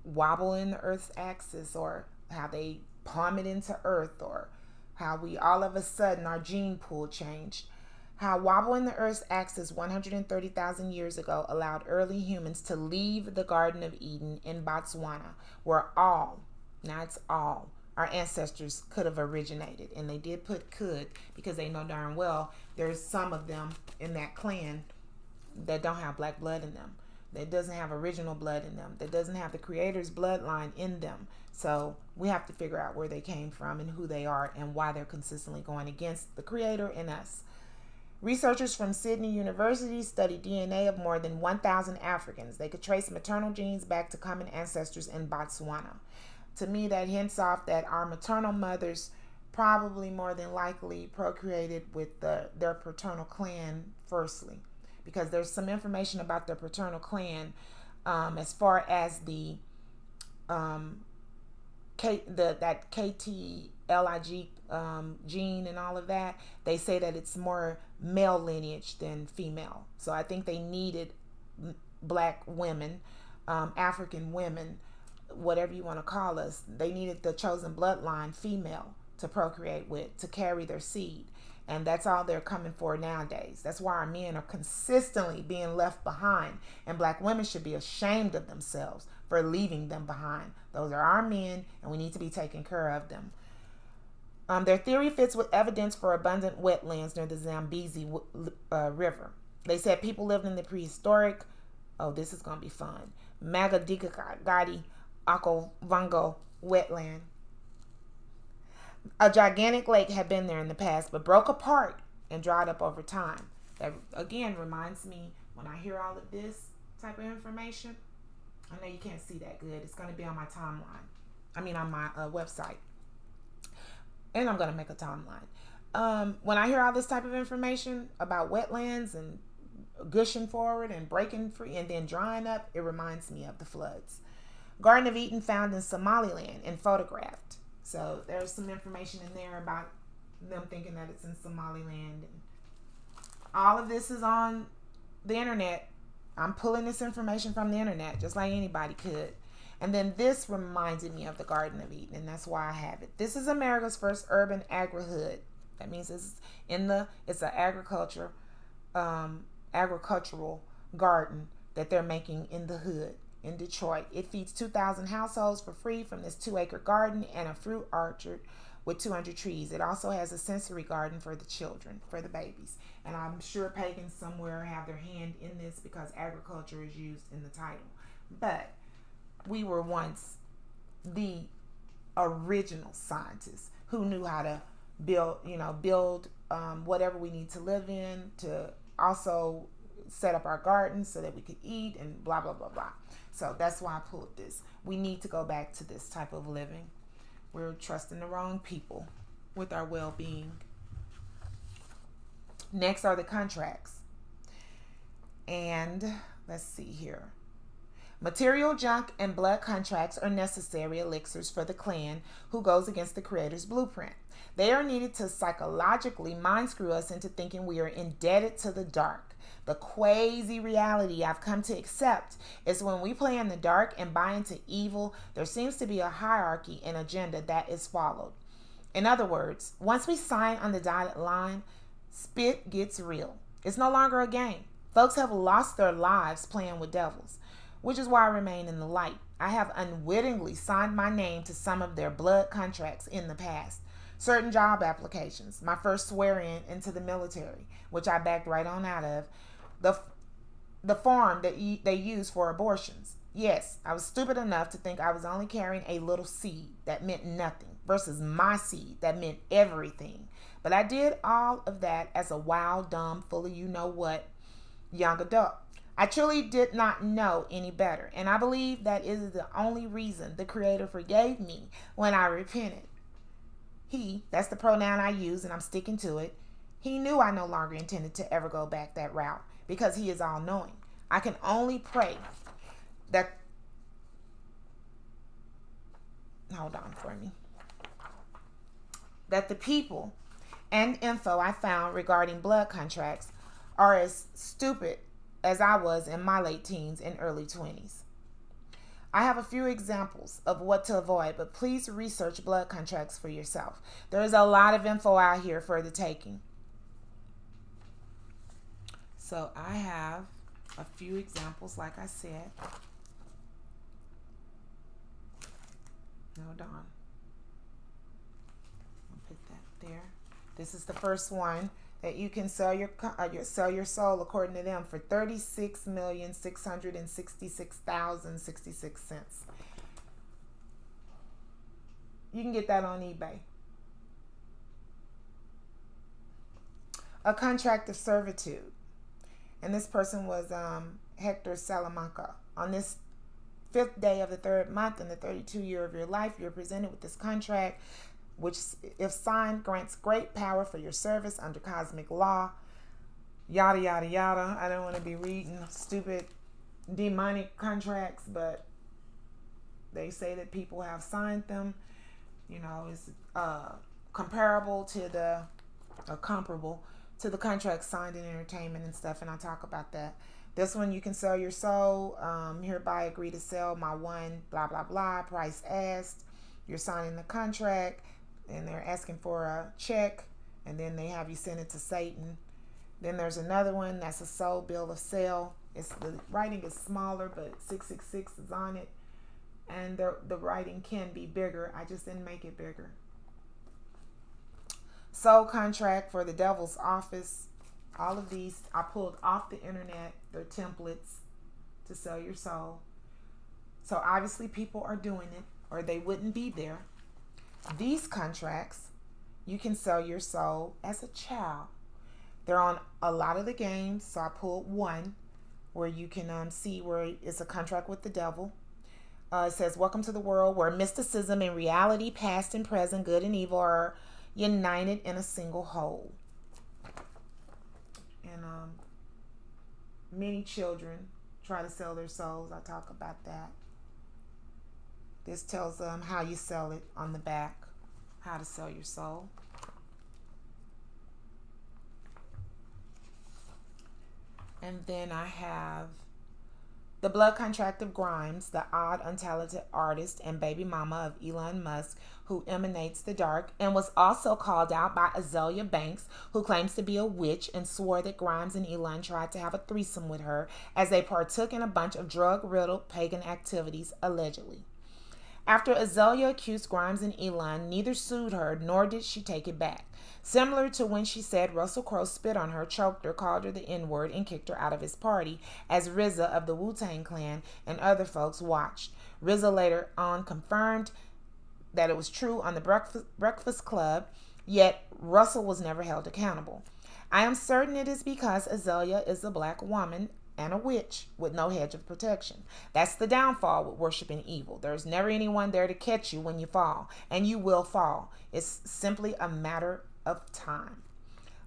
wobble in the Earth's axis, or how they palm it into Earth, or how we all of a sudden our gene pool changed. How wobble in the Earth's axis 130,000 years ago allowed early humans to leave the Garden of Eden in Botswana, where all our ancestors could have originated. And they did put could, because they know darn well there's some of them in that clan that don't have black blood in them, that doesn't have original blood in them, that doesn't have the Creator's bloodline in them. So we have to figure out where they came from and who they are and why they're consistently going against the Creator and us. Researchers from Sydney University studied DNA of more than 1,000 Africans. They could trace maternal genes back to common ancestors in Botswana. To me, that hints off that our maternal mothers probably more than likely procreated with their paternal clan firstly, because there's some information about their paternal clan as far as that KTLIG gene and all of that. They say that it's more male lineage than female. So I think they needed black women, African women, whatever you want to call us. They needed the chosen bloodline female to procreate with, to carry their seed. And that's all they're coming for nowadays. That's why our men are consistently being left behind. And black women should be ashamed of themselves for leaving them behind. Those are our men, and we need to be taking care of them. Their theory fits with evidence for abundant wetlands near the Zambezi River. They said people lived in the prehistoric, this is going to be fun, Magadigati Okavango wetland. A gigantic lake had been there in the past, but broke apart and dried up over time. That, again, reminds me, when I hear all of this type of information, I know you can't see that good. It's going to be on my timeline. On my website. And I'm going to make a timeline. When I hear all this type of information about wetlands and gushing forward and breaking free and then drying up, it reminds me of the floods. Garden of Eden found in Somaliland and photographed. So there's some information in there about them thinking that it's in Somaliland. And all of this is on the internet. I'm pulling this information from the internet, just like anybody could. And then this reminded me of the Garden of Eden, and that's why I have it. This is America's first urban agri-hood. That means it's an agricultural garden that they're making in the hood in Detroit. It feeds 2,000 households for free from this 2-acre garden and a fruit orchard with 200 trees. It also has a sensory garden for the children, for the babies. And I'm sure pagans somewhere have their hand in this because agriculture is used in the title. But we were once the original scientists who knew how to build whatever we need to live in, to also set up our gardens so that we could eat and blah, blah, blah, blah. So that's why I pulled this. We need to go back to this type of living. We're trusting the wrong people with our well-being. Next are the contracts. And let's see here. Material junk and blood contracts are necessary elixirs for the clan who goes against the creator's blueprint. They are needed to psychologically mind screw us into thinking we are indebted to the dark. The quasi reality I've come to accept is when we play in the dark and buy into evil, there seems to be a hierarchy and agenda that is followed. In other words, once we sign on the dotted line, spit gets real. It's no longer a game. Folks have lost their lives playing with devils, which is why I remain in the light. I have unwittingly signed my name to some of their blood contracts in the past. Certain job applications, my first swear-in into the military, which I backed right on out of, the form that they use for abortions. Yes, I was stupid enough to think I was only carrying a little seed that meant nothing versus my seed that meant everything. But I did all of that as a wild, dumb, full of you-know-what young adult. I truly did not know any better, and I believe that is the only reason the Creator forgave me when I repented. He, that's the pronoun I use, and I'm sticking to it, he knew I no longer intended to ever go back that route because he is all-knowing. I can only pray that... Hold on for me. That the people and info I found regarding blood contracts are as stupid as I was in my late teens and early 20s. I have a few examples of what to avoid, but please research blood contracts for yourself. There is a lot of info out here for the taking. So I have a few examples, like I said. Hold on. I'll put that there. This is the first one that you can sell your soul, according to them, for $36,666,066. You can get that on eBay. A contract of servitude. And this person was Hector Salamanca. On this 5th day of the 3rd month in the 32 year of your life, you're presented with this contract, which, if signed, grants great power for your service under cosmic law. Yada, yada, yada. I don't want to be reading stupid demonic contracts, but they say that people have signed them. You know, it's comparable to the contract signed in entertainment and stuff, and I talk about that. This one, you can sell your soul. Hereby agree to sell my one, blah, blah, blah, price asked. You're signing the contract, and they're asking for a check, and then they have you send it to Satan. Then there's another one, that's a soul bill of sale. The writing is smaller, but 666 is on it, and the writing can be bigger. I just didn't make it bigger. Soul contract for the devil's office. All of these I pulled off the internet. They're templates to sell your soul. So obviously people are doing it, or they wouldn't be there. These contracts, you can sell your soul as a child. They're on a lot of the games. So I pulled one where you can see where it's a contract with the devil. It says, welcome to the world where mysticism and reality, past and present, good and evil, are united in a single whole. And many children try to sell their souls. I talk about that. This tells them how you sell it on the back, how to sell your soul. And then I have the blood contract of Grimes, the odd, untalented artist and baby mama of Elon Musk, who emanates the dark, and was also called out by Azealia Banks, who claims to be a witch and swore that Grimes and Elon tried to have a threesome with her as they partook in a bunch of drug-riddled pagan activities, allegedly. After Azealia accused Grimes and Elon, neither sued her nor did she take it back. Similar to when she said Russell Crowe spit on her, choked her, called her the N-word, and kicked her out of his party, as RZA of the Wu-Tang Clan and other folks watched. RZA later on confirmed that it was true on the Breakfast Club, yet Russell was never held accountable. I am certain it is because Azealia is a black woman and a witch with no hedge of protection. That's the downfall with worshiping evil. There's never anyone there to catch you when you fall, and you will fall. It's simply a matter of time.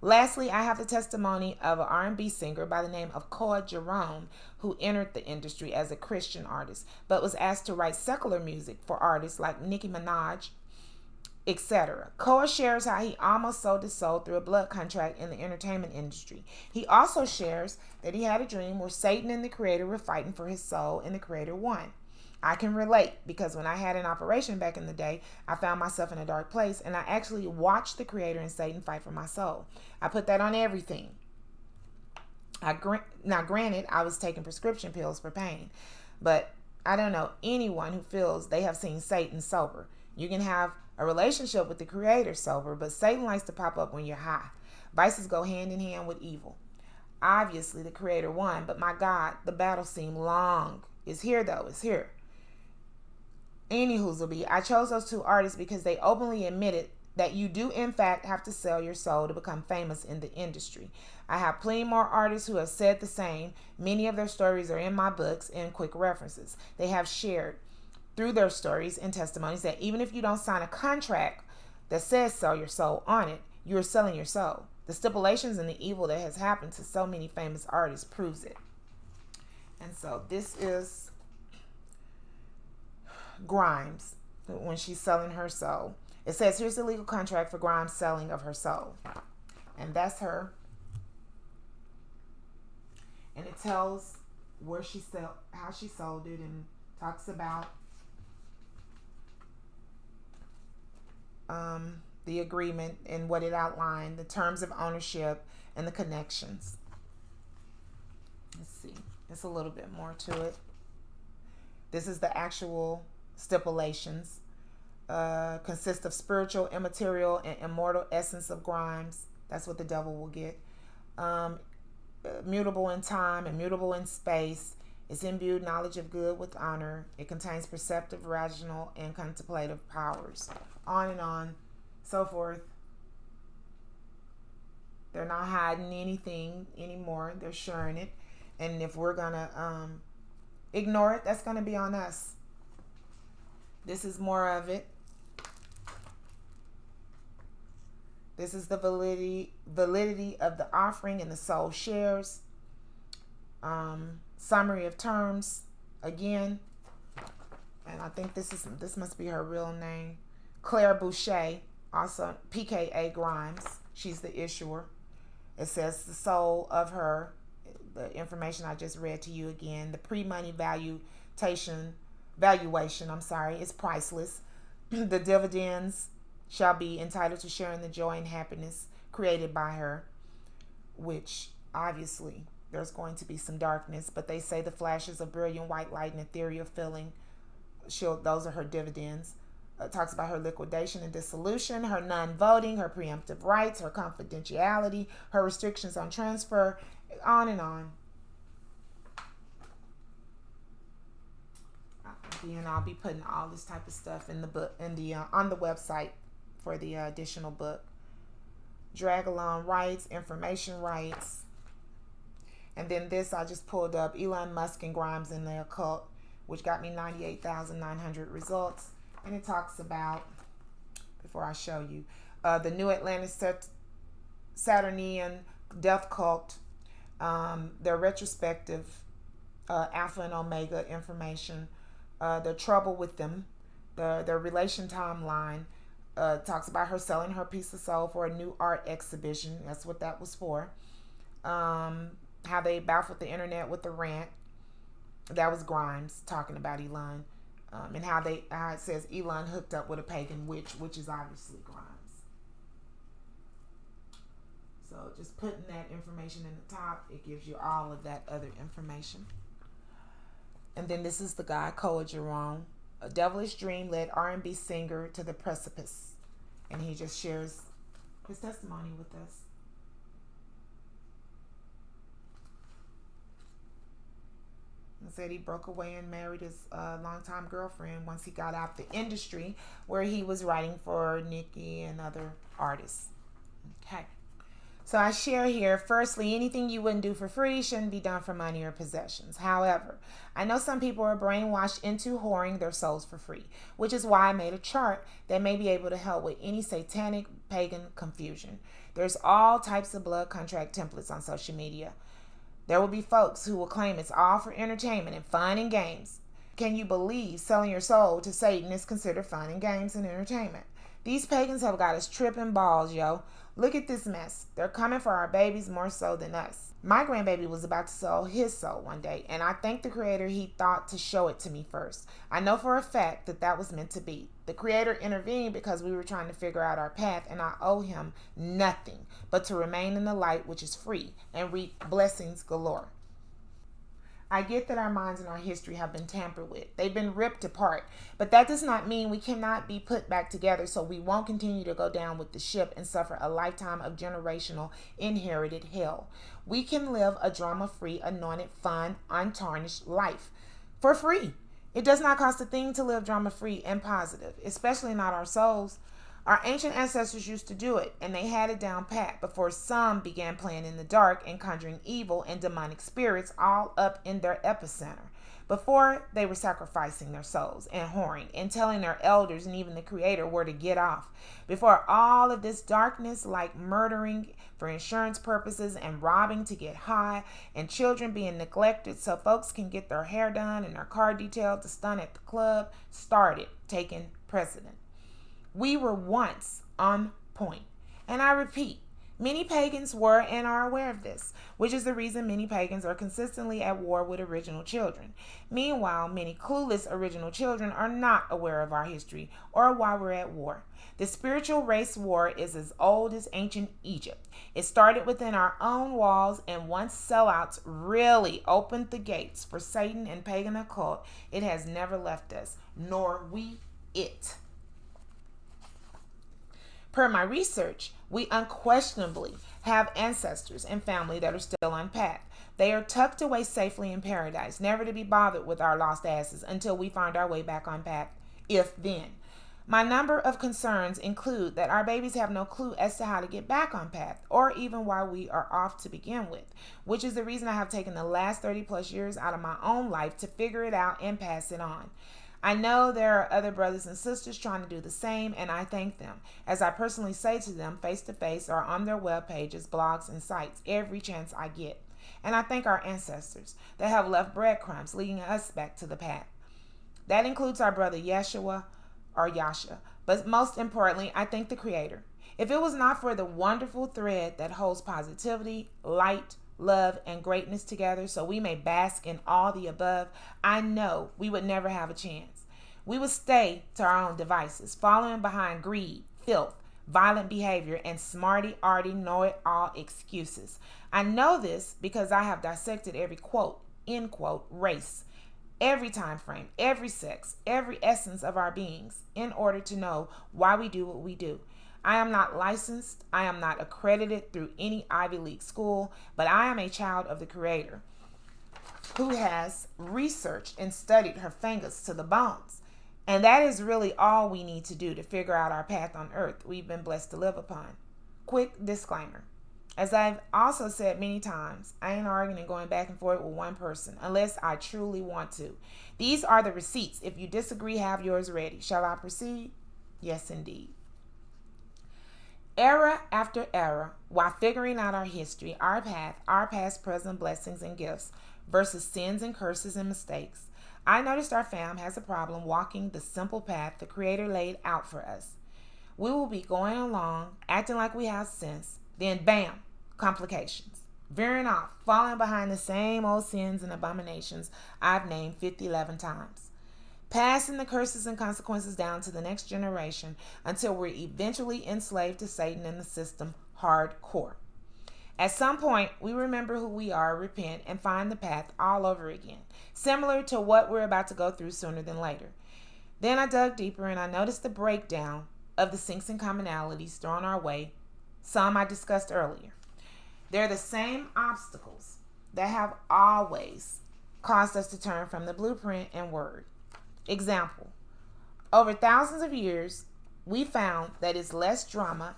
Lastly, I have the testimony of an R&B singer by the name of Koa Jerome, who entered the industry as a Christian artist, but was asked to write secular music for artists like Nicki Minaj, etc. Koa shares how he almost sold his soul through a blood contract in the entertainment industry. He also shares that he had a dream where Satan and the Creator were fighting for his soul, and the Creator won. I can relate because when I had an operation back in the day, I found myself in a dark place, and I actually watched the Creator and Satan fight for my soul. I put that on everything. Now, granted, I was taking prescription pills for pain, but I don't know anyone who feels they have seen Satan sober. You can have a relationship with the Creator sober, but Satan likes to pop up when you're high. Vices go hand in hand with evil. Obviously, the Creator won, but my God, the battle seemed long. It's here, though. It's here. Anywhoozleby, I chose those two artists because they openly admitted that you do, in fact, have to sell your soul to become famous in the industry. I have plenty more artists who have said the same. Many of their stories are in my books and quick references. They have shared through their stories and testimonies that even if you don't sign a contract that says sell your soul on it, you're selling your soul. The stipulations and the evil that has happened to so many famous artists proves it. And so this is Grimes when she's selling her soul. It says here's the legal contract for Grimes' selling of her soul. And that's her. And it tells where she how she sold it, and talks about the agreement and what it outlined, the terms of ownership and the connections. Let's see. There's a little bit more to it. This is the actual stipulations. Consist of spiritual, immaterial, and immortal essence of Grimes. That's what the devil will get. Mutable in time, immutable in space. It's imbued knowledge of good with honor. It contains perceptive, rational, and contemplative powers. On and on, so forth. They're not hiding anything anymore. They're sharing it. And if we're going to ignore it, that's going to be on us. This is more of it. This is the validity of the offering and the soul shares. Summary of terms again, and I think this must be her real name, Claire Boucher, also PKA Grimes. She's the issuer. It says the soul of her, the information I just read to you again. The pre-money valuation, is priceless. The dividends shall be entitled to sharing the joy and happiness created by her, which obviously there's going to be some darkness, but they say the flashes of brilliant white light and ethereal feeling, those are her dividends. Talks about her liquidation and dissolution, her non-voting, her preemptive rights, her confidentiality, her restrictions on transfer, on and on. And I'll be putting all this type of stuff in the book, on the website for the additional book. Drag along rights, information rights. And then this I just pulled up, Elon Musk and Grimes in the occult, which got me 98,900 results. And it talks about, before I show you, the New Atlantis Saturnian death cult, their retrospective Alpha and Omega information, the trouble with them, their relation timeline, talks about her selling her piece of soul for a new art exhibition. That's what that was for. how they baffled the internet with the rant. That was Grimes talking about Elon, and how it says Elon hooked up with a pagan witch, which is obviously Grimes. So just putting that information in the top, it gives you all of that other information. And then this is the guy, Koa Jerome. A devilish dream led R&B singer to the precipice. And he just shares his testimony with us. He said he broke away and married his longtime girlfriend once he got out the industry, where he was writing for Nicki and other artists. Okay. So I share here, firstly, anything you wouldn't do for free shouldn't be done for money or possessions. However, I know some people are brainwashed into whoring their souls for free, which is why I made a chart that may be able to help with any satanic pagan confusion. There's all types of blood contract templates on social media. There will be folks who will claim it's all for entertainment and fun and games. Can you believe selling your soul to Satan is considered fun and games and entertainment? These pagans have got us tripping balls, yo. Look at this mess. They're coming for our babies more so than us. My grandbaby was about to sell his soul one day, and I thank the Creator he thought to show it to me first. I know for a fact that was meant to be. The Creator intervened because we were trying to figure out our path, and I owe him nothing but to remain in the light, which is free, and reap blessings galore. I get that our minds and our history have been tampered with. They've been ripped apart. But that does not mean we cannot be put back together, so we won't continue to go down with the ship and suffer a lifetime of generational inherited hell. We can live a drama-free, anointed, fun, untarnished life for free. It does not cost a thing to live drama-free and positive, especially not our souls. Our ancient ancestors used to do it, and they had it down pat before some began playing in the dark and conjuring evil and demonic spirits all up in their epicenter. Before, they were sacrificing their souls and whoring and telling their elders and even the Creator where to get off. Before all of this darkness, like murdering for insurance purposes and robbing to get high, and children being neglected so folks can get their hair done and their car detailed to stunt at the club, started taking precedent. We were once on point. And I repeat, many pagans were and are aware of this, which is the reason many pagans are consistently at war with original children. Meanwhile, many clueless original children are not aware of our history or why we're at war. The spiritual race war is as old as ancient Egypt. It started within our own walls, and once sellouts really opened the gates for Satan and pagan occult, it has never left us, nor we it. Per my research, we unquestionably have ancestors and family that are still unpacked. They are tucked away safely in paradise, never to be bothered with our lost asses until we find our way back on path, if then. My number of concerns include that our babies have no clue as to how to get back on path, or even why we are off to begin with, which is the reason I have taken the last 30 plus years out of my own life to figure it out and pass it on. I know there are other brothers and sisters trying to do the same, and I thank them, as I personally say to them face to face or on their web pages, blogs, and sites every chance I get. And I thank our ancestors that have left breadcrumbs leading us back to the path. That includes our brother Yeshua or Yasha, but most importantly, I thank the Creator. If it was not for the wonderful thread that holds positivity, light, love, and greatness together so we may bask in all the above, I know we would never have a chance. We would stay to our own devices, following behind greed, filth, violent behavior, and smarty-arty know-it-all excuses. I know this because I have dissected every quote, end quote, race, every time frame, every sex, every essence of our beings in order to know why we do what we do. I am not licensed. I am not accredited through any Ivy League school, but I am a child of the Creator who has researched and studied her fingers to the bones. And that is really all we need to do to figure out our path on earth we've been blessed to live upon. Quick disclaimer. As I've also said many times, I ain't arguing and going back and forth with one person unless I truly want to. These are the receipts. If you disagree, have yours ready. Shall I proceed? Yes, indeed. Era after era, while figuring out our history, our path, our past, present blessings and gifts versus sins and curses and mistakes, I noticed our fam has a problem walking the simple path the Creator laid out for us. We will be going along, acting like we have sense, then bam, complications. veering off, falling behind the same old sins and abominations I've named 11 times, passing the curses and consequences down to the next generation until we're eventually enslaved to Satan and the system hardcore. At some point, we remember who we are, repent, and find the path all over again, similar to what we're about to go through sooner than later. Then I dug deeper and I noticed the breakdown of the sinks and commonalities thrown our way, some I discussed earlier. They're the same obstacles that have always caused us to turn from the blueprint and word. Example, over thousands of years, we found that it's less drama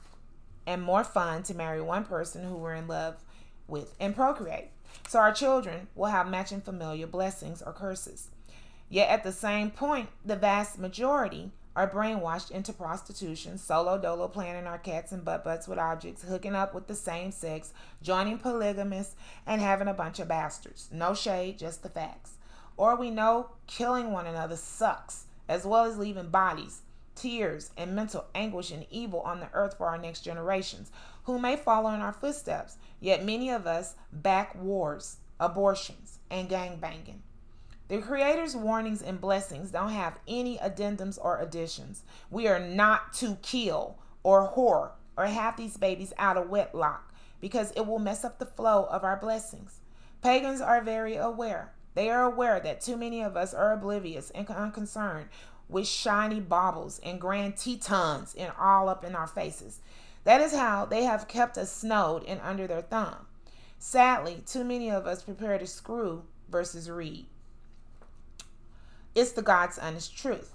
and more fun to marry one person who we're in love with and procreate. So our children will have matching familial blessings or curses. Yet at the same point, the vast majority are brainwashed into prostitution, solo dolo, planning our cats and butt-butts with objects, hooking up with the same sex, joining polygamists, and having a bunch of bastards. No shade, just the facts. Or we know killing one another sucks, as well as leaving bodies, tears, and mental anguish and evil on the earth for our next generations, who may follow in our footsteps. Yet many of us back wars, abortions, and gangbanging. The Creator's warnings and blessings don't have any addendums or additions. We are not to kill or whore or have these babies out of wedlock because it will mess up the flow of our blessings. Pagans are very aware. They are aware that too many of us are oblivious and unconcerned with shiny baubles and grand tetons and all up in our faces. That is how they have kept us snowed and under their thumb. Sadly, too many of us prepare to screw versus read. It's the God's honest truth.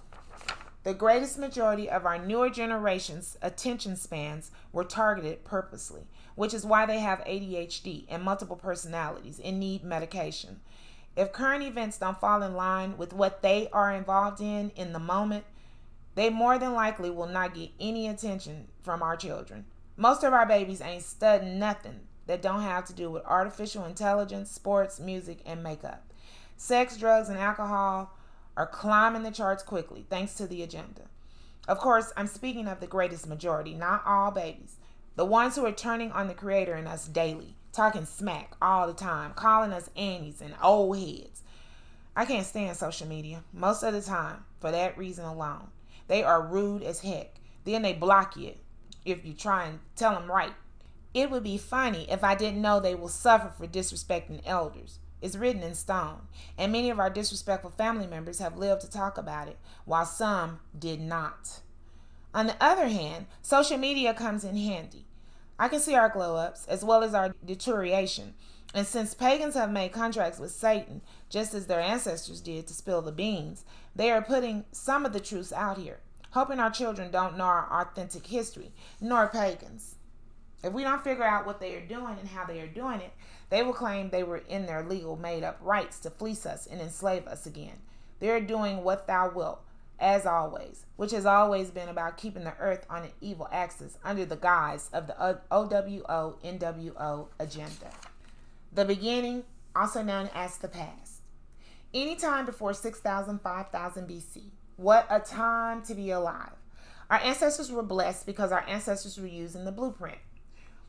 The greatest majority of our newer generation's attention spans were targeted purposely, which is why they have ADHD and multiple personalities and need medication. If current events don't fall in line with what they are involved in the moment, they more than likely will not get any attention from our children. Most of our babies ain't studying nothing that don't have to do with artificial intelligence, sports, music, and makeup. Sex, drugs, and alcohol are climbing the charts quickly thanks to the agenda. Of course, I'm speaking of the greatest majority, not all babies. The ones who are turning on the Creator in us daily, talking smack all the time, calling us Annies and old heads. I can't stand social media most of the time for that reason alone. They are rude as heck. Then they block you if you try and tell them right. It would be funny if I didn't know they will suffer for disrespecting elders. It's written in stone, and many of our disrespectful family members have lived to talk about it, while some did not. On the other hand, social media comes in handy. I can see our glow-ups as well as our deterioration. And since pagans have made contracts with Satan, just as their ancestors did to spill the beans, they are putting some of the truths out here, hoping our children don't know our authentic history, nor pagans. If we don't figure out what they are doing and how they are doing it, they will claim they were in their legal made-up rights to fleece us and enslave us again. They are doing what thou wilt, as always, which has always been about keeping the earth on an evil axis under the guise of the OWO-NWO agenda. The beginning, also known as the past. Any time before 6,000, 5,000 BC. What a time to be alive. Our ancestors were blessed because our ancestors were using the blueprint.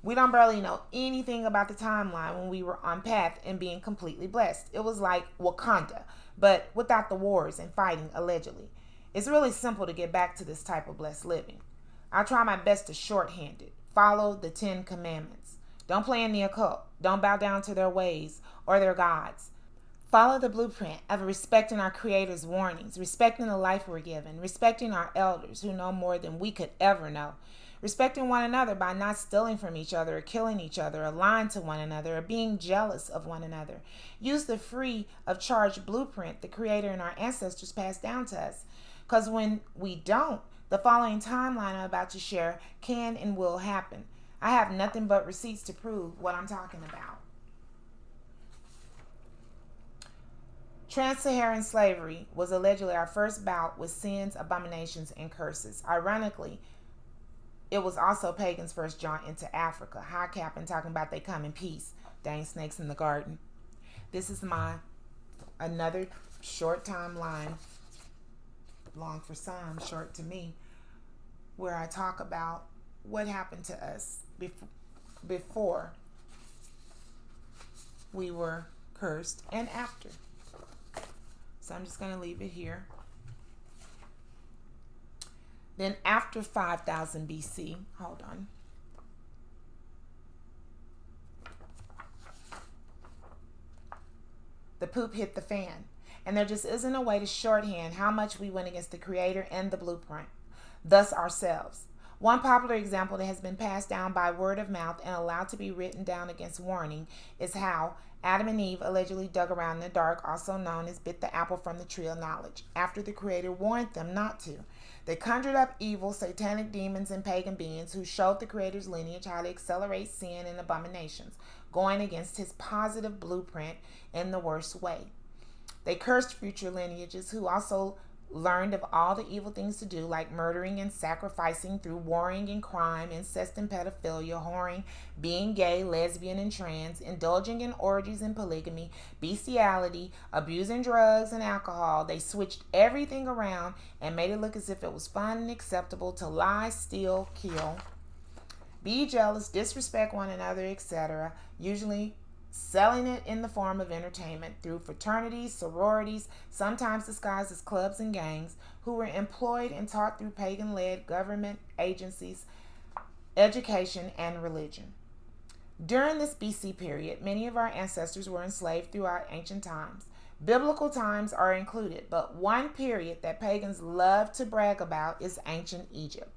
We don't barely know anything about the timeline when we were on path and being completely blessed. It was like Wakanda, but without the wars and fighting, allegedly. It's really simple to get back to this type of blessed living. I'll try my best to shorthand it. Follow the 10 commandments. Don't play in the occult. Don't bow down to their ways or their gods. Follow the blueprint of respecting our Creator's warnings, respecting the life we're given, respecting our elders who know more than we could ever know, respecting one another by not stealing from each other or killing each other or lying to one another or being jealous of one another. Use the free of charge blueprint the Creator and our ancestors passed down to us. Because when we don't, the following timeline I'm about to share can and will happen. I have nothing but receipts to prove what I'm talking about. Trans-Saharan slavery was allegedly our first bout with sins, abominations, and curses. Ironically, it was also pagans' first jaunt into Africa. High capping, talking about they come in peace. Dang snakes in the garden. This is another short timeline, long for some, short to me, where I talk about what happened to us before we were cursed and after. So I'm just going to leave it here. Then after 5000 BC, hold on. The poop hit the fan. And there just isn't a way to shorthand how much we went against the Creator and the blueprint, thus ourselves. One popular example that has been passed down by word of mouth and allowed to be written down against warning is how Adam and Eve allegedly dug around in the dark, also known as bit the apple from the tree of knowledge, after the Creator warned them not to. They conjured up evil, satanic demons and pagan beings who showed the Creator's lineage how to accelerate sin and abominations, going against his positive blueprint in the worst way. They cursed future lineages who also learned of all the evil things to do, like murdering and sacrificing through warring and crime, incest and pedophilia, whoring, being gay, lesbian, and trans, indulging in orgies and polygamy, bestiality, abusing drugs and alcohol. They switched everything around and made it look as if it was fun and acceptable to lie, steal, kill, be jealous, disrespect one another, etc., usually selling it in the form of entertainment through fraternities, sororities, sometimes disguised as clubs and gangs, who were employed and taught through pagan-led government agencies, education, and religion. During this BC period, many of our ancestors were enslaved throughout ancient times. Biblical times are included, but one period that pagans love to brag about is ancient Egypt.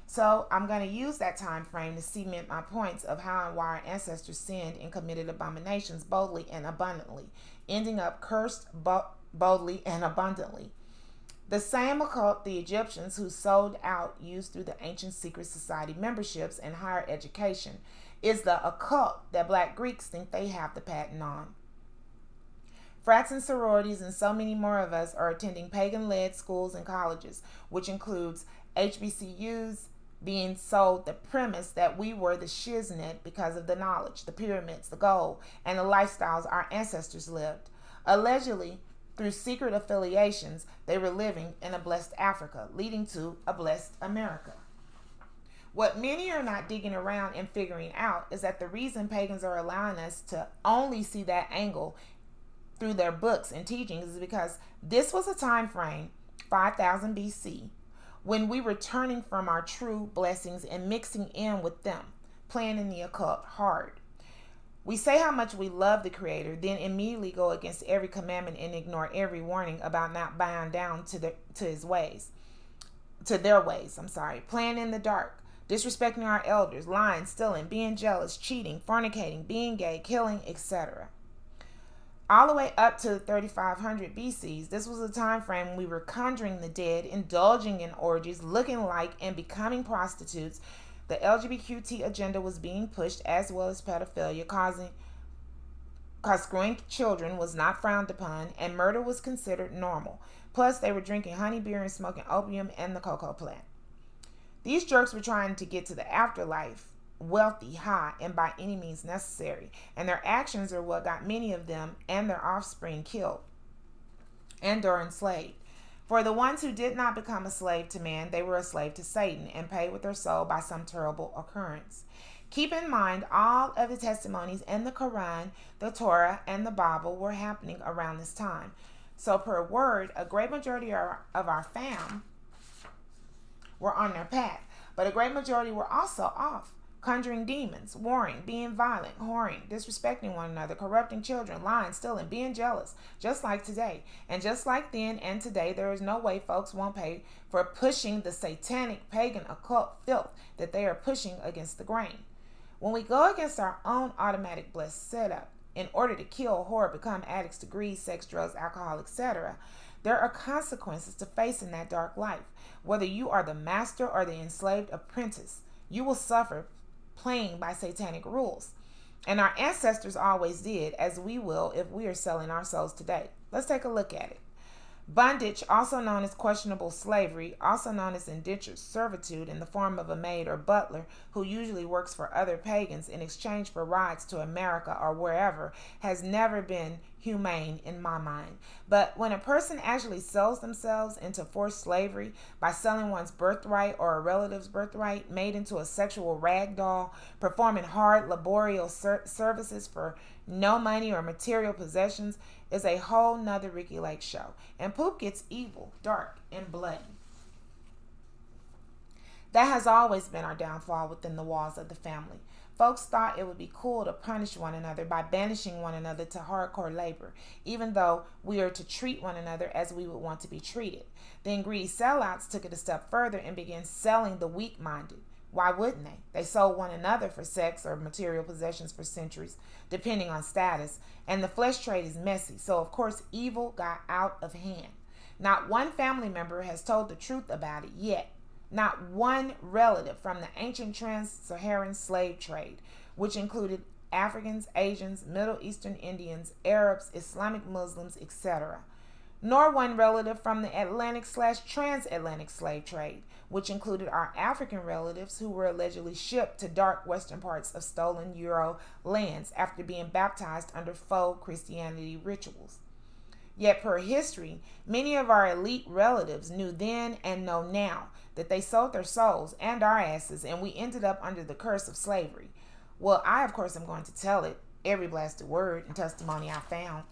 So I'm going to use that time frame to cement my points of how and why our ancestors sinned and committed abominations boldly and abundantly, ending up cursed boldly and abundantly. The same occult the Egyptians who sold out used through the ancient secret society memberships and higher education is the occult that Black Greeks think they have the patent on. Frats and sororities and so many more of us are attending pagan-led schools and colleges, which includes HBCUs, being sold the premise that we were the shiznit because of the knowledge, the pyramids, the gold, and the lifestyles our ancestors lived. Allegedly, through secret affiliations, they were living in a blessed Africa, leading to a blessed America. What many are not digging around and figuring out is that the reason pagans are allowing us to only see that angle through their books and teachings is because this was a time frame, 5000 BC, when we were turning from our true blessings and mixing in with them, playing in the occult hard. We say how much we love the Creator, then immediately go against every commandment and ignore every warning about not bowing down to their ways, playing in the dark, disrespecting our elders, lying, stealing, being jealous, cheating, fornicating, being gay, killing, etc. All the way up to 3500 BCs, this was a time frame when we were conjuring the dead, indulging in orgies, looking like and becoming prostitutes. The LGBTQ agenda was being pushed, as well as pedophilia, cause screwing children was not frowned upon, and murder was considered normal. Plus, they were drinking honey beer and smoking opium and the cocoa plant. These jerks were trying to get to the afterlife wealthy, high, and by any means necessary, and their actions are what got many of them and their offspring killed and or enslaved. For the ones who did not become a slave to man, they were a slave to Satan and paid with their soul by some terrible occurrence. Keep in mind, all of the testimonies in the Quran, the Torah, and the Bible were happening around this time. So per word, a great majority of our fam were on their path, but a great majority were also off, conjuring demons, warring, being violent, whoring, disrespecting one another, corrupting children, lying, stealing, being jealous, just like today. And just like then and today, there is no way folks won't pay for pushing the satanic, pagan, occult filth that they are pushing against the grain. When we go against our own automatic blessed setup in order to kill, whore, become addicts to greed, sex, drugs, alcohol, etc., there are consequences to facing that dark life. Whether you are the master or the enslaved apprentice, you will suffer playing by satanic rules. And our ancestors always did, as we will if we are selling our souls today. Let's take a look at it. Bondage, also known as questionable slavery, also known as indentured servitude in the form of a maid or butler who usually works for other pagans in exchange for rides to America or wherever, has never been humane in my mind. But when a person actually sells themselves into forced slavery by selling one's birthright or a relative's birthright made into a sexual rag doll, performing hard laborious services for no money or material possessions, is a whole nother Ricky Lake show. And poop gets evil, dark, and bloody. That has always been our downfall within the walls of the family. Folks thought it would be cool to punish one another by banishing one another to hardcore labor, even though we are to treat one another as we would want to be treated. Then greedy sellouts took it a step further and began selling the weak-minded. Why wouldn't they? They sold one another for sex or material possessions for centuries, depending on status, and the flesh trade is messy, so of course evil got out of hand. Not one family member has told the truth about it yet. Not one relative from the ancient trans-Saharan slave trade, which included Africans, Asians, Middle Eastern Indians, Arabs, Islamic Muslims, etc. Nor one relative from the Atlantic/transatlantic slave trade, which included our African relatives who were allegedly shipped to dark western parts of stolen Euro lands after being baptized under faux Christianity rituals. Yet per history, many of our elite relatives knew then and know now that they sold their souls and our asses, and we ended up under the curse of slavery. Well, I, of course, am going to tell it, every blasted word and testimony I found.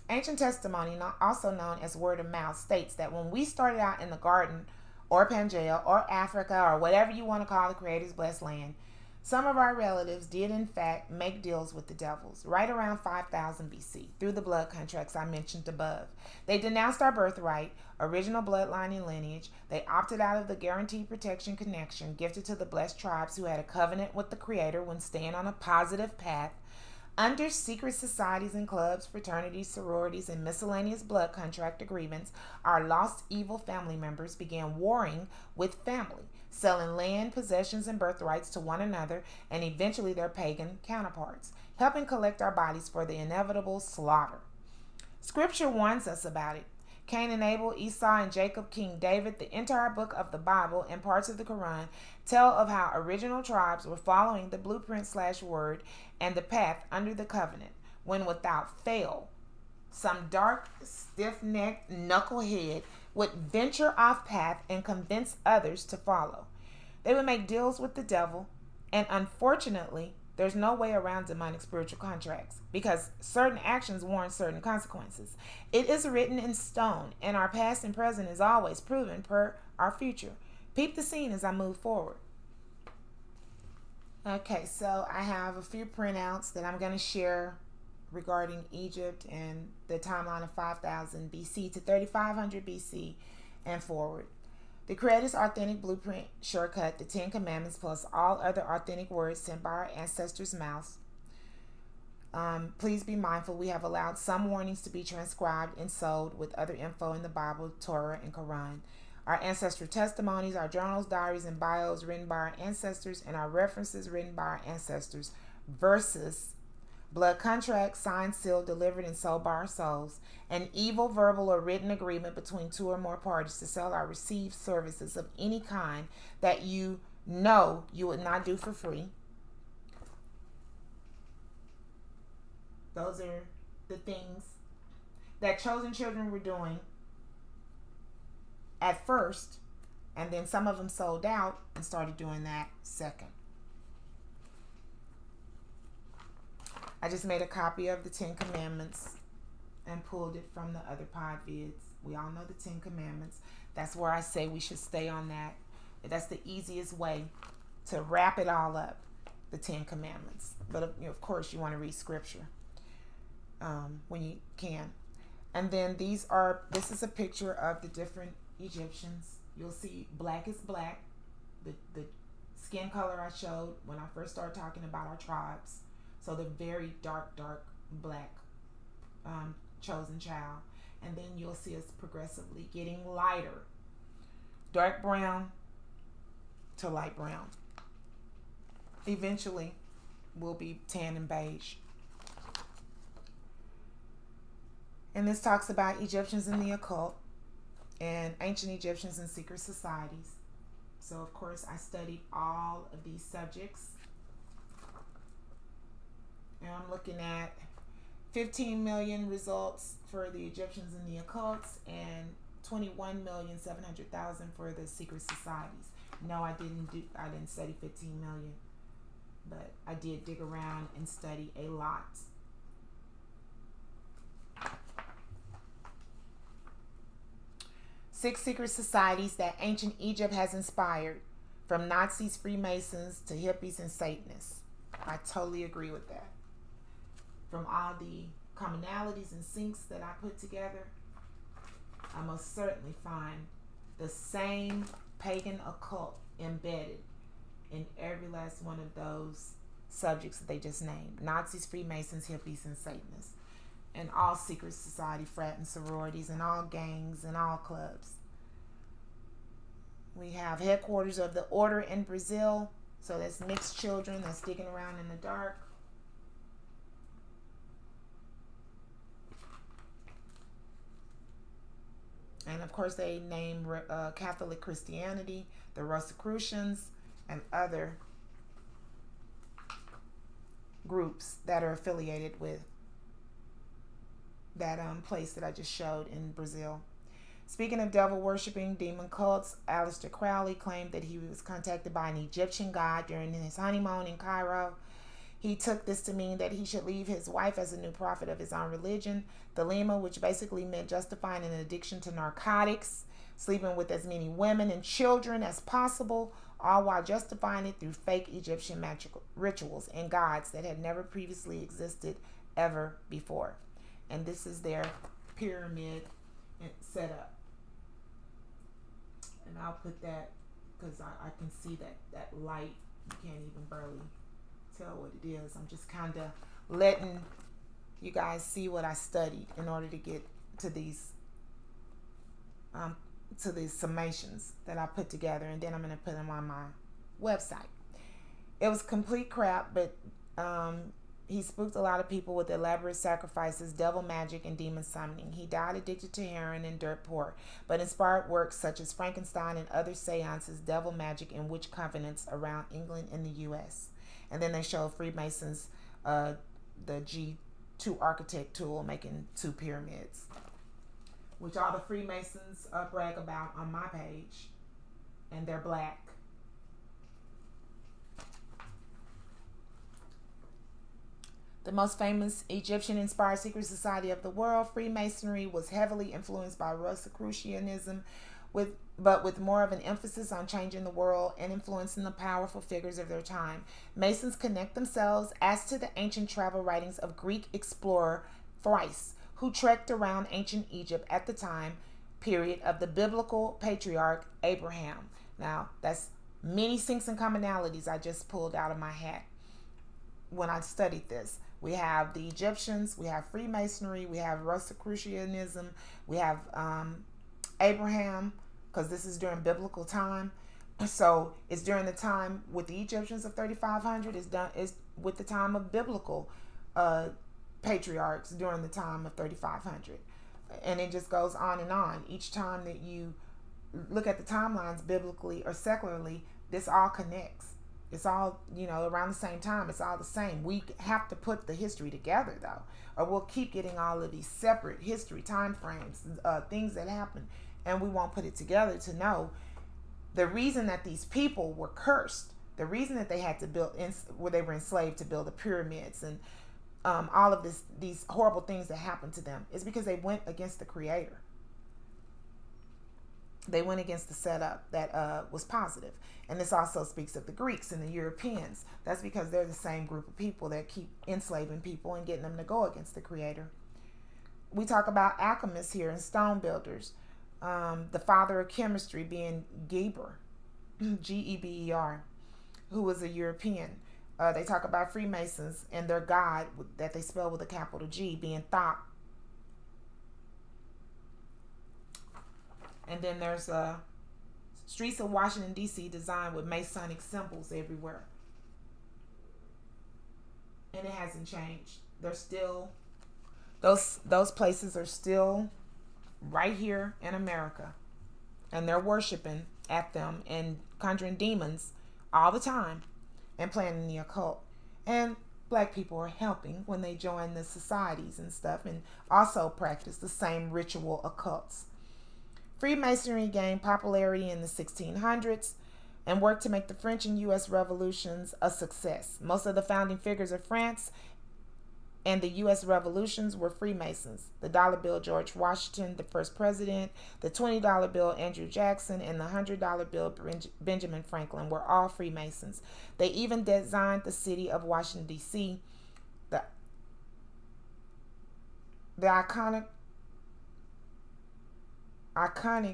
Ancient testimony, also known as word of mouth, states that when we started out in the garden or Pangea or Africa or whatever you want to call the Creator's blessed land, some of our relatives did in fact make deals with the devils right around 5000 BC through the blood contracts I mentioned above. They denounced our birthright, original bloodline and lineage. They opted out of the guaranteed protection connection gifted to the blessed tribes who had a covenant with the Creator when staying on a positive path. Under secret societies and clubs, fraternities, sororities, and miscellaneous blood contract agreements, our lost evil family members began warring with family, selling land, possessions, and birthrights to one another and eventually their pagan counterparts, helping collect our bodies for the inevitable slaughter. Scripture warns us about it. Cain and Abel, Esau and Jacob, King David, the entire book of the Bible and parts of the Quran tell of how original tribes were following the blueprint/word and the path under the covenant, when without fail, some dark, stiff-necked knucklehead would venture off path and convince others to follow. They would make deals with the devil, and unfortunately, there's no way around demonic spiritual contracts because certain actions warrant certain consequences. It is written in stone, and our past and present is always proven per our future. Peep the scene as I move forward. Okay, so I have a few printouts that I'm going to share regarding Egypt and the timeline of 5000 BC to 3500 BC and forward. The Creator's authentic blueprint shortcut, the 10 Commandments, plus all other authentic words sent by our ancestors' mouths. Please be mindful, we have allowed some warnings to be transcribed and sold with other info in the Bible, Torah, and Quran. Our ancestral testimonies, our journals, diaries, and bios written by our ancestors, and our references written by our ancestors, versus blood contracts, signed, sealed, delivered, and sold by our souls, an evil verbal or written agreement between two or more parties to sell or receive services of any kind that you know you would not do for free. Those are the things that chosen children were doing at first, and then some of them sold out and started doing that second. I just made a copy of the 10 Commandments and pulled it from the other pod vids. We all know the 10 Commandments. That's where I say we should stay on that. That's the easiest way to wrap it all up, the 10 Commandments. But of course, you want to read scripture when you can. And then this is a picture of the different Egyptians. You'll see black is black, the skin color I showed when I first started talking about our tribes. So the very dark black chosen child. And then you'll see us progressively getting lighter. Dark brown to light brown. Eventually, we'll be tan and beige. And this talks about Egyptians in the occult and ancient Egyptians in secret societies. So, of course, I studied all of these subjects And I'm looking at 15 million results for the Egyptians and the occults, and 21,700,000 for the secret societies. No, I didn't study 15 million, but I did dig around and study a lot. Six secret societies that ancient Egypt has inspired, from Nazis, Freemasons, to hippies and Satanists. I totally agree with that. From all the commonalities and syncs that I put together, I most certainly find the same pagan occult embedded in every last one of those subjects that they just named. Nazis, Freemasons, hippies, and Satanists. And all secret society, frat and sororities, and all gangs, and all clubs. We have headquarters of the order in Brazil. So that's mixed children that's digging around in the dark. And of course they name Catholic Christianity, the Rosicrucians, and other groups that are affiliated with that place that I just showed in Brazil. Speaking of devil-worshipping demon cults, Aleister Crowley claimed that he was contacted by an Egyptian god during his honeymoon in Cairo. He took this to mean that he should leave his wife as a new prophet of his own religion, Thelema, which basically meant justifying an addiction to narcotics, sleeping with as many women and children as possible, all while justifying it through fake Egyptian magical rituals and gods that had never previously existed ever before. And this is their pyramid setup. And I'll put that because I can see that light. You can't even barely tell what it is. I'm just kind of letting you guys see what I studied in order to get to these summations that I put together, and then I'm going to put them on my website. It was complete crap, but he spooked a lot of people with elaborate sacrifices, devil magic, and demon summoning. He died addicted to heroin and dirt poor, but inspired works such as Frankenstein and other seances, devil magic, and witch covenants around England and the U.S. And then they show Freemasons, the G2 architect tool, making 2 pyramids, which all the Freemasons brag about on my page, and they're black. The most famous Egyptian-inspired secret society of the world, Freemasonry, was heavily influenced by Rosicrucianism, but with more of an emphasis on changing the world and influencing the powerful figures of their time. Masons connect themselves as to the ancient travel writings of Greek explorer Thrace, who trekked around ancient Egypt at the time period of the biblical patriarch Abraham. Now, that's many syncs and commonalities I just pulled out of my hat when I studied this. We have the Egyptians, we have Freemasonry, we have Rosicrucianism, we have Abraham, because this is during biblical time. So it's during the time with the Egyptians of 3500. It's with the time of biblical patriarchs during the time of 3500. And it just goes on and on. Each time that you look at the timelines biblically or secularly, this all connects. It's all, around the same time. It's all the same. We have to put the history together, though, or we'll keep getting all of these separate history time frames, things that happen, and we won't put it together to know the reason that these people were cursed, the reason that they had to build, where they were enslaved to build the pyramids and all of these horrible things that happened to them, is because they went against the Creator. They went against the setup that was positive. And this also speaks of the Greeks and the Europeans. That's because they're the same group of people that keep enslaving people and getting them to go against the Creator. We talk about alchemists here and stone builders. The father of chemistry being Geber, Geber, who was a European. They talk about Freemasons and their god that they spell with a capital G being Thoth. And then there's streets of Washington, D.C. designed with Masonic symbols everywhere. And it hasn't changed. They're still, those places are still right here in America. And they're worshiping at them and conjuring demons all the time and playing in the occult. And black people are helping when they join the societies and stuff, and also practice the same ritual occults. Freemasonry gained popularity in the 1600s and worked to make the French and U.S. revolutions a success. Most of the founding figures of France and the U.S. revolutions were Freemasons. The dollar bill, George Washington, the first president, the $20 bill, Andrew Jackson, and the $100 bill, Benjamin Franklin, were all Freemasons. They even designed the city of Washington, D.C., the iconic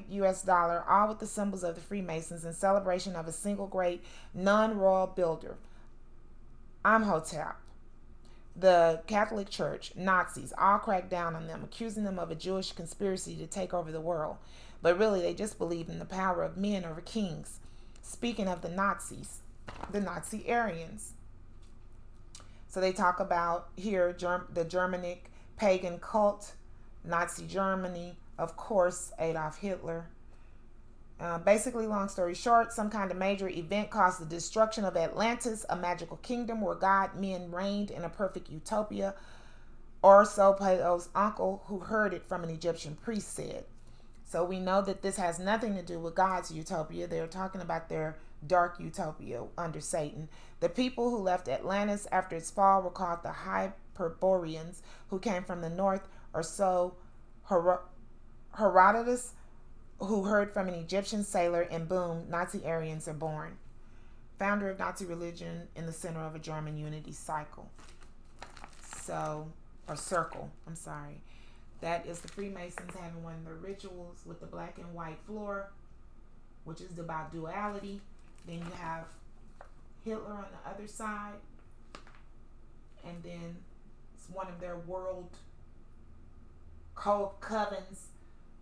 U.S. dollar, all with the symbols of the Freemasons in celebration of a single great non-royal builder, Imhotep. The Catholic Church, Nazis, all cracked down on them, accusing them of a Jewish conspiracy to take over the world. But really, they just believed in the power of men over kings. Speaking of the Nazis, the Nazi Aryans. So they talk about here the Germanic pagan cult, Nazi Germany, of course, Adolf Hitler. Basically, long story short, some kind of major event caused the destruction of Atlantis, a magical kingdom where God men reigned in a perfect utopia, or so Plato's uncle, who heard it from an Egyptian priest, said. So we know that this has nothing to do with God's utopia. They're talking about their dark utopia under Satan. The people who left Atlantis after its fall were called the Hyperboreans, who came from the north, or so Herodotus, who heard from an Egyptian sailor, and boom, Nazi Aryans are born. Founder of Nazi religion in the center of a German unity cycle. Circle. That is the Freemasons having one of their rituals with the black and white floor, which is about duality. Then you have Hitler on the other side, and then it's one of their world cult covens,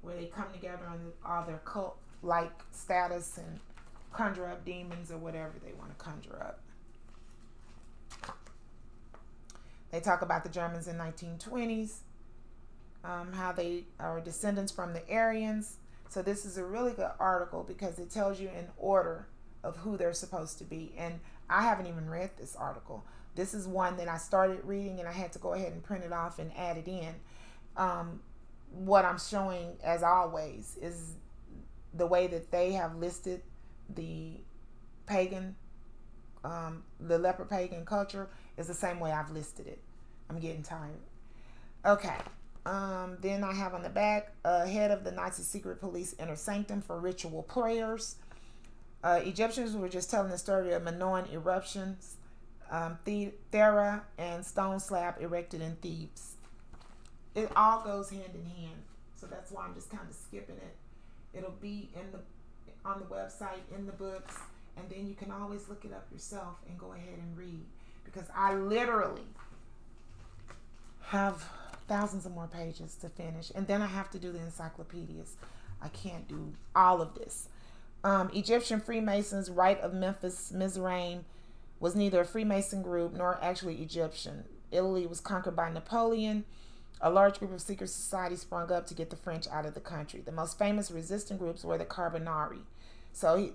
where they come together on all their cult-like status and conjure up demons or whatever they want to conjure up. They talk about the Germans in 1920s, how they are descendants from the Aryans. So this is a really good article because it tells you in order of who they're supposed to be. And I haven't even read this article. This is one that I started reading and I had to go ahead and print it off and add it in. What I'm showing, as always, is the way that they have listed the pagan, the leper pagan culture is the same way I've listed it. I'm getting tired. Okay. Then I have on the back, head of the Nazi secret police inner sanctum for ritual prayers. Egyptians were just telling the story of Minoan eruptions, Thera, and stone slab erected in Thebes. It all goes hand in hand, so that's why I'm just kind of skipping it. It'll be on the website, in the books, and then you can always look it up yourself and go ahead and read, because I literally have thousands of more pages to finish, and then I have to do the encyclopedias. I can't do all of this. Egyptian Freemasons, Rite of Memphis, Mizraim, was neither a Freemason group nor actually Egyptian. Italy was conquered by Napoleon. A large group of secret societies sprung up to get the French out of the country. The most famous resistant groups were the Carbonari. So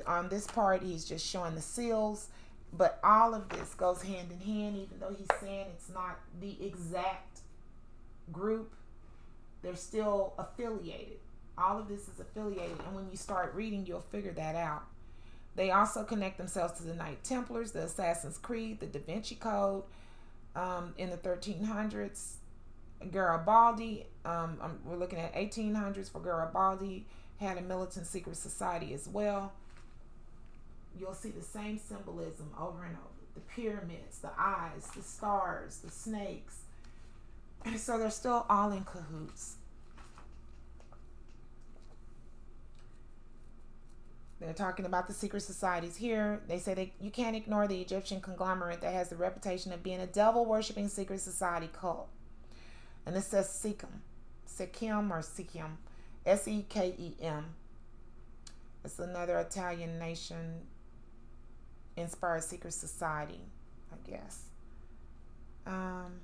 on this part, he's just showing the seals, but all of this goes hand in hand, even though he's saying it's not the exact group. They're still affiliated. All of this is affiliated, and when you start reading, you'll figure that out. They also connect themselves to the Knight Templars, the Assassin's Creed, the Da Vinci Code in the 1300s. Garibaldi, we're looking at 1800s for Garibaldi, had a militant secret society as well. You'll see the same symbolism over and over. The pyramids, the eyes, the stars, the snakes. So they're still all in cahoots. They're talking about the secret societies here. They say you can't ignore the Egyptian conglomerate that has the reputation of being a devil-worshipping secret society cult. And it says Sekem, S-E-K-E-M. It's another Italian nation inspired secret society, I guess. And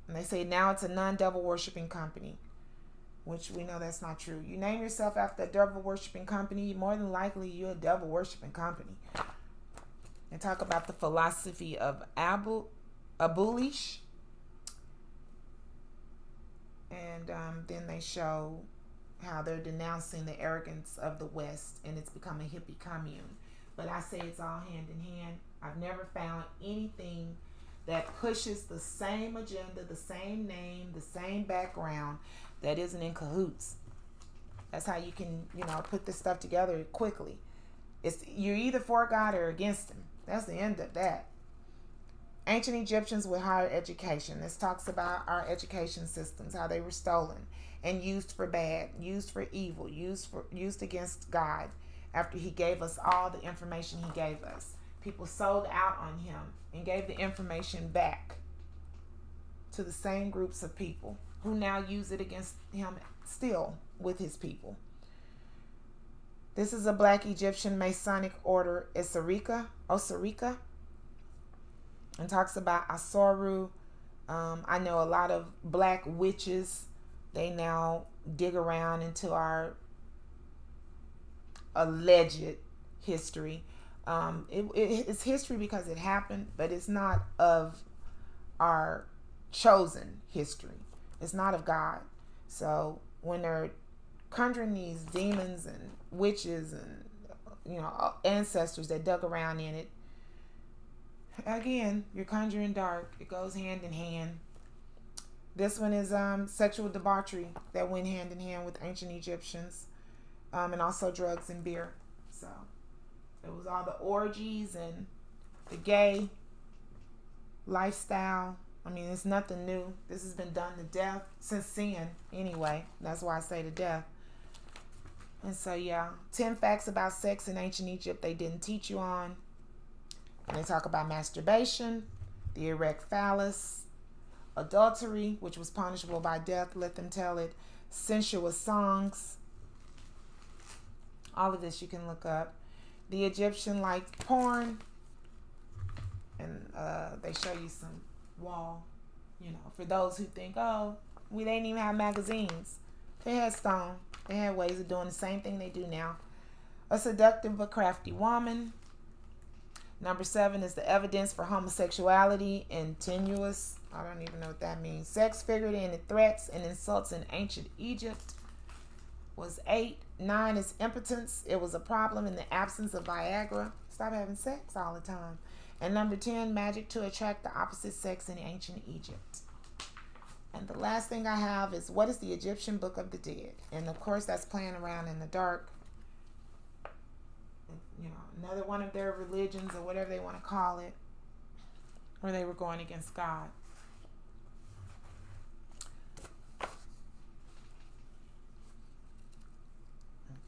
they say now it's a non-devil worshipping company, which we know that's not true. You name yourself after a devil worshipping company, more than likely you're a devil worshipping company. They talk about the philosophy of Abulish. And then they show how they're denouncing the arrogance of the West, and it's become a hippie commune. But I say it's all hand in hand. I've never found anything that pushes the same agenda, the same name, the same background that isn't in cahoots. That's how you can, put this stuff together quickly. You're either for God or against him. That's the end of that. Ancient Egyptians with higher education. This talks about our education systems, how they were stolen and used for bad, used for evil, used against God after he gave us all the information he gave us. People sold out on him and gave the information back to the same groups of people who now use it against him still with his people. This is a Black Egyptian Masonic order, Osirika, and talks about Asoru. I know a lot of black witches. They now dig around into our alleged history. It's history because it happened, but it's not of our chosen history. It's not of God. So when they're conjuring these demons and witches and ancestors that dug around in it, again, you're conjuring dark. It goes hand in hand. This one is sexual debauchery that went hand in hand with ancient Egyptians, and also drugs and beer. So it was all the orgies and the gay lifestyle. I mean, it's nothing new. This has been done to death since sin anyway. That's why I say to death. And so, 10 facts about sex in ancient Egypt they didn't teach you on. And they talk about masturbation, the erect phallus, adultery, which was punishable by death, let them tell it, sensuous songs. All of this you can look up. The Egyptian liked porn. And they show you some wall, for those who think, they didn't even have magazines. They had stone. They had ways of doing the same thing they do now. A seductive but crafty woman. Number 7 is the evidence for homosexuality and tenuous. I don't even know what that means. Sex figured in threats and insults in ancient Egypt was 8. 9 is impotence. It was a problem in the absence of Viagra. Stop having sex all the time. And number 10, magic to attract the opposite sex in ancient Egypt. And the last thing I have is, what is the Egyptian Book of the Dead? And of course, that's playing around in the dark. Another one of their religions or whatever they want to call it, where they were going against God.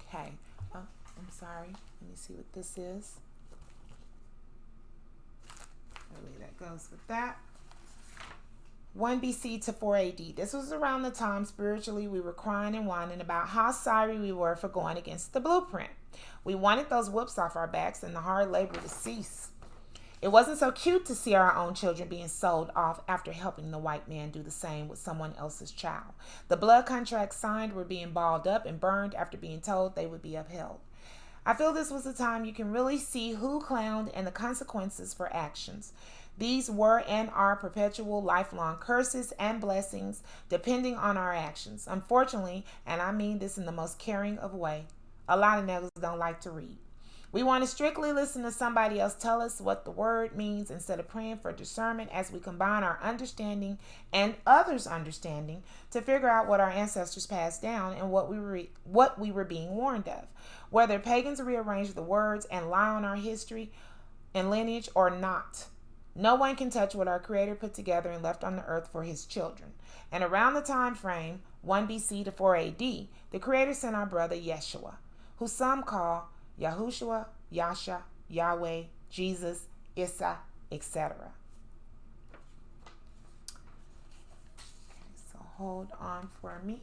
Okay. Oh, I'm sorry. Let me see what this is. Really, that goes with that. 1 BC to 4 AD. This was around the time spiritually we were crying and whining about how sorry we were for going against the blueprint. We wanted those whoops off our backs and the hard labor to cease. It wasn't so cute to see our own children being sold off after helping the white man do the same with someone else's child. The blood contracts signed were being balled up and burned after being told they would be upheld. I feel this was a time you can really see who clowned and the consequences for actions. These were and are perpetual lifelong curses and blessings depending on our actions. Unfortunately, and I mean this in the most caring of way, a lot of niggas don't like to read. We want to strictly listen to somebody else tell us what the word means instead of praying for discernment as we combine our understanding and others' understanding to figure out what our ancestors passed down and what we were being warned of. Whether pagans rearrange the words and lie on our history and lineage or not, no one can touch what our Creator put together and left on the earth for his children. And around the time frame, 1 BC to 4 AD, the Creator sent our brother Yeshua, who some call Yahushua, Yasha, Yahweh, Jesus, Issa, etc. Okay, so hold on for me.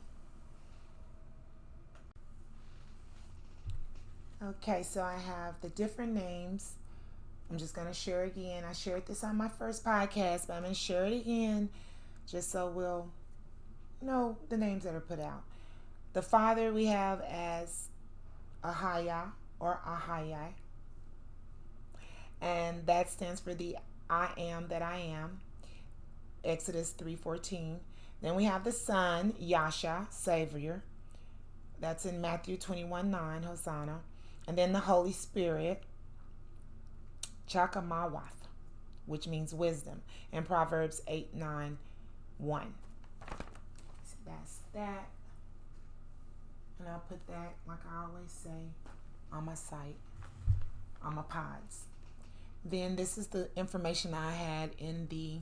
Okay, so I have the different names. I'm just going to share again. I shared this on my first podcast, but I'm going to share it again just so we'll know the names that are put out. The Father we have as Ahaya or Ahayai. and that stands for the I am that I am. Exodus 3:14. Then we have the Son, Yasha, Savior. That's in Matthew 21:9, Hosanna. And then the Holy Spirit, Chakamawath, which means wisdom, in Proverbs 8:9:1. So that's that. And I'll put that, like I always say, on my site, on my pods. Then this is the information I had in the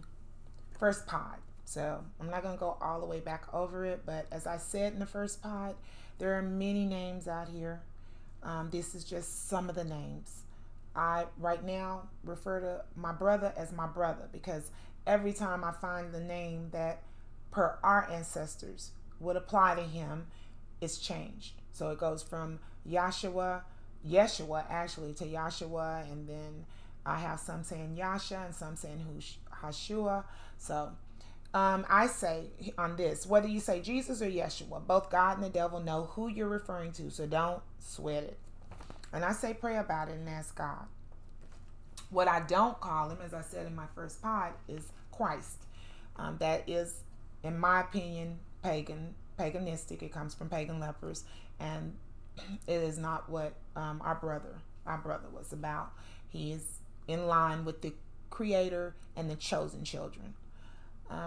first pod. So I'm not going to go all the way back over it, but as I said in the first pod, there are many names out here. This is just some of the names. I right now refer to my brother as my brother because every time I find the name that per our ancestors would apply to him, it's changed. So it goes from Yeshua actually, to Yahshua, and then I have some saying Yasha and some saying Hashua. So I say on this, whether you say Jesus or Yeshua, both God and the devil know who you're referring to, so don't sweat it. And I say pray about it and ask God. What I don't call him, as I said in my first pod, is Christ. That is, in my opinion, paganistic. It comes from pagan lepers, and it is not what our brother was about. He is in line with the Creator and the chosen children.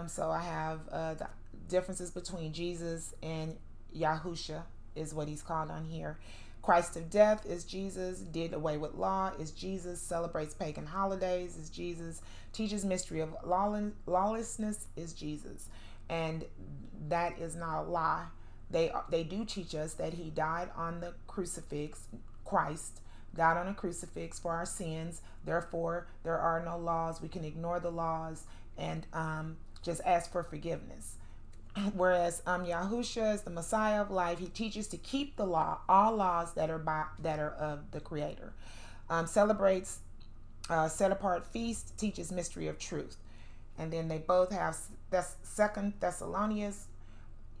So I have the differences between Jesus and Yahusha is what he's called on here. Christ of death is Jesus. Did away with law is Jesus. Celebrates pagan holidays is Jesus. Teaches mystery of lawlessness is Jesus. And that is not a lie. They do teach us that he died on the crucifix. Christ died on a crucifix for our sins. Therefore, there are no laws. We can ignore the laws and just ask for forgiveness. Whereas Yahusha is the Messiah of life. He teaches to keep the law, all laws that are of the Creator. Celebrates set apart feast, teaches mystery of truth. And then they both have Second Thessalonians.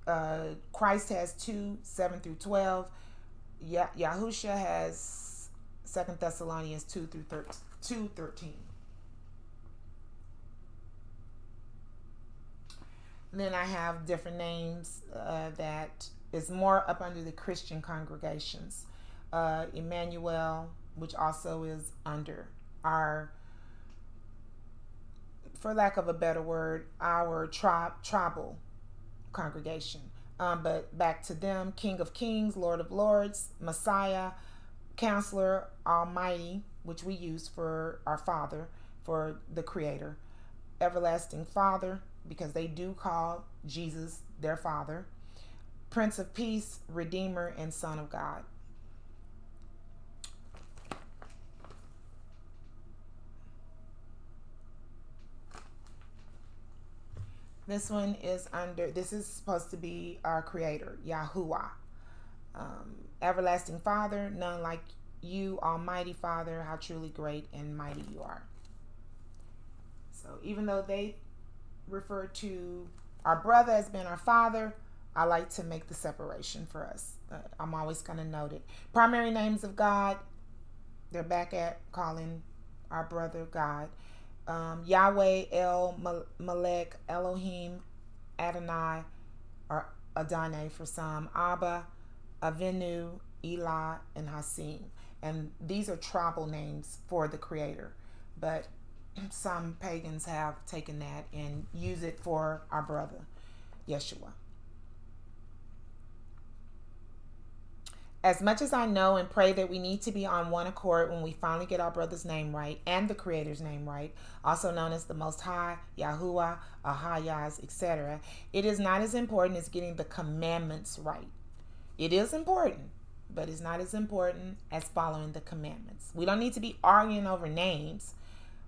Christ has 2:7-12. Yahusha has Second Thessalonians 2:13. Then I have different names that is more up under the Christian congregations. Emmanuel, which also is under our, for lack of a better word, our tribal congregation. But back to them: King of Kings, Lord of Lords, Messiah, Counselor, Almighty, which we use for our Father, for the Creator, Everlasting Father, because they do call Jesus their Father, Prince of Peace, Redeemer, and Son of God. This one is this is supposed to be our Creator, Yahuwah. Everlasting Father, none like you, Almighty Father, how truly great and mighty you are. So even though they refer to our brother as being our father, I like to make the separation for us. I'm always going to note it. Primary names of God, they're back at calling our brother God. Yahweh, El, Melech, Elohim, Adonai, or Adonai for some, Abba, Avinu, Elah, and Hasim. And these are tribal names for the Creator. But some pagans have taken that and use it for our brother, Yeshua. As much as I know and pray that we need to be on one accord when we finally get our brother's name right and the Creator's name right, also known as the Most High, Yahuwah, Ahayaz, etc., it is not as important as getting the commandments right. It is important, but it's not as important as following the commandments. We don't need to be arguing over names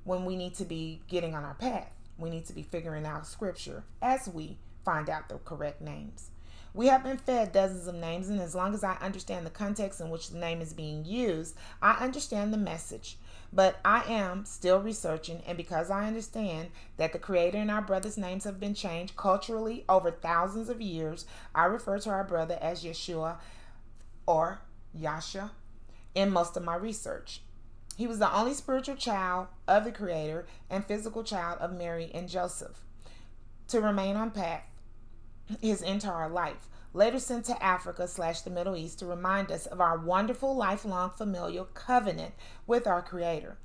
when we need to be getting on our path. We need to be figuring out Scripture as we find out the correct names. We have been fed dozens of names, and as long as I understand the context in which the name is being used, I understand the message. But I am still researching, and because I understand that the Creator and our brother's names have been changed culturally over thousands of years, I refer to our brother as Yeshua or Yasha in most of my research. He was the only spiritual child of the Creator and physical child of Mary and Joseph to remain on path his entire life. Later sent to Africa / the Middle East to remind us of our wonderful lifelong familial covenant with our Creator,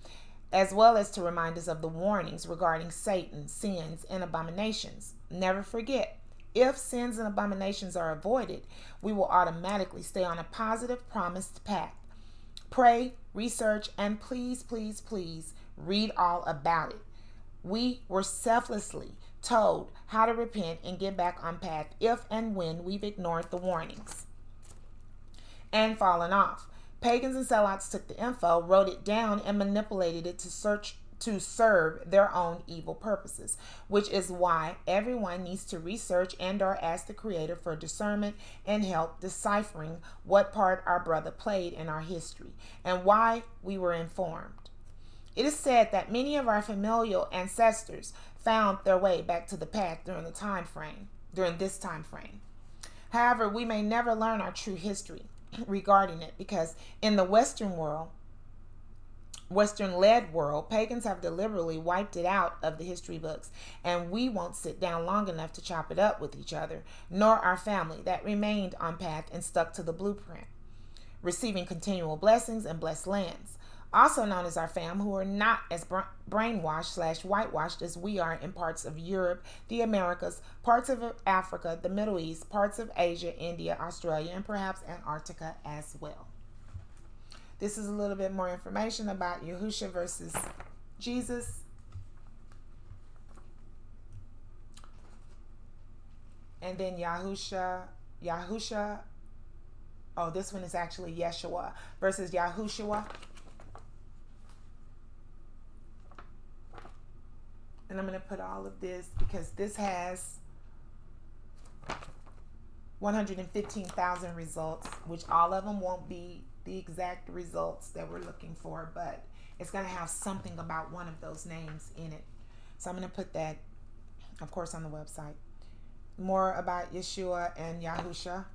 as well as to remind us of the warnings regarding Satan, sins, and abominations. Never forget, if sins and abominations are avoided, we will automatically stay on a positive, promised path. Pray, research, and please, please, please read all about it. We were selflessly told how to repent and get back on path if and when we've ignored the warnings and fallen off. Pagans and sellouts took the info, wrote it down, and manipulated it to serve their own evil purposes, which is why everyone needs to research and or ask the Creator for discernment and help deciphering what part our brother played in our history and why we were informed. It is said that many of our familial ancestors found their way back to the path during this time frame. However, we may never learn our true history regarding it because in the Western-led world, pagans have deliberately wiped it out of the history books, and we won't sit down long enough to chop it up with each other, nor our family that remained on path and stuck to the blueprint, receiving continual blessings and blessed lands. Also known as our fam, who are not as brainwashed / whitewashed as we are in parts of Europe, the Americas, parts of Africa, the Middle East, parts of Asia, India, Australia, and perhaps Antarctica as well. This is a little bit more information about Yahusha versus Jesus. And then Yahusha. Oh, this one is actually Yeshua versus Yahushua. And I'm going to put all of this because this has 115,000 results, which all of them won't be the exact results that we're looking for, but it's going to have something about one of those names in it. So I'm going to put that, of course, on the website. More about Yeshua and Yahushua.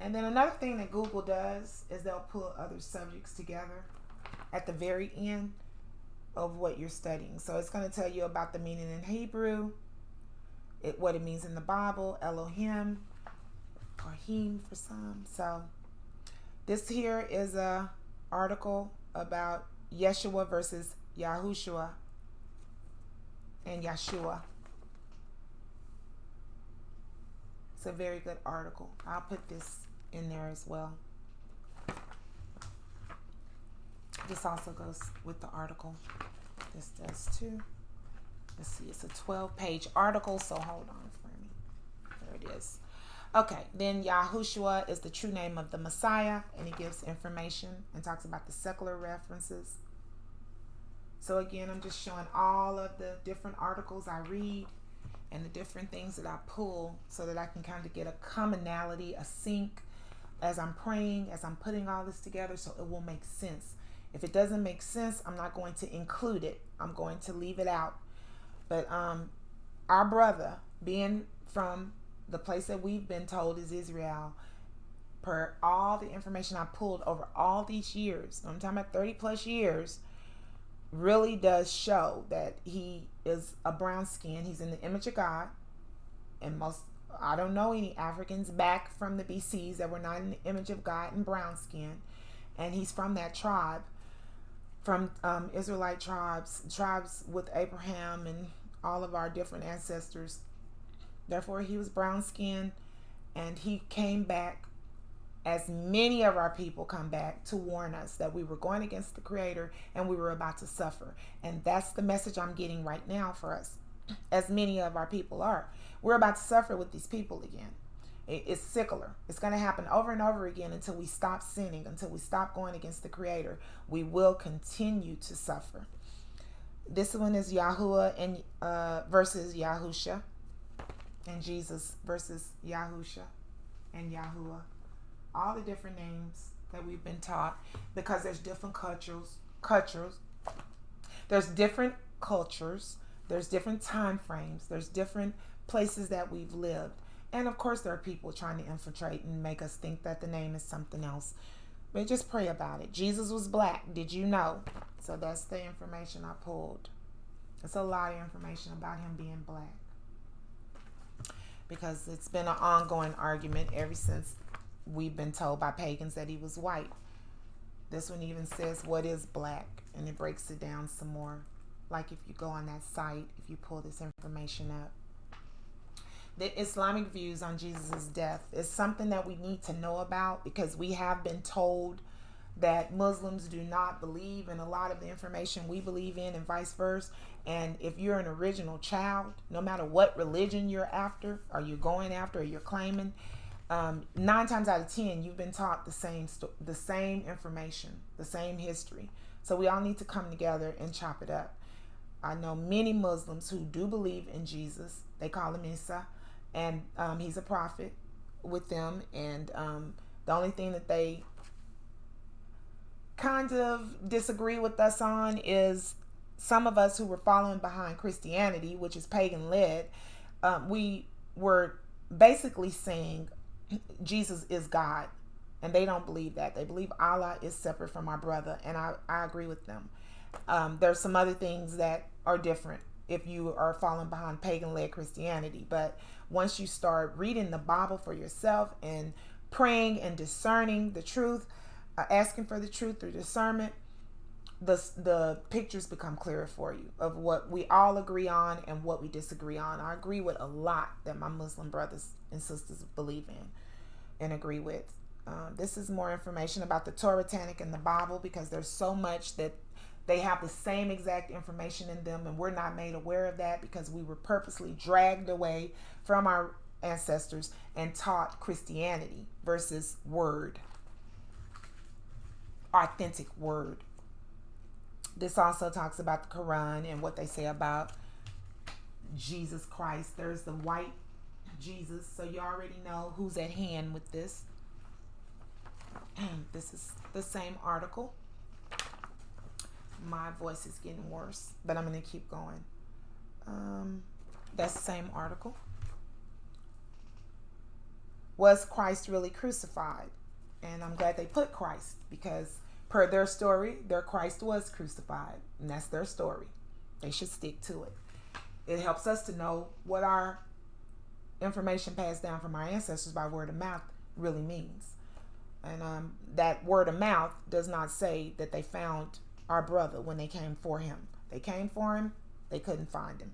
And then another thing that Google does is they'll pull other subjects together at the very end of what you're studying. So it's going to tell you about the meaning in Hebrew, what it means in the Bible, Elohim, or Him for some. So this here is a article about Yeshua versus Yahushua and Yeshua. It's a very good article. I'll put this in there as well. This also goes with the article. This does too. Let's see, it's a 12-page article, so hold on for me. There it is. Okay, then Yahushua is the true name of the Messiah, and he gives information and talks about the secular references. So again, I'm just showing all of the different articles I read and the different things that I pull so that I can kind of get a commonality, a sync as I'm praying, as I'm putting all this together, so it will make sense. If it doesn't make sense, I'm not going to include it. I'm going to leave it out. But our brother, being from the place that we've been told is Israel, per all the information I pulled over all these years, I'm talking about 30 plus years, really does show that he is a brown skin. He's in the image of God. And I don't know any Africans back from the BCs that were not in the image of God and brown skin. And he's from that tribe, from Israelite tribes with Abraham and all of our different ancestors. Therefore, he was brown skinned, and he came back, as many of our people come back, to warn us that we were going against the Creator and we were about to suffer. And that's the message I'm getting right now for us, as many of our people are. We're about to suffer with these people again. It's secular. It's going to happen over and over again until we stop sinning, until we stop going against the Creator. We will continue to suffer. This one is Yahuwah and versus Yahusha, and Jesus versus Yahusha and Yahuwah. All the different names that we've been taught, because there's different cultures. There's different cultures. There's different time frames. There's different places that we've lived. And of course, there are people trying to infiltrate and make us think that the name is something else. But just pray about it. Jesus was black. Did you know? So that's the information I pulled. It's a lot of information about him being black. Because it's been an ongoing argument ever since we've been told by pagans that he was white. This one even says, what is black? And it breaks it down some more. Like if you go on that site, if you pull this information up. The Islamic views on Jesus' death is something that we need to know about, because we have been told that Muslims do not believe in a lot of the information we believe in, and vice versa. And if you're an original child, no matter what religion you're after, or you're going after, or you're claiming, 9 times out of 10, you've been taught the same information, the same history. So we all need to come together and chop it up. I know many Muslims who do believe in Jesus. They call him Isa, and he's a prophet with them. And the only thing that they kind of disagree with us on is some of us who were following behind Christianity, which is pagan led. We were basically saying Jesus is God, and they don't believe that. They believe Allah is separate from our brother, and I agree with them. There's some other things that are different if you are following behind pagan led Christianity. But once you start reading the Bible for yourself and praying and discerning the truth, asking for the truth through discernment, the pictures become clearer for you of what we all agree on and what we disagree on. I agree with a lot that my Muslim brothers and sisters believe in and agree with. This is more information about the Torah, Tanakh, and the Bible, because there's so much that they have the same exact information in them, and we're not made aware of that because we were purposely dragged away from our ancestors and taught Christianity versus word. Authentic word. This also talks about the Quran and what they say about Jesus Christ. There's the white Jesus, so you already know who's at hand with this. This is the same article. My voice is getting worse, but I'm going to keep going. That's the same article. Was Christ really crucified? And I'm glad they put Christ, because per their story, their Christ was crucified, and that's their story. They should stick to it. It helps us to know what our information passed down from our ancestors by word of mouth really means. And that word of mouth does not say that they found our brother when they came for him. They came for him, they couldn't find him.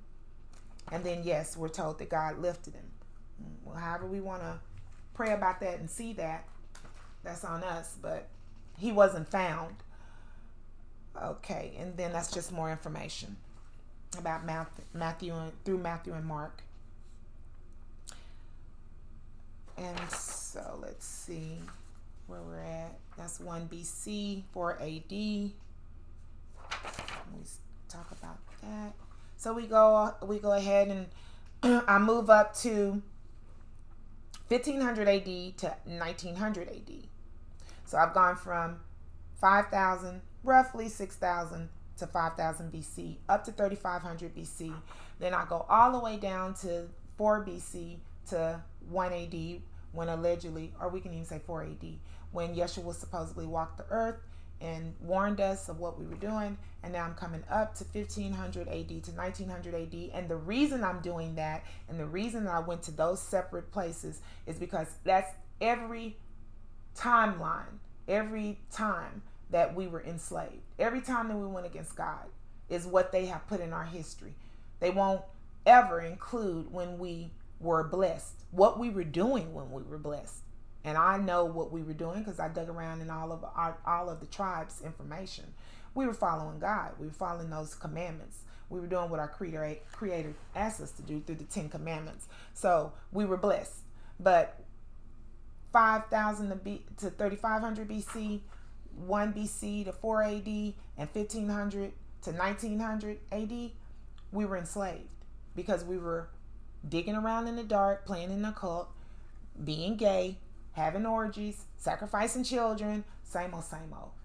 And then, yes, we're told that God lifted him. Well, however we want to pray about that and see that, that's on us, but he wasn't found. Okay, and then that's just more information about Matthew and Mark. And so let's see where we're at. That's 1 BC, 4 AD. We talk about that. So we go ahead and I move up to 1500 AD to 1900 AD. So I've gone from 5,000, roughly 6,000 to 5,000 BC, up to 3,500 BC. Then I go all the way down to 4 BC to 1 AD, when allegedly, or we can even say 4 AD, when Yeshua supposedly walked the earth and warned us of what we were doing. And now I'm coming up to 1500 AD to 1900 AD. And the reason I'm doing that, and the reason that I went to those separate places, is because that's every timeline, every time that we were enslaved, every time that we went against God, is what they have put in our history. They won't ever include when we were blessed, what we were doing when we were blessed. And I know what we were doing because I dug around in all of the tribes' information. We were following God. We were following those commandments. We were doing what our Creator asked us to do through the 10 Commandments. So we were blessed. But 5,000 to 3,500 BC, 1 BC to 4 AD, and 1500 to 1900 AD, we were enslaved because we were digging around in the dark, playing in the occult, being gay, having orgies, sacrificing children, same old,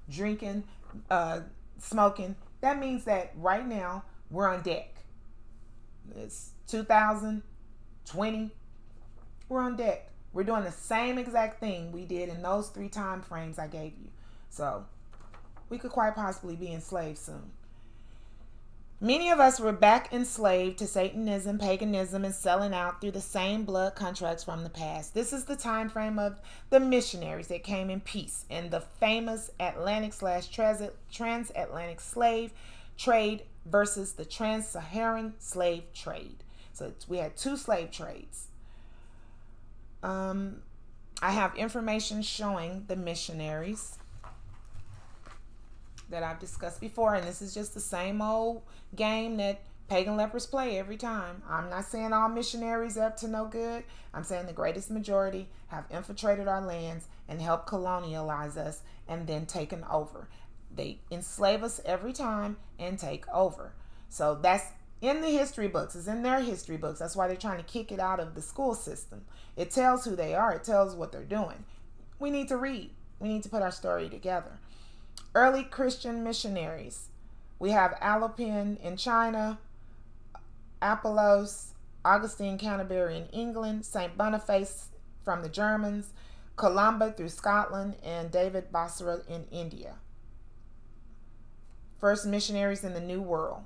drinking, smoking. That means that right now we're on deck. It's 2020. We're on deck. We're doing the same exact thing we did in those 3 time frames I gave you. So we could quite possibly be enslaved soon. Many of us were back enslaved to Satanism, paganism, and selling out through the same blood contracts from the past. This is the time frame of the missionaries that came in peace and the famous Atlantic/transatlantic slave trade versus the trans-Saharan slave trade. So we had two slave trades. I have information showing the missionaries that I've discussed before, and this is just the same old game that pagan lepers play every time. I'm not saying all missionaries are up to no good. I'm saying the greatest majority have infiltrated our lands and helped colonialize us and then taken over. They enslave us every time and take over. So that's in the history books. It's in their history books. That's why they're trying to kick it out of the school system. It tells who they are. It tells what they're doing. We need to read. We need to put our story together. Early Christian missionaries. We have Alapin in China, Apollos, Augustine Canterbury in England, St. Boniface from the Germans, Columba through Scotland, and David Basra in India. First missionaries in the New World.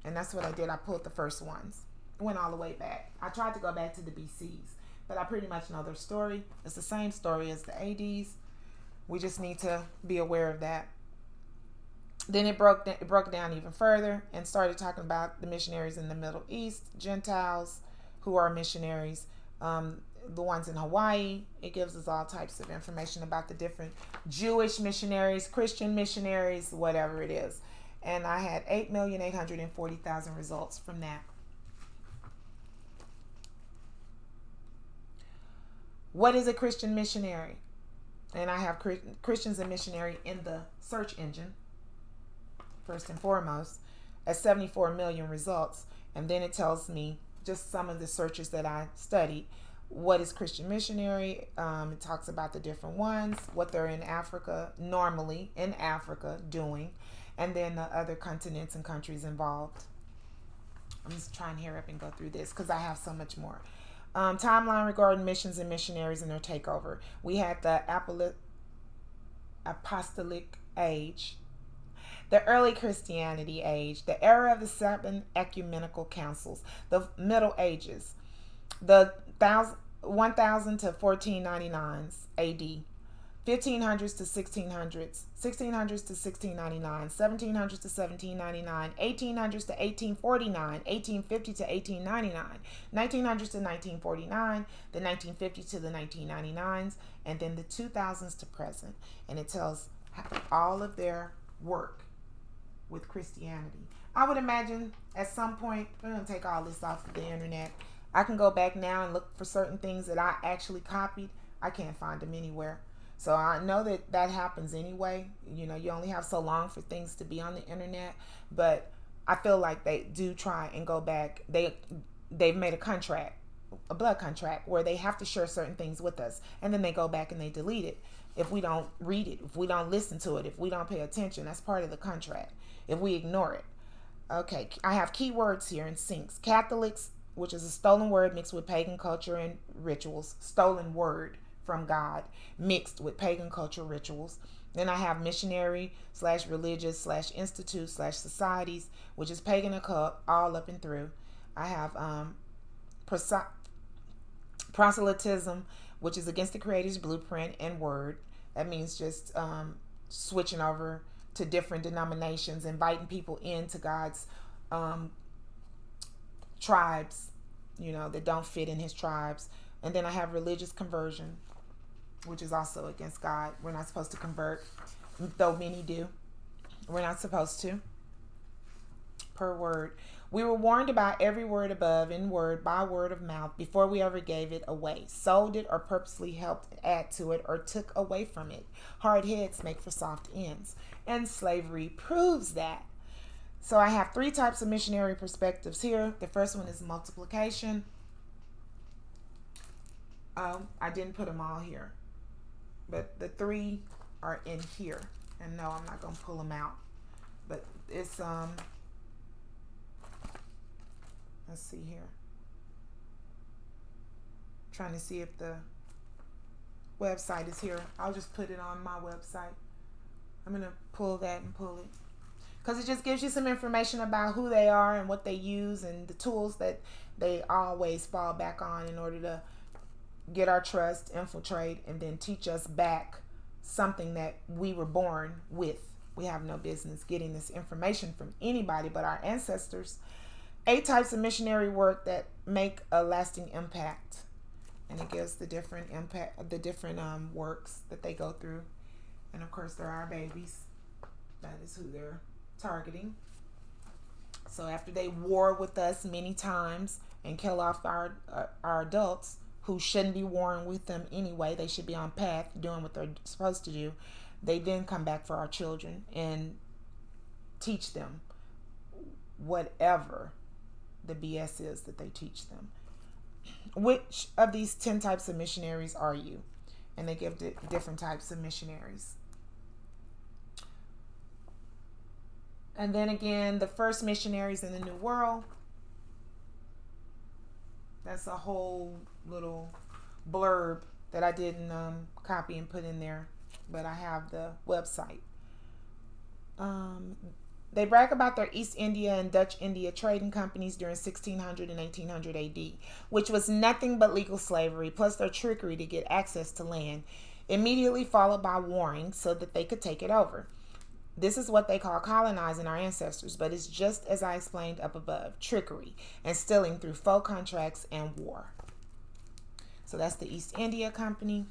And that's what I did. I pulled the first ones. Went all the way back. I tried to go back to the BCs, but I pretty much know their story. It's the same story as the ADs. We just need to be aware of that. Then it broke down even further and started talking about the missionaries in the Middle East, Gentiles who are missionaries, the ones in Hawaii. It gives us all types of information about the different Jewish missionaries, Christian missionaries, whatever it is. And I had 8,840,000 results from that. What is a Christian missionary? And I have Christians and missionary in the search engine, first and foremost, at 74 million results. And then it tells me just some of the searches that I studied. What is Christian missionary? It talks about the different ones, what they're in Africa, normally in Africa doing, and then the other continents and countries involved. I'm just trying to hurry up and go through this because I have so much more. Timeline regarding missions and missionaries and their takeover. We had the apostolic age, the early Christianity age, the era of the 7 ecumenical councils, the Middle Ages, the 1000 to 1499s AD, 1500s to 1600s, 1600s to 1699, 1700s to 1799, 1800s to 1849, 1850 to 1899, 1900s to 1949, the 1950s to the 1999s, and then the 2000s to present. And it tells all of their work with Christianity. I would imagine at some point, we're going to take all this off of the internet. I can go back now and look for certain things that I actually copied. I can't find them anywhere. So I know that happens anyway. You know, you only have so long for things to be on the internet, but I feel like they do try and go back. They've made a contract, a blood contract, where they have to share certain things with us, and then they go back and they delete it if we don't read it, if we don't listen to it, if we don't pay attention. That's part of the contract. If we ignore it. Okay, I have keywords here in syncs. Catholics, which is a stolen word mixed with pagan culture and rituals. Stolen word from God mixed with pagan culture rituals. Then I have missionary / religious / institute / societies, which is pagan occult all up and through. I have proselytism, which is against the Creator's blueprint and word. That means just switching over to different denominations, inviting people into God's tribes, you know, that don't fit in his tribes. And then I have religious conversion, which is also against God. We're not supposed to convert, though many do. We're not supposed to. Per word. We were warned about every word above in word by word of mouth before we ever gave it away, sold it, or purposely helped add to it or took away from it. Hard heads make for soft ends. And slavery proves that. So I have 3 types of missionary perspectives here. The first one is multiplication. I didn't put them all here, but the 3 are in here. And no, I'm not going to pull them out. But it's, let's see here. Trying to see if the website is here. I'll just put it on my website. I'm going to pull that and pull it. Because it just gives you some information about who they are and what they use and the tools that they always fall back on in order to get our trust, infiltrate, and then teach us back something that we were born with. We have no business getting this information from anybody but our ancestors. 8 types of missionary work that make a lasting impact. And it gives the different works that they go through. And of course, they're our babies. That is who they're targeting. So after they war with us many times and kill off our adults who shouldn't be warring with them anyway, they should be on path doing what they're supposed to do. They then come back for our children and teach them whatever the BS is that they teach them. Which of these 10 types of missionaries are you? And they give different types of missionaries. And then again, the first missionaries in the New World. That's a whole little blurb that I didn't copy and put in there, but I have the website. They brag about their East India and Dutch India trading companies during 1600 and 1800 AD, which was nothing but legal slavery, plus their trickery to get access to land, immediately followed by warring so that they could take it over. This is what they call colonizing our ancestors, but it's just as I explained up above, trickery and stealing through faux contracts and war. So that's the East India Company.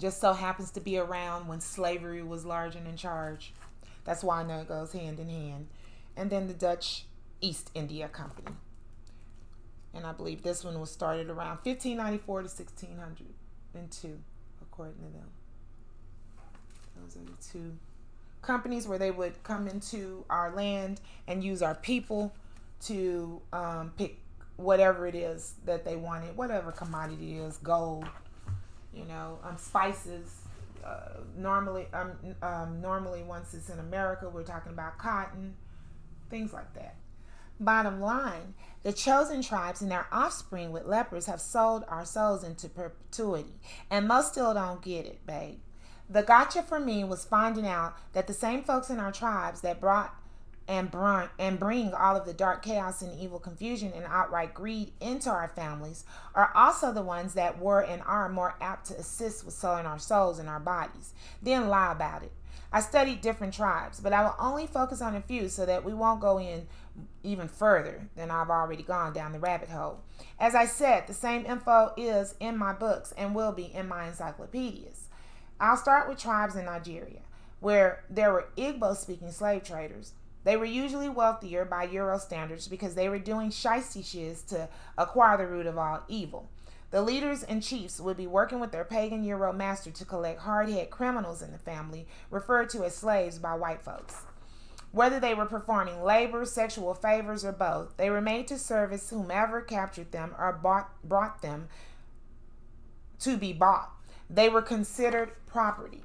Just so happens to be around when slavery was large and in charge. That's why I know it goes hand in hand. And then the Dutch East India Company. And I believe this one was started around 1594 to 1602, according to them. Those are the 2 companies where they would come into our land and use our people to pick whatever it is that they wanted, whatever commodity it is, gold, spices. Normally once it's in America, we're talking about cotton, things like that. Bottom line, the chosen tribes and their offspring with lepers have sold our souls into perpetuity, and most still don't get it, babe. The gotcha for me was finding out that the same folks in our tribes that brought and bring all of the dark chaos and evil confusion and outright greed into our families are also the ones that were and are more apt to assist with selling our souls and our bodies, then lie about it. I studied different tribes, but I will only focus on a few so that we won't go in even further than I've already gone down the rabbit hole. As I said, the same info is in my books and will be in my encyclopedias. I'll start with tribes in Nigeria, where there were Igbo-speaking slave traders. They were usually wealthier by Euro standards because they were doing shiesty shiz to acquire the root of all evil. The leaders and chiefs would be working with their pagan Euro master to collect hard-head criminals in the family, referred to as slaves by white folks. Whether they were performing labor, sexual favors, or both, they were made to service whomever captured them or brought them to be bought. They were considered property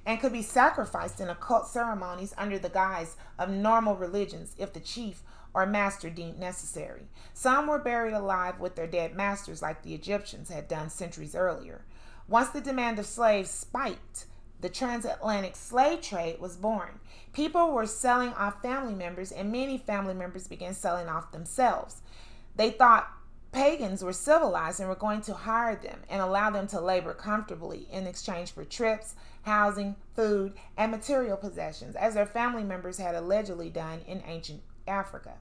and could be sacrificed in occult ceremonies under the guise of normal religions if the chief or master deemed necessary. Some were buried alive with their dead masters like the Egyptians had done centuries earlier. Once the demand of slaves spiked, the transatlantic slave trade was born. People were selling off family members, and many family members began selling off themselves. They thought pagans were civilized and were going to hire them and allow them to labor comfortably in exchange for trips, housing, food, and material possessions, as their family members had allegedly done in ancient Africa.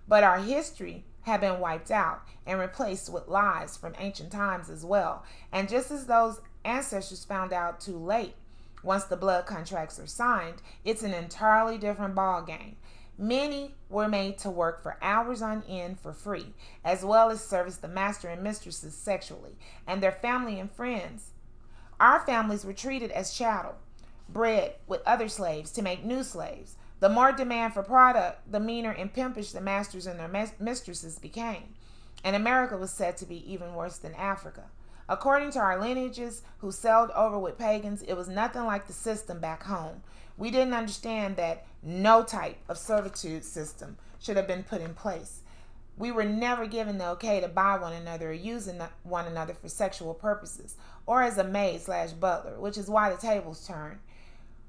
But our history had been wiped out and replaced with lies from ancient times as well. And just as those ancestors found out too late, once the blood contracts are signed, it's an entirely different ball game. Many were made to work for hours on end for free, as well as service the master and mistresses sexually, and their family and friends. Our families were treated as chattel, bred with other slaves to make new slaves. The more demand for product, the meaner and pimpish the masters and their mistresses became. And America was said to be even worse than Africa. According to our lineages who sailed over with pagans, it was nothing like the system back home. We didn't understand that no type of servitude system should have been put in place. We were never given the okay to buy one another or use one another for sexual purposes or as a maid/butler, which is why the tables turned.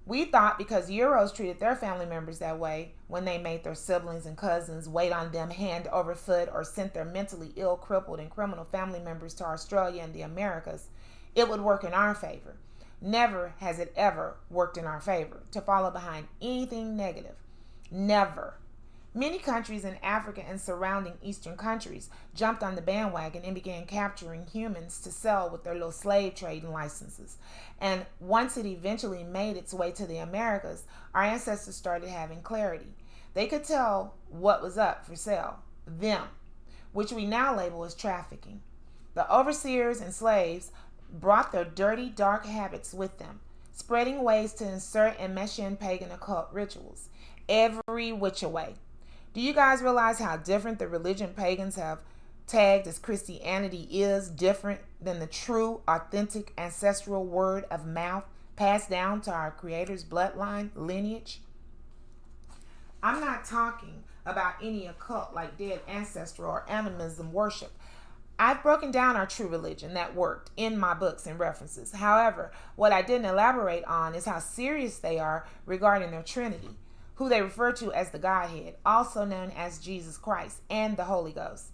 We thought because Euros treated their family members that way when they made their siblings and cousins wait on them hand over foot or sent their mentally ill, crippled, and criminal family members to Australia and the Americas, it would work in our favor. Never has it ever worked in our favor to follow behind anything negative. Never. Many countries in Africa and surrounding Eastern countries jumped on the bandwagon and began capturing humans to sell with their little slave trading licenses. And once it eventually made its way to the Americas, our ancestors started having clarity. They could tell what was up for sale, them, which we now label as trafficking. The overseers and slaves brought their dirty, dark habits with them, spreading ways to insert and mesh in pagan occult rituals, every which way. Do you guys realize how different the religion pagans have tagged as Christianity is different than the true, authentic, ancestral word of mouth passed down to our Creator's bloodline lineage? I'm not talking about any occult like dead ancestral or animism worship. I've broken down our true religion that worked in my books and references. However, what I didn't elaborate on is how serious they are regarding their Trinity, who they refer to as the Godhead, also known as Jesus Christ and the Holy Ghost,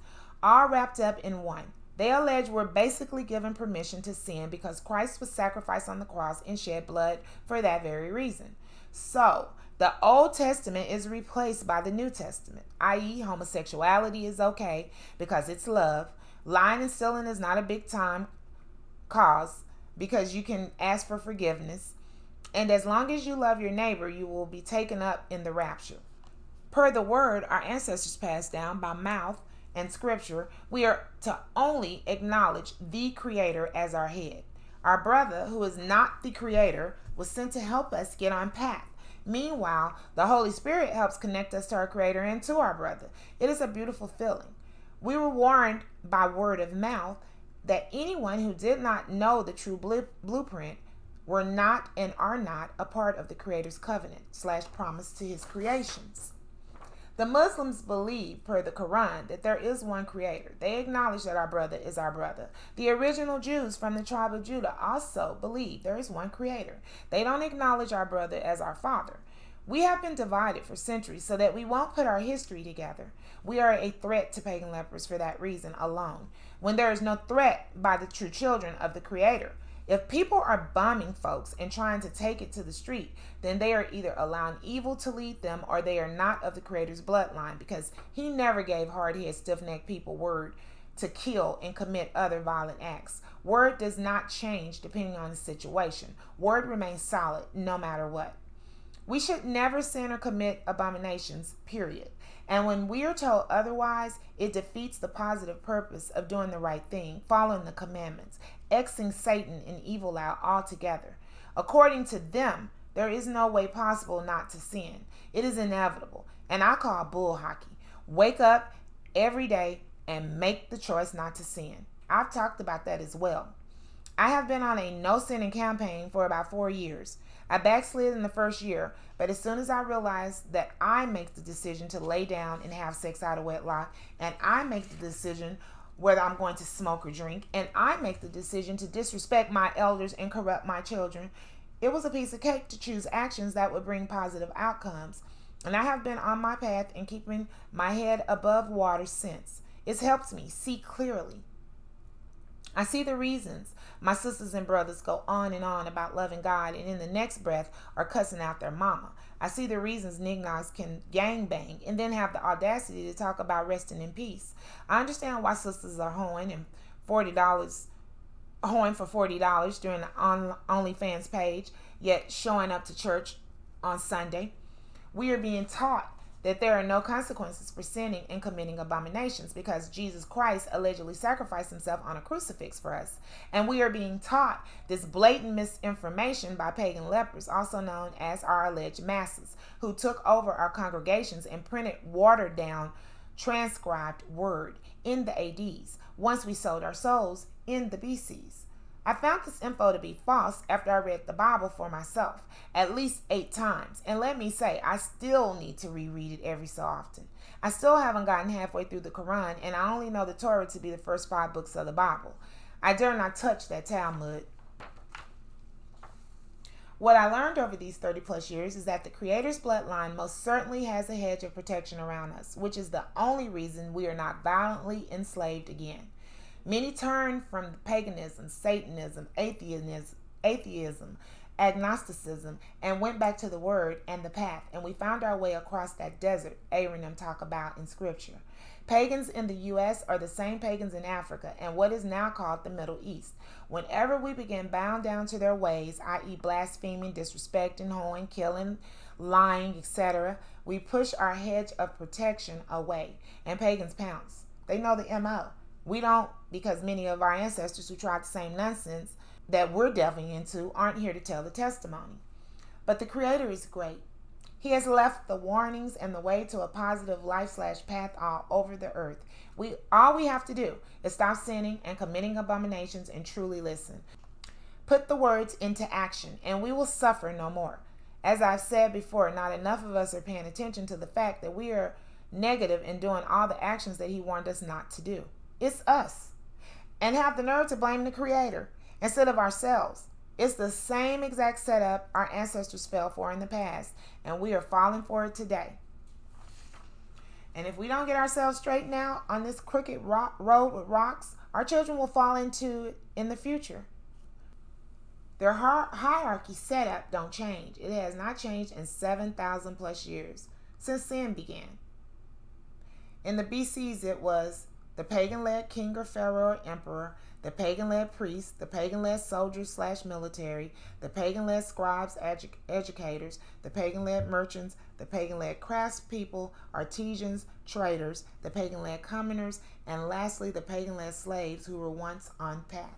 all wrapped up in one. They allege we're basically given permission to sin because Christ was sacrificed on the cross and shed blood for that very reason. So, the Old Testament is replaced by the New Testament, i.e., homosexuality is okay because it's love. Lying and stealing is not a big time cause because you can ask for forgiveness. And as long as you love your neighbor, you will be taken up in the rapture. Per the word our ancestors passed down by mouth and scripture, we are to only acknowledge the Creator as our head. Our brother, who is not the Creator, was sent to help us get on path. Meanwhile, the Holy Spirit helps connect us to our Creator and to our brother. It is a beautiful feeling. We were warned by word of mouth that anyone who did not know the true blueprint were not and are not a part of the Creator's covenant/promise to his creations. The Muslims believe, per the Quran, that there is one Creator. They acknowledge that our brother is our brother. The original Jews from the tribe of Judah also believe there is one Creator. They don't acknowledge our brother as our father. We have been divided for centuries so that we won't put our history together. We are a threat to pagan lepers for that reason alone, when there is no threat by the true children of the Creator. If people are bombing folks and trying to take it to the street, then they are either allowing evil to lead them or they are not of the Creator's bloodline, because he never gave hard-headed, stiff-necked people word to kill and commit other violent acts. Word does not change depending on the situation. Word remains solid no matter what. We should never sin or commit abominations, period. And when we are told otherwise, it defeats the positive purpose of doing the right thing, following the commandments, Xing Satan and evil out altogether. According to them, there is no way possible not to sin. It is inevitable, and I call bull hockey. Wake up every day and make the choice not to sin. I've talked about that as well. I have been on a no-sinning campaign for about 4 years. I backslid in the first year, but as soon as I realized that I make the decision to lay down and have sex out of wedlock, and I make the decision whether I'm going to smoke or drink, and I make the decision to disrespect my elders and corrupt my children, it was a piece of cake to choose actions that would bring positive outcomes. And I have been on my path and keeping my head above water since. It's helped me see clearly. I see the reasons my sisters and brothers go on and on about loving God and in the next breath are cussing out their mama. I see the reasons niggas can gangbang and then have the audacity to talk about resting in peace. I understand why sisters are hoeing for $40 during the OnlyFans page, yet showing up to church on Sunday. We are being taught that there are no consequences for sinning and committing abominations because Jesus Christ allegedly sacrificed himself on a crucifix for us. And we are being taught this blatant misinformation by pagan lepers, also known as our alleged masses, who took over our congregations and printed watered down, transcribed word in the ADs once we sold our souls in the BCs. I found this info to be false after I read the Bible for myself at least 8 times. And let me say, I still need to reread it every so often. I still haven't gotten halfway through the Quran, and I only know the Torah to be the first 5 books of the Bible. I dare not touch that Talmud. What I learned over these 30 plus years is that the Creator's bloodline most certainly has a hedge of protection around us, which is the only reason we are not violently enslaved again. Many turned from paganism, Satanism, atheism, agnosticism, and went back to the Word and the path, and we found our way across that desert Abraham talk about in Scripture. Pagans in the U.S. are the same pagans in Africa and what is now called the Middle East. Whenever we begin bound down to their ways, i.e. blaspheming, disrespecting, hoeing, killing, lying, etc., we push our hedge of protection away, and pagans pounce. They know the M.O. We don't, because many of our ancestors who tried the same nonsense that we're delving into aren't here to tell the testimony. But the Creator is great. He has left the warnings and the way to a positive life/path all over the earth. All we have to do is stop sinning and committing abominations and truly listen. Put the words into action and we will suffer no more. As I've said before, not enough of us are paying attention to the fact that we are negative in doing all the actions that He warned us not to do. It's us. And have the nerve to blame the Creator instead of ourselves. It's the same exact setup our ancestors fell for in the past, and we are falling for it today. And if we don't get ourselves straightened out on this crooked road with rocks, our children will fall into it in the future. Their hierarchy setup don't change. It has not changed in 7,000 plus years, since sin began. In the BCs, it was the pagan-led king or pharaoh or emperor, the pagan-led priest, the pagan-led soldiers/military, the pagan-led scribes, educators, the pagan-led merchants, the pagan-led craftspeople, artisans, traders, the pagan-led commoners, and lastly, the pagan-led slaves who were once on path.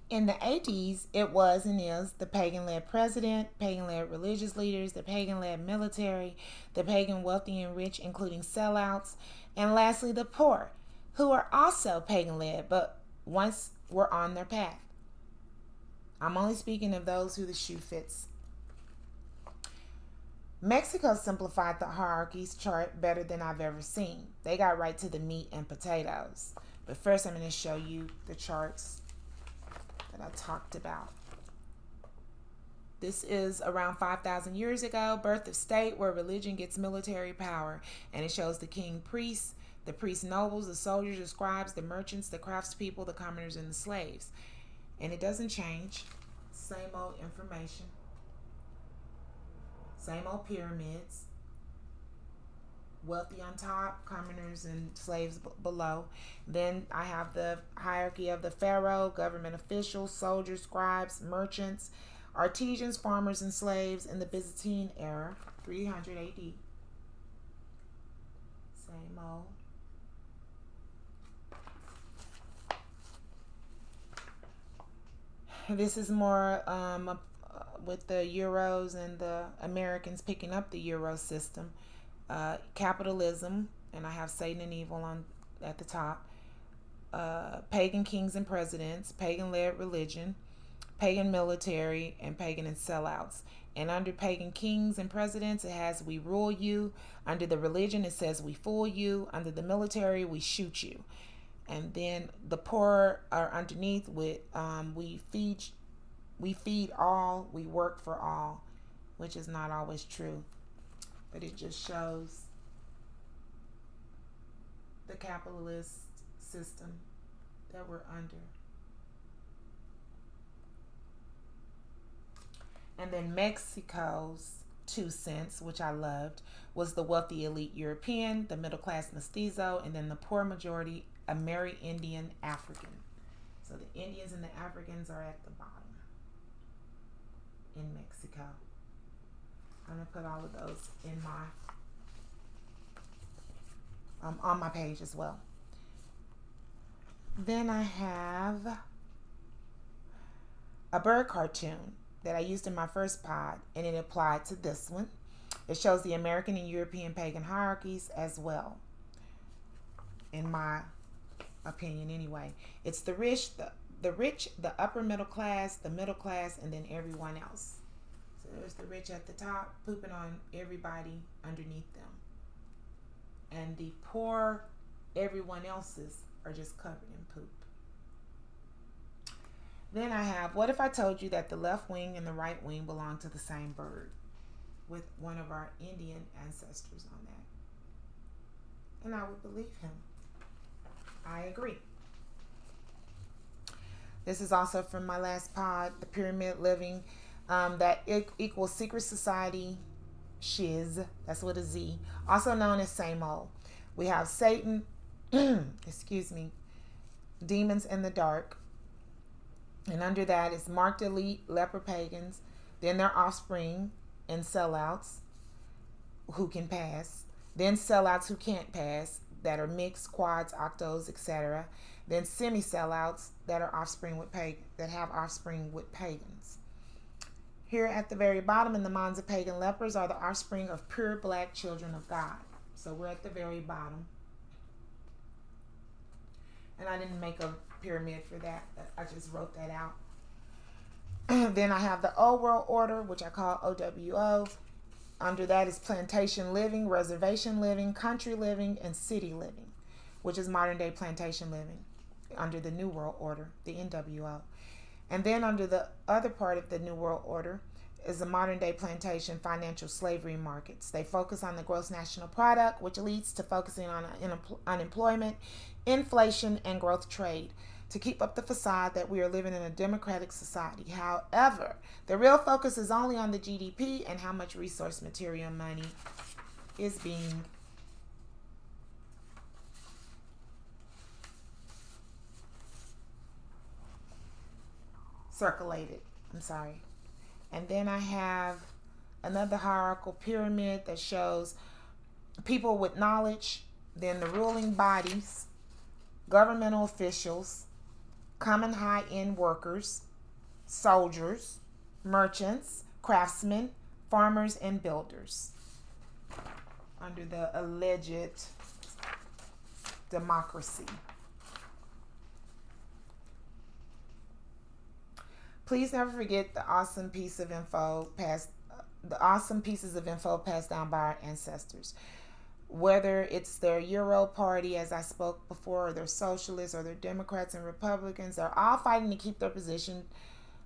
In the 80s, it was and is the pagan-led president, pagan-led religious leaders, the pagan-led military, the pagan wealthy and rich, including sellouts, and lastly, the poor, who are also pagan-led, but once were on their path. I'm only speaking of those who the shoe fits. Mexico simplified the hierarchies chart better than I've ever seen. They got right to the meat and potatoes. But first, I'm going to show you the charts that I talked about. This is around 5,000 years ago, birth of state where religion gets military power, and it shows the king priests, the priest nobles, the soldiers, the scribes, the merchants, the craftspeople, the commoners, and the slaves. And it doesn't change. Same old information. Same old pyramids. Wealthy on top, commoners and slaves below. Then I have the hierarchy of the pharaoh, government officials, soldiers, scribes, merchants, artisans, farmers, and slaves in the Byzantine era, 300 AD. Same old. This is more with the Euros and the Americans picking up the Euro system. Capitalism, and I have Satan and evil on at the top. Pagan kings and presidents, pagan-led religion, pagan military, and pagan and sellouts. And under pagan kings and presidents, it has we rule you. Under the religion, it says we fool you. Under the military, we shoot you. And then the poor are underneath with we feed all, we work for all, which is not always true. But it just shows the capitalist system that we're under. And then Mexico's 2 cents, which I loved, was the wealthy elite European, the middle class mestizo, and then the poor majority Amerindian African. So the Indians and the Africans are at the bottom in Mexico. I'm going to put all of those in my on my page as well. Then I have a bird cartoon that I used in my first pod, and it applied to this one. It shows the American and European pagan hierarchies as well. in my opinion anyway. It's the rich, the upper middle class, the middle class, and then everyone else. So there's the rich at the top pooping on everybody underneath them. And the poor, everyone else's, are just covered in poop. Then I have, what if I told you that the left wing and the right wing belong to the same bird, with one of our Indian ancestors on that? And I would believe him. I agree. This is also from my last pod, the pyramid living, that equals secret society, shiz, that's with a Z, also known as same old. We have Satan, excuse me, demons in the dark, and under that is marked elite leper pagans, then their offspring and sellouts who can pass, then sellouts who can't pass, that are mixed, quads, octos, etc. Then semi-sellouts that are offspring with that have offspring with pagans. Here at the very bottom in the minds of pagan lepers are the offspring of pure black children of God. So we're at the very bottom. And I didn't make a pyramid for that. I just wrote that out. Then I have the Old World Order, which I call OWO. Under that is plantation living, reservation living, country living, and city living, which is modern day plantation living under the New World Order, the NWO. And then under the other part of the New World Order is the modern day plantation financial slavery markets. They focus on the gross national product, which leads to focusing on unemployment, inflation, and growth trade, to keep up the facade that we are living in a democratic society. However, the real focus is only on the GDP and how much resource material money is being circulated. And then I have another hierarchical pyramid that shows people with knowledge, then the ruling bodies, governmental officials, common high-end workers, soldiers, merchants, craftsmen, farmers, and builders under the alleged democracy. Please never forget the awesome pieces of info passed down by our ancestors. Whether it's their Euro party, as I spoke before, or they're socialists, or they're Democrats and Republicans, they're all fighting to keep their position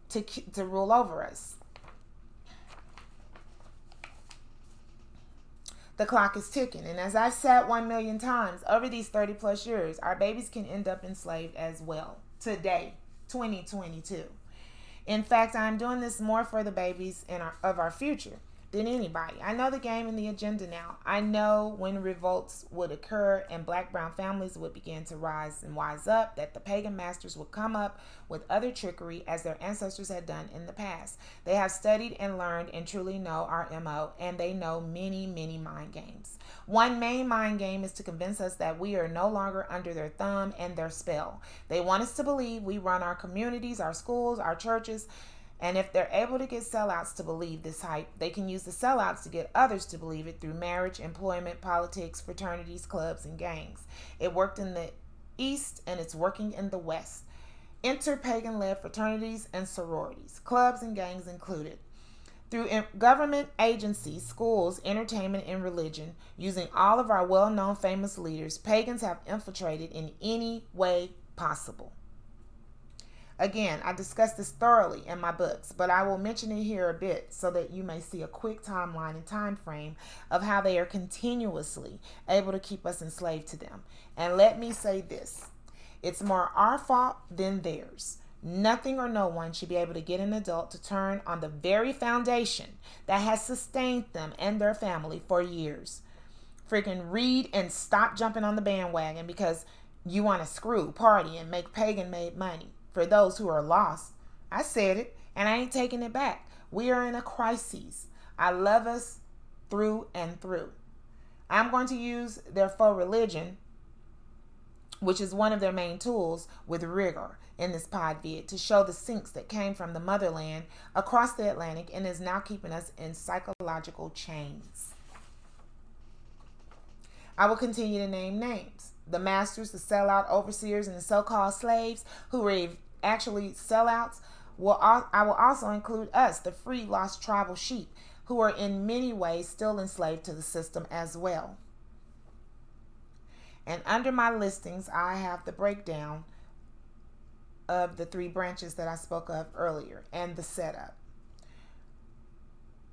to rule over us. The clock is ticking, and as I've said 1 million times, over these 30 plus years, our babies can end up enslaved as well. Today, 2022. In fact, I'm doing this more for the babies of our future than anybody. I know the game and the agenda now. I know when revolts would occur and black brown families would begin to rise and wise up, that the pagan masters would come up with other trickery as their ancestors had done in the past. They have studied and learned and truly know our MO, and they know many, many mind games. One main mind game is to convince us that we are no longer under their thumb and their spell. They want us to believe we run our communities, our schools, our churches. And if they're able to get sellouts to believe this hype, they can use the sellouts to get others to believe it through marriage, employment, politics, fraternities, clubs, and gangs. It worked in the East, and it's working in the West. Enter pagan-led fraternities and sororities, clubs and gangs included. Through government agencies, schools, entertainment, and religion, using all of our well-known famous leaders, pagans have infiltrated in any way possible. Again, I discussed this thoroughly in my books, but I will mention it here a bit so that you may see a quick timeline and time frame of how they are continuously able to keep us enslaved to them. And let me say this, it's more our fault than theirs. Nothing or no one should be able to get an adult to turn on the very foundation that has sustained them and their family for years. Freaking read and stop jumping on the bandwagon because you want to screw, party, and make pagan-made money. For those who are lost, I said it, and I ain't taking it back. We are in a crisis. I love us through and through. I'm going to use their faux religion, which is one of their main tools, with rigor in this pod vid to show the sinks that came from the motherland across the Atlantic and is now keeping us in psychological chains. I will continue to name names. the masters, the sellout overseers, and the so-called slaves who were actually sellouts, I will also include us, the free lost tribal sheep, who are in many ways still enslaved to the system as well. And under my listings, I have the breakdown of the three branches that I spoke of earlier and the setup.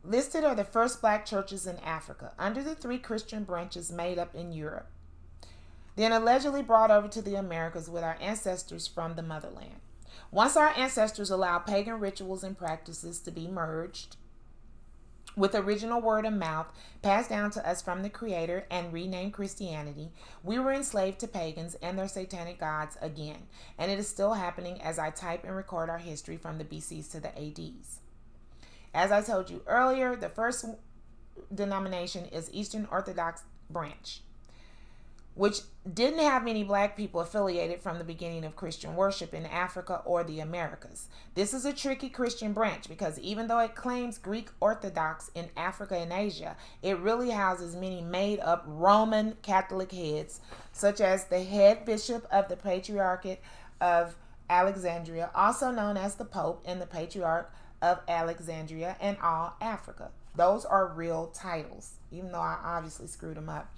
Listed are the first black churches in Africa, under the three Christian branches made up in Europe, then allegedly brought over to the Americas with our ancestors from the motherland. Once our ancestors allowed pagan rituals and practices to be merged with original word of mouth passed down to us from the Creator and renamed Christianity, we were enslaved to pagans and their satanic gods again. And it is still happening as I type and record our history from the BCs to the ADs. As I told you earlier, the first denomination is Eastern Orthodox branch, which didn't have many black people affiliated from the beginning of Christian worship in Africa or the Americas. This is a tricky Christian branch because even though it claims Greek Orthodox in Africa and Asia, it really houses many made-up Roman Catholic heads, such as the head bishop of the Patriarchate of Alexandria, also known as the Pope, and the Patriarch of Alexandria and all Africa. Those are real titles, even though I obviously screwed them up.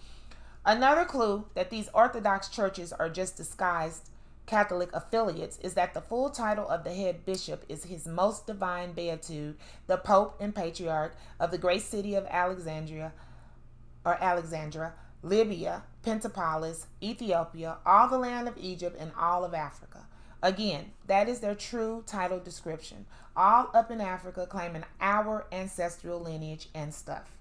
Another clue that these Orthodox churches are just disguised Catholic affiliates is that the full title of the head bishop is His Most Divine Beatitude, the Pope and Patriarch of the great city of Alexandria, Libya, Pentapolis, Ethiopia, all the land of Egypt, and all of Africa. Again, that is their true title description, all up in Africa claiming our ancestral lineage and stuff.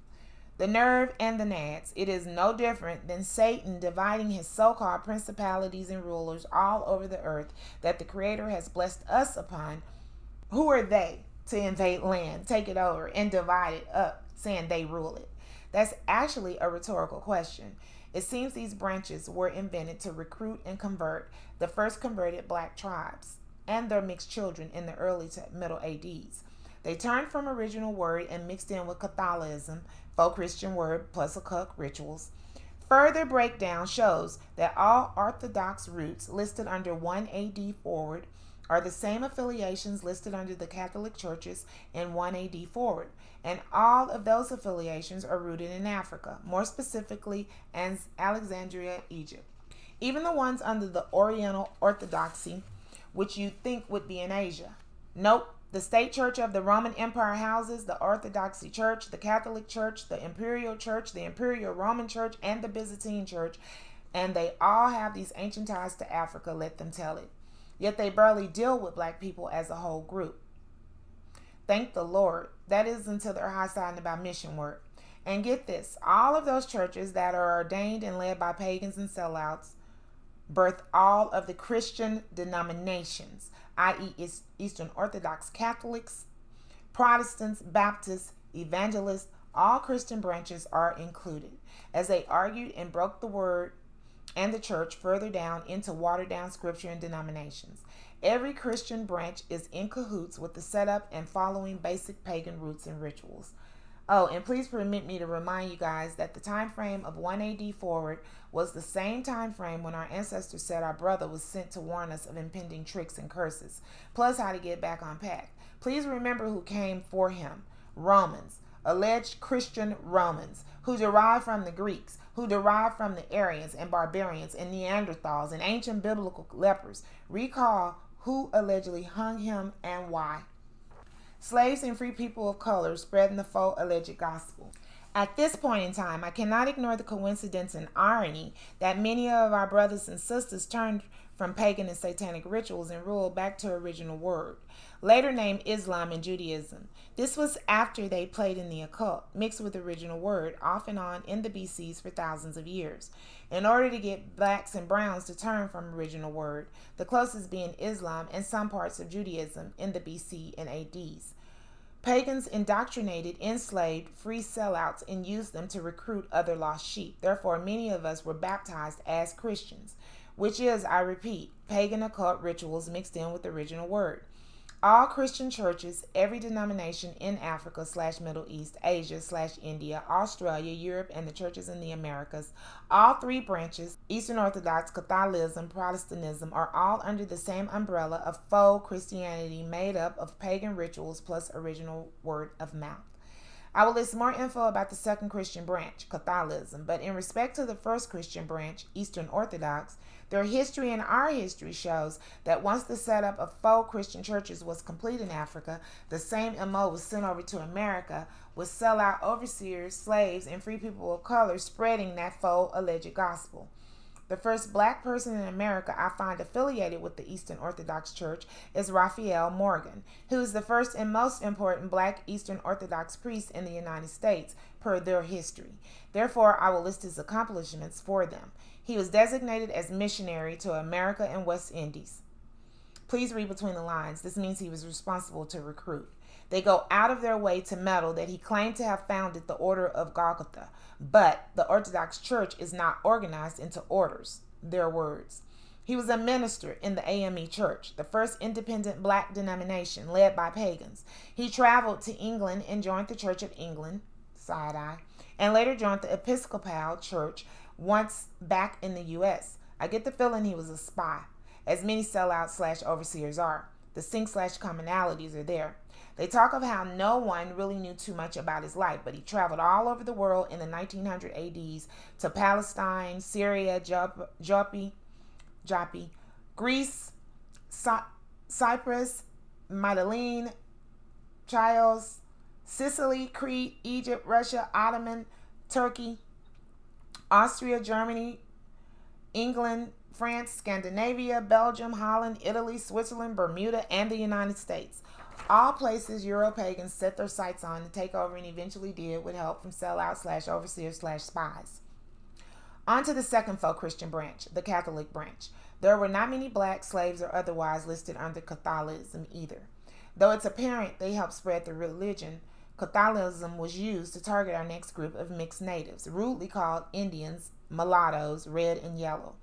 The nerve and the nads. It is no different than Satan dividing his so-called principalities and rulers all over the earth that the Creator has blessed us upon. Who are they to invade land, take it over, and divide it up, saying they rule it? That's actually a rhetorical question. It seems these branches were invented to recruit and convert the first converted black tribes and their mixed children in the early to middle ADs. They turned from original word and mixed in with Catholicism, faux Christian word plus occult rituals. Further breakdown shows that all Orthodox roots listed under 1 AD forward are the same affiliations listed under the Catholic churches in 1 AD forward, and all of those affiliations are rooted in Africa, more specifically in Alexandria, Egypt. Even the ones under the Oriental Orthodoxy, which you think would be in Asia. Nope. The state church of the Roman Empire houses the Orthodoxy Church, the Catholic Church, the Imperial Church, the Imperial Roman Church, and the Byzantine Church, and they all have these ancient ties to Africa, let them tell it. Yet they barely deal with black people as a whole group. Thank the Lord. That is until they're high-siding about mission work. And get this, all of those churches that are ordained and led by pagans and sellouts birth all of the Christian denominations, i.e. Eastern Orthodox Catholics, Protestants, Baptists, Evangelists, all Christian branches are included, as they argued and broke the word and the church further down into watered-down scripture and denominations. Every Christian branch is in cahoots with the setup and following basic pagan roots and rituals. Oh, and please permit me to remind you guys that the time frame of 1 AD forward was the same time frame when our ancestors said our brother was sent to warn us of impending tricks and curses, plus how to get back on path. Please remember who came for him. Romans, alleged Christian Romans, who derived from the Greeks, who derived from the Aryans and barbarians and Neanderthals and ancient biblical lepers. Recall who allegedly hung him and why. Slaves and free people of color spreading the faux alleged gospel. At this point in time, I cannot ignore the coincidence and irony that many of our brothers and sisters turned from pagan and satanic rituals and ruled back to original word, later named Islam and Judaism. This was after they played in the occult, mixed with original word, off and on in the BCs for thousands of years, in order to get blacks and browns to turn from original word, the closest being Islam and some parts of Judaism in the BC and ADs. Pagans indoctrinated, enslaved, free sellouts, and used them to recruit other lost sheep. Therefore, many of us were baptized as Christians, which is, I repeat, pagan occult rituals mixed in with the original word. All Christian churches, every denomination in Africa / Middle East, Asia / India, Australia, Europe, and the churches in the Americas, all three branches, Eastern Orthodox, Catholicism, Protestantism, are all under the same umbrella of faux Christianity made up of pagan rituals plus original word of mouth. I will list more info about the second Christian branch, Catholicism, but in respect to the first Christian branch, Eastern Orthodox, their history and our history shows that once the setup of faux Christian churches was complete in Africa, the same MO was sent over to America with sellout overseers, slaves, and free people of color spreading that faux alleged gospel. The first black person in America I find affiliated with the Eastern Orthodox Church is Raphael Morgan, who is the first and most important black Eastern Orthodox priest in the United States, per their history. Therefore, I will list his accomplishments for them. He was designated as missionary to America and West Indies. Please read between the lines. This means he was responsible to recruit. They go out of their way to meddle that he claimed to have founded the Order of Golgotha, but the Orthodox Church is not organized into orders. Their words. He was a minister in the AME Church, the first independent black denomination led by pagans. He traveled to England and joined the Church of England, side-eye, and later joined the Episcopal Church once back in the U.S. I get the feeling he was a spy, as many sellouts / overseers are. The sync / commonalities are there. They talk of how no one really knew too much about his life, but he traveled all over the world in the 1900 ADs to Palestine, Syria, Joppi, Greece, Cyprus, Mytilene, Chios, Sicily, Crete, Egypt, Russia, Ottoman, Turkey, Austria, Germany, England, France, Scandinavia, Belgium, Holland, Italy, Switzerland, Bermuda, and the United States. All places Euro-pagans set their sights on to take over and eventually did with help from sellouts / overseers / spies. On to the second faux Christian branch, the Catholic branch. There were not many black slaves or otherwise listed under Catholicism either. Though it's apparent they helped spread the religion, Catholicism was used to target our next group of mixed natives, rudely called Indians, mulattoes, red and yellow.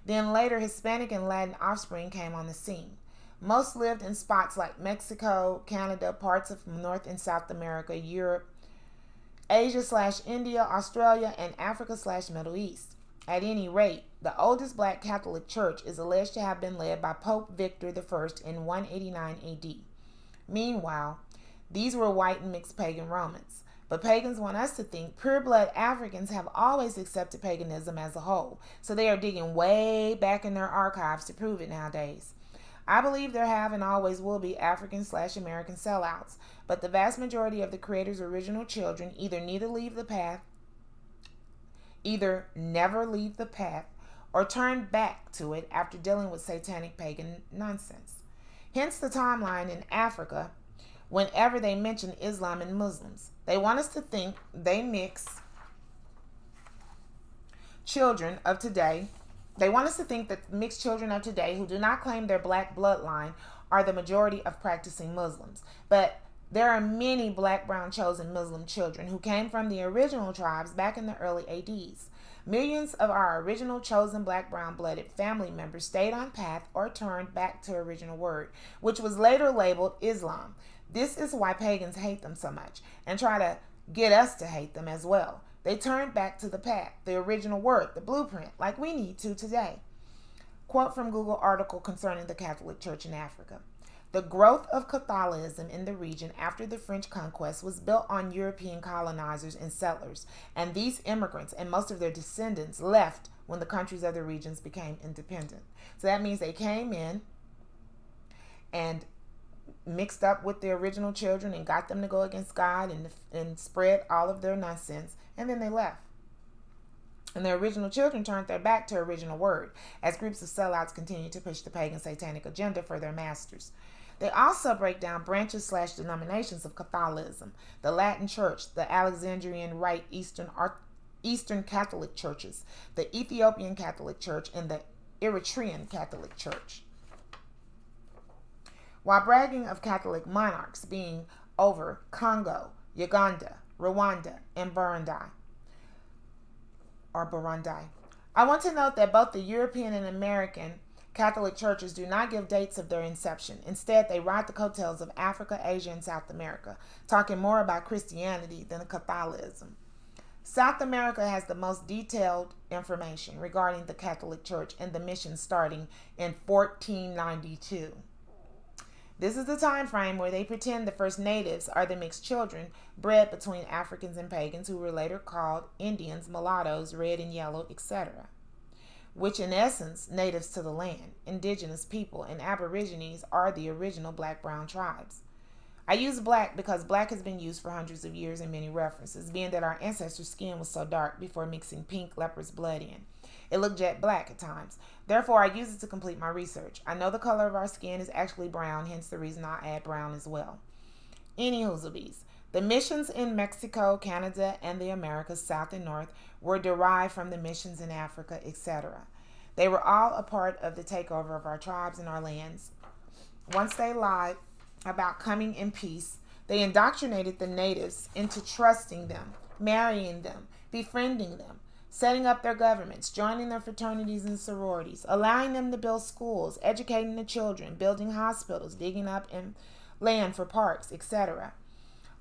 Then later Hispanic and Latin offspring came on the scene. Most lived in spots like Mexico, Canada, parts of North and South America, Europe, Asia / India, Australia, and Africa / Middle East. At any rate, the oldest black Catholic church is alleged to have been led by Pope Victor I in 189 AD. Meanwhile, these were white and mixed pagan Romans. But pagans want us to think pure-blood Africans have always accepted paganism as a whole, so they are digging way back in their archives to prove it nowadays. I believe there have and always will be African / American sellouts, but the vast majority of the Creator's original children either never leave the path, or turn back to it after dealing with satanic pagan nonsense. Hence the timeline in Africa whenever they mention Islam and Muslims. They want us to think they mix children of today. They want us to think that mixed children of today who do not claim their black bloodline are the majority of practicing Muslims. But there are many black, brown, chosen Muslim children who came from the original tribes back in the early ADs. Millions of our original chosen black, brown blooded family members stayed on path or turned back to original word, which was later labeled Islam. This is why pagans hate them so much and try to get us to hate them as well. They turned back to the path, the original word, the blueprint, like we need to today. Quote from Google article concerning the Catholic Church in Africa. The growth of Catholicism in the region after the French conquest was built on European colonizers and settlers, and these immigrants and most of their descendants left when the countries of the regions became independent. So that means they came in and mixed up with the original children and got them to go against God and spread all of their nonsense, and then they left. And the original children turned their back to original word as groups of sellouts continued to push the pagan satanic agenda for their masters. They also break down branches / denominations of Catholicism, the Latin Church, the Alexandrian Rite Eastern Catholic churches, the Ethiopian Catholic Church, and the Eritrean Catholic Church. While bragging of Catholic monarchs being over Congo, Uganda, Rwanda, and Burundi. I want to note that both the European and American Catholic churches do not give dates of their inception. Instead, they ride the coattails of Africa, Asia, and South America, talking more about Christianity than Catholicism. South America has the most detailed information regarding the Catholic Church and the mission starting in 1492. This is the time frame where they pretend the first natives are the mixed children bred between Africans and pagans who were later called Indians, mulattoes, red and yellow, etc., which in essence, natives to the land, indigenous people, and aborigines are the original black-brown tribes. I use black because black has been used for hundreds of years in many references, being that our ancestors' skin was so dark before mixing pink leopard's blood in. It looked jet black at times. Therefore, I use it to complete my research. I know the color of our skin is actually brown, hence the reason I add brown as well. Anywhoozlebees. The missions in Mexico, Canada, and the Americas, South and North, were derived from the missions in Africa, etc. They were all a part of the takeover of our tribes and our lands. Once they lied about coming in peace, they indoctrinated the natives into trusting them, marrying them, befriending them, setting up their governments, joining their fraternities and sororities, allowing them to build schools, educating the children, building hospitals, digging up land for parks, etc.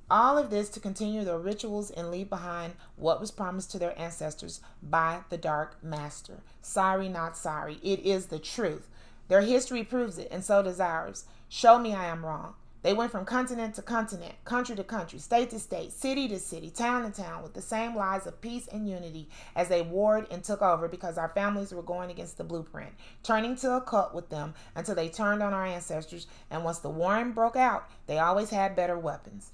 All of this to continue their rituals and leave behind what was promised to their ancestors by the Dark Master. Sorry, not sorry. It is the truth. Their history proves it, and so does ours. Show me I am wrong. They went from continent to continent, country to country, state to state, city to city, town to town, with the same lies of peace and unity as they warred and took over because our families were going against the blueprint, turning to a cult with them until they turned on our ancestors, and once the warring broke out, they always had better weapons.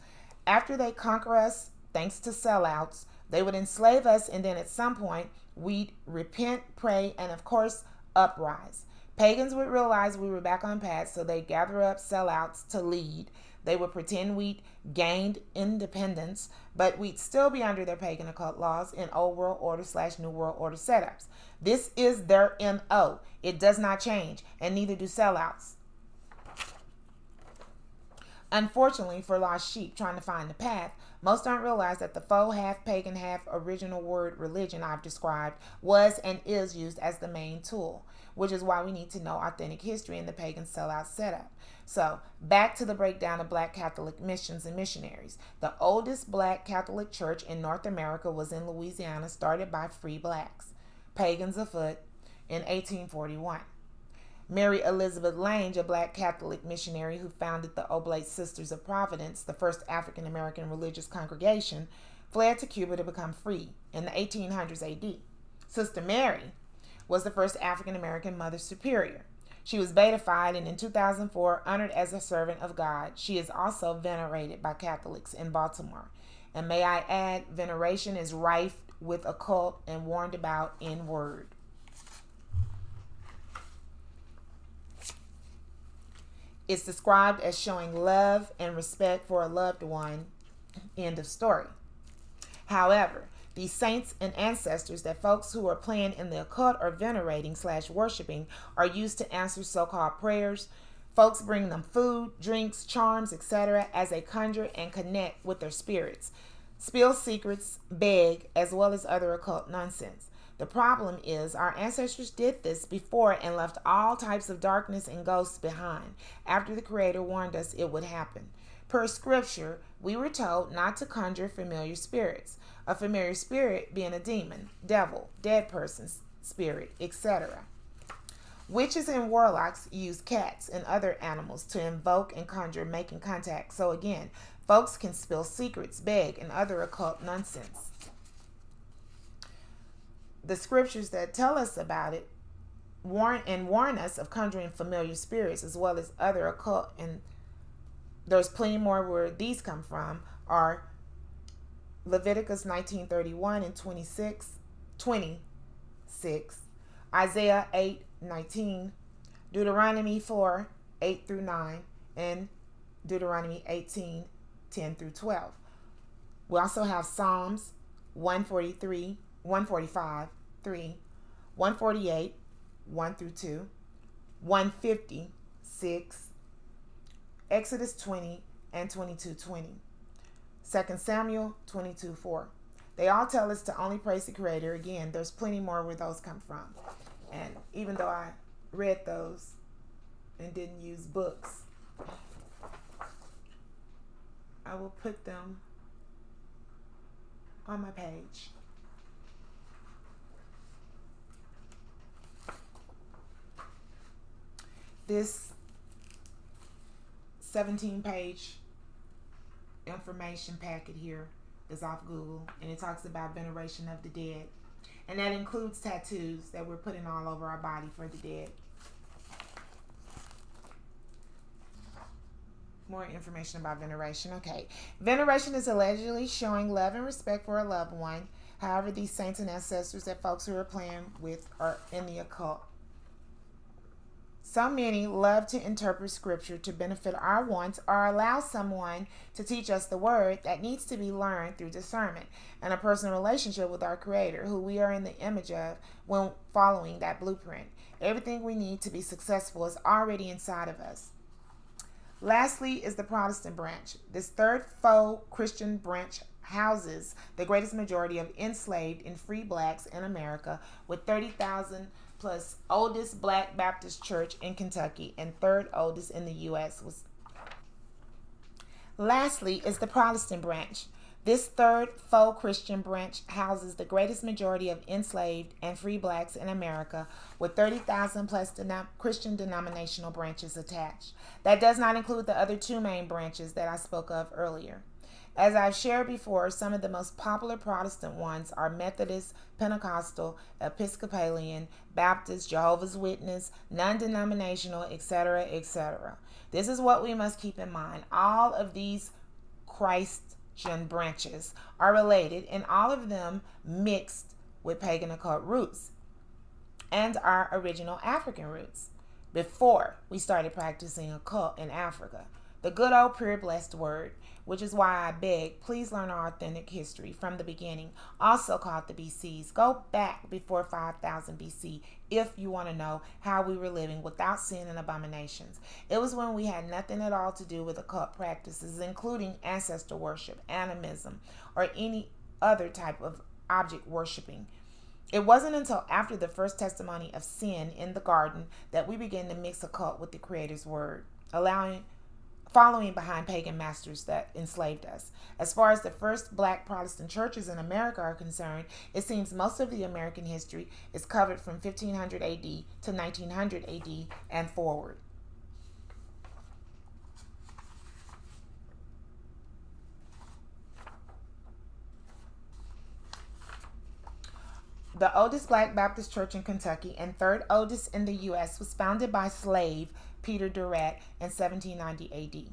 After they conquer us, thanks to sellouts, they would enslave us, and then at some point, we'd repent, pray, and of course, uprise. Pagans would realize we were back on path, so they'd gather up sellouts to lead. They would pretend we'd gained independence, but we'd still be under their pagan occult laws in old world order / new world order setups. This is their MO. It does not change, and neither do sellouts. Unfortunately for lost sheep trying to find the path, most don't realize that the faux half-pagan, half-original word religion I've described was and is used as the main tool, which is why we need to know authentic history in the pagan sellout setup. So, back to the breakdown of black Catholic missions and missionaries. The oldest black Catholic church in North America was in Louisiana, started by free blacks, pagans afoot, in 1841. Mary Elizabeth Lange, a black Catholic missionary who founded the Oblate Sisters of Providence, the first African-American religious congregation, fled to Cuba to become free in the 1800s AD. Sister Mary was the first African-American Mother Superior. She was beatified and in 2004 honored as a servant of God. She is also venerated by Catholics in Baltimore. And may I add, veneration is rife with occult and warned about in word. It's described as showing love and respect for a loved one. End of story. However, these saints and ancestors that folks who are playing in the occult or venerating / worshiping are used to answer so-called prayers. Folks bring them food, drinks, charms, etc. as they conjure and connect with their spirits, spill secrets, beg, as well as other occult nonsense. The problem is our ancestors did this before and left all types of darkness and ghosts behind after the Creator warned us it would happen. Per scripture, we were told not to conjure familiar spirits, a familiar spirit being a demon, devil, dead person's spirit, etc. Witches and warlocks use cats and other animals to invoke and conjure, making contact. So again, folks can spill secrets, beg, and other occult nonsense. The scriptures that tell us about it warn us of conjuring familiar spirits as well as other occult, and there's plenty more where these come from, are Leviticus 19:31 and 26, Isaiah 8:19, Deuteronomy 4:8 through 9, and Deuteronomy 18:10 through 12. We also have Psalms 145, 3, 148, 1 through 2, 150, 6, Exodus 20 and 22:20, 2 Samuel 22:4. They all tell us to only praise the Creator. Again, there's plenty more where those come from. And even though I read those and didn't use books, I will put them on my page. This 17-page information packet here is off Google, and it talks about veneration of the dead. And that includes tattoos that we're putting all over our body for the dead. More information about veneration. Okay. Veneration is allegedly showing love and respect for a loved one. However, these saints and ancestors that folks who are playing with are in the occult. So many love to interpret scripture to benefit our wants or allow someone to teach us the word that needs to be learned through discernment and a personal relationship with our Creator, who we are in the image of when following that blueprint. Everything we need to be successful is already inside of us. Lastly is the Protestant branch. This third faux Christian branch houses the greatest majority of enslaved and free blacks in America, with 30,000 plus oldest Black Baptist church in Kentucky and third oldest in the U.S. Lastly is the Protestant branch. This third faux Christian branch houses the greatest majority of enslaved and free blacks in America, with 30,000 plus Christian denominational branches attached. That does not include the other two main branches that I spoke of earlier. As I've shared before, some of the most popular Protestant ones are Methodist, Pentecostal, Episcopalian, Baptist, Jehovah's Witness, non-denominational, etc., etc. This is what we must keep in mind. All of these Christian branches are related, and all of them mixed with pagan occult roots and our original African roots before we started practicing occult in Africa. The good old pure blessed word, which is why I beg, please learn our authentic history from the beginning, also called the BCs. Go back before 5000 BC if you want to know how we were living without sin and abominations. It was when we had nothing at all to do with occult practices, including ancestor worship, animism, or any other type of object worshiping. It wasn't until after the first testimony of sin in the garden that we began to mix occult with the Creator's word, following behind pagan masters that enslaved us. As far as the first Black Protestant churches in America are concerned, it seems most of the American history is covered from 1500 AD to 1900 AD and forward. The oldest Black Baptist church in Kentucky and third oldest in the U.S. was founded by slave Peter Durant in 1790 AD.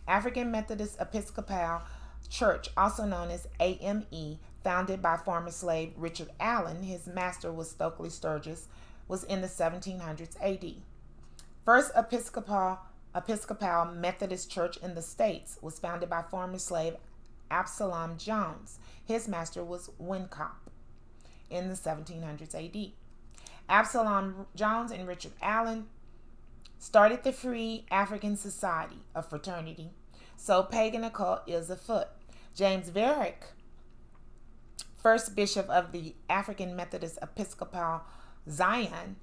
African Methodist Episcopal Church, also known as AME, founded by former slave Richard Allen, his master was Stokely Sturgis, was in the 1700s AD. First Episcopal Methodist Church in the States was founded by former slave Absalom Jones. His master was Wincop in the 1700s AD. Absalom Jones and Richard Allen started the Free African Society, a fraternity, so pagan occult is afoot. James Varick, first bishop of the African Methodist Episcopal Zion,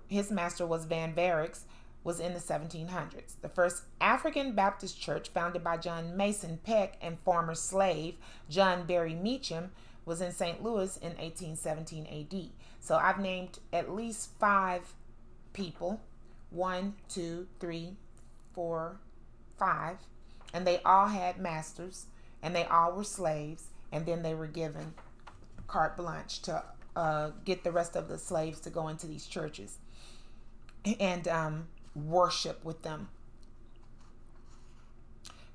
his master was Van Varick, was in the 1700s. The first African Baptist church, founded by John Mason Peck and former slave John Berry Meacham, was in St. Louis in 1817 AD. So I've named at least 5 people. 1, 2, 3, 4, 5, and they all had masters, and they all were slaves, and then they were given carte blanche to get the rest of the slaves to go into these churches and worship with them.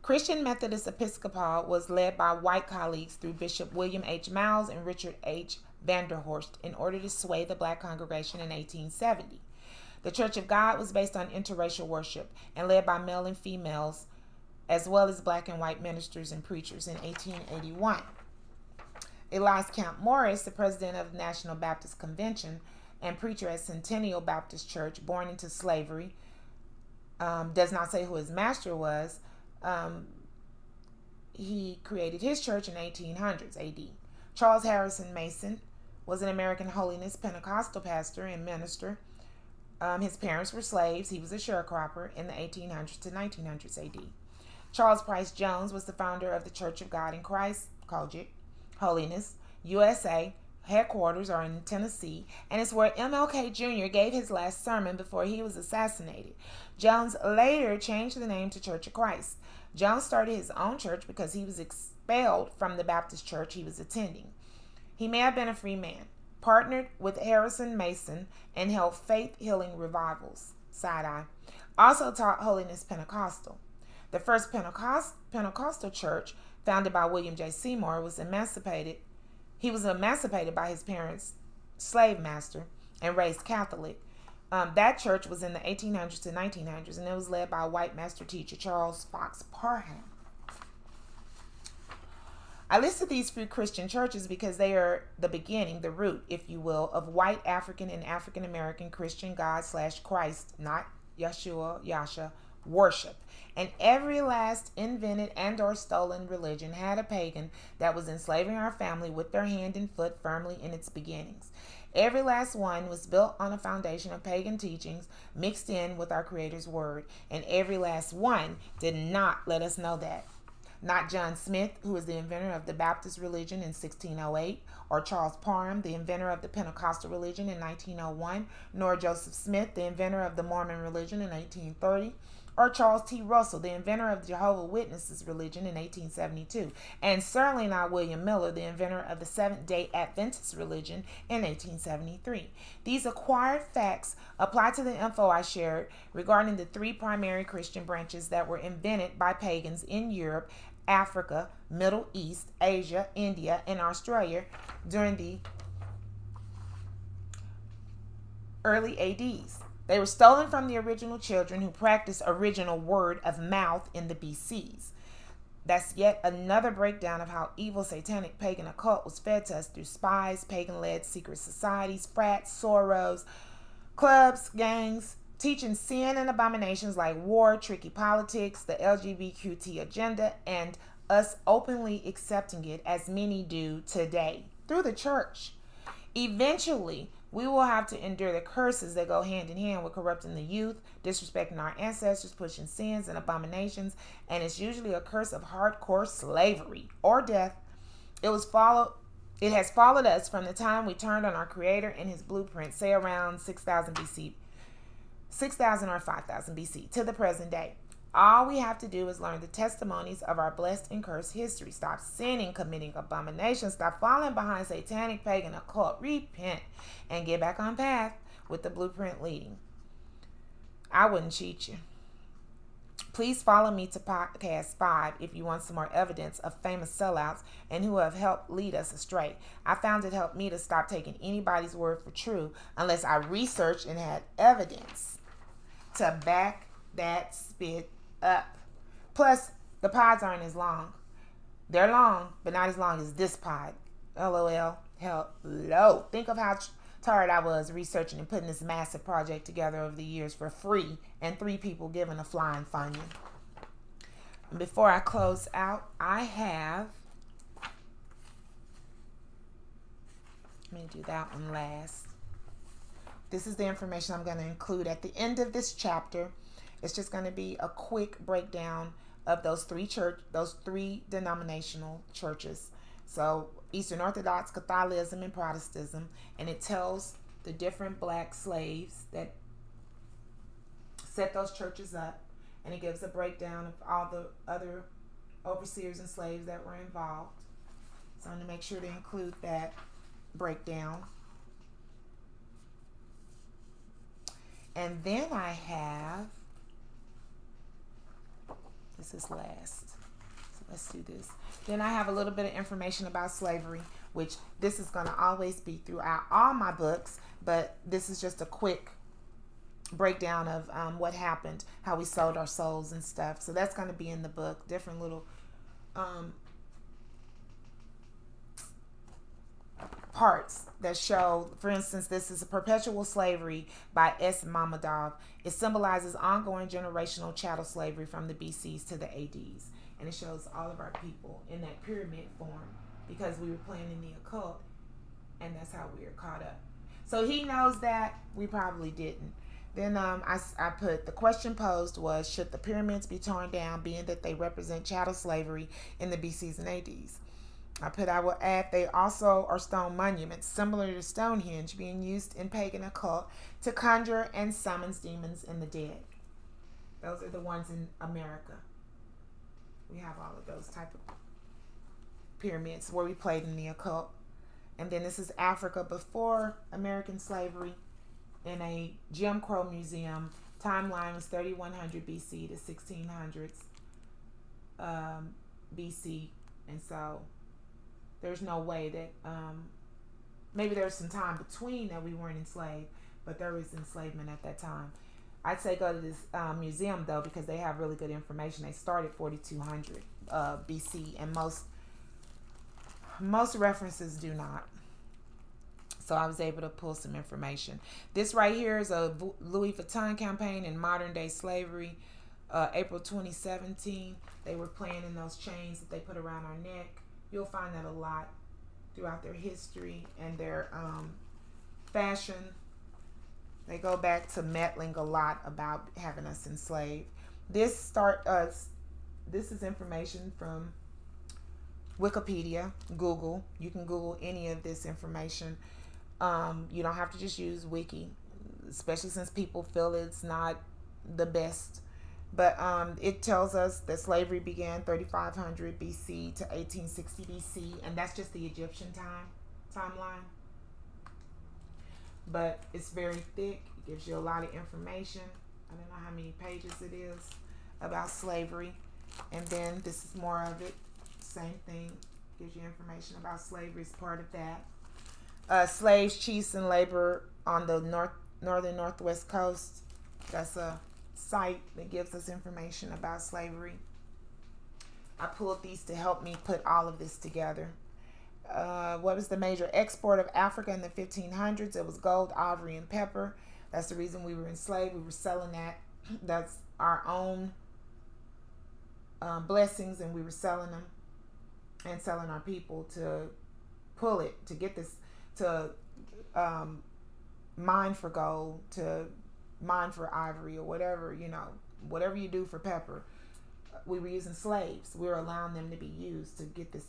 Christian Methodist Episcopal was led by white colleagues through Bishop William H. Miles and Richard H. Vanderhorst in order to sway the Black congregation in 1870. The Church of God was based on interracial worship and led by male and females, as well as black and white ministers and preachers in 1881. Elias Camp Morris, the president of the National Baptist Convention and preacher at Centennial Baptist Church, born into slavery, does not say who his master was. He created his church in 1800s AD. Charles Harrison Mason was an American Holiness Pentecostal pastor and minister His parents were slaves. He was a sharecropper in the 1800s to 1900s AD. Charles Price Jones was the founder of the Church of God in Christ, COGIC, Holiness, USA. Headquarters are in Tennessee, and it's where MLK Jr. gave his last sermon before he was assassinated. Jones later changed the name to Church of Christ. Jones started his own church because he was expelled from the Baptist church he was attending. He may have been a free man, partnered with Harrison Mason, and held faith-healing revivals, side-eye. Also taught Holiness Pentecostal. The first Pentecostal church, founded by William J. Seymour, was emancipated. He was emancipated by his parents' slave master and raised Catholic. That church was in the 1800s to 1900s, and it was led by a white master teacher, Charles Fox Parham. I listed these few Christian churches because they are the beginning, the root, if you will, of white African and African American Christian God/Christ, not Yeshua, Yasha, worship. And every last invented and or stolen religion had a pagan that was enslaving our family with their hand and foot firmly in its beginnings. Every last one was built on a foundation of pagan teachings mixed in with our Creator's word. And every last one did not let us know that. Not John Smith, who was the inventor of the Baptist religion in 1608, or Charles Parham, the inventor of the Pentecostal religion in 1901, nor Joseph Smith, the inventor of the Mormon religion in 1830, or Charles T. Russell, the inventor of the Jehovah's Witnesses religion in 1872, and certainly not William Miller, the inventor of the Seventh-day Adventist religion in 1873. These acquired facts apply to the info I shared regarding the three primary Christian branches that were invented by pagans in Europe, Africa, Middle East, Asia, India, and Australia during the early ADs. They were stolen from the original children who practiced original word of mouth in the BCs. That's yet another breakdown of how evil satanic pagan occult was fed to us through spies, pagan-led secret societies, frats, sorrows, clubs, gangs, teaching sin and abominations like war, tricky politics, the LGBTQ agenda, and us openly accepting it as many do today through the church. Eventually, we will have to endure the curses that go hand in hand with corrupting the youth, disrespecting our ancestors, pushing sins and abominations, and it's usually a curse of hardcore slavery or death. It has followed us from the time we turned on our Creator and His blueprint, say around 6,000 BC, 6,000 or 5,000 BC, to the present day. All we have to do is learn the testimonies of our blessed and cursed history. Stop sinning, committing abominations. Stop falling behind satanic, pagan, occult. Repent and get back on path with the blueprint leading. I wouldn't cheat you. Please follow me to podcast 5 if you want some more evidence of famous sellouts and who have helped lead us astray. I found it helped me to stop taking anybody's word for true unless I researched and had evidence to back that spit up. Plus, the pods aren't as long. They're long, but not as long as this pod. LOL. Hello. Think of how tired I was researching and putting this massive project together over the years for free and 3 people giving a flying funyun. And before I close out, I have... Let me do that one last. This is the information I'm going to include at the end of this chapter. It's just going to be a quick breakdown of those three denominational churches. So Eastern Orthodox, Catholicism, and Protestantism. And it tells the different black slaves that set those churches up. And it gives a breakdown of all the other overseers and slaves that were involved. So I'm going to make sure to include that breakdown. And then I have... This is last. So let's do this. Then I have a little bit of information about slavery, which this is going to always be throughout all my books, but this is just a quick breakdown of what happened, how we sold our souls and stuff. So that's going to be in the book, different little parts that show, for instance, this is a Perpetual Slavery by S. Mamadov. It symbolizes ongoing generational chattel slavery from the BCs to the ADs. And it shows all of our people in that pyramid form because we were playing in the occult, and that's how we were caught up. So he knows that. We probably didn't. Then I put the question posed was, should the pyramids be torn down, being that they represent chattel slavery in the BCs and ADs? I will add they also are stone monuments, similar to Stonehenge, being used in pagan occult to conjure and summons demons and the dead. Those are the ones in America. We have all of those type of pyramids where we played in the occult. And then this is Africa before American slavery in a Jim Crow museum. Timeline was 3100 BC to 1600s BC. And so there's no way that, maybe there's some time between that we weren't enslaved, but there was enslavement at that time. I'd say go to this museum though, because they have really good information. They started 4200 BC, and most references do not. So I was able to pull some information. This right here is a Louis Vuitton campaign in modern day slavery. April 2017, they were playing in those chains that they put around our neck. You'll find that a lot throughout their history and their fashion. They go back to meddling a lot about having us enslaved. This is information from Wikipedia, Google. You can Google any of this information. You don't have to just use Wiki, especially since people feel it's not the best. But it tells us that slavery began 3500 BC to 1860 BC, and that's just the Egyptian timeline. But it's very thick. It gives you a lot of information. I don't know how many pages it is about slavery. And then this is more of it. Same thing. Gives you information about slavery as part of that. Slaves, chiefs, and labor on the northern northwest coast. That's a site that gives us information about slavery. I pulled these to help me put all of this together. What was the major export of Africa in the 1500s? It was gold, ivory, and pepper. That's the reason we were enslaved. We were selling that. That's our own blessings, and we were selling them and selling our people to pull it, to get this, to mine for gold, to mine for ivory, or whatever, whatever you do for pepper. We were using slaves. We were allowing them to be used to get this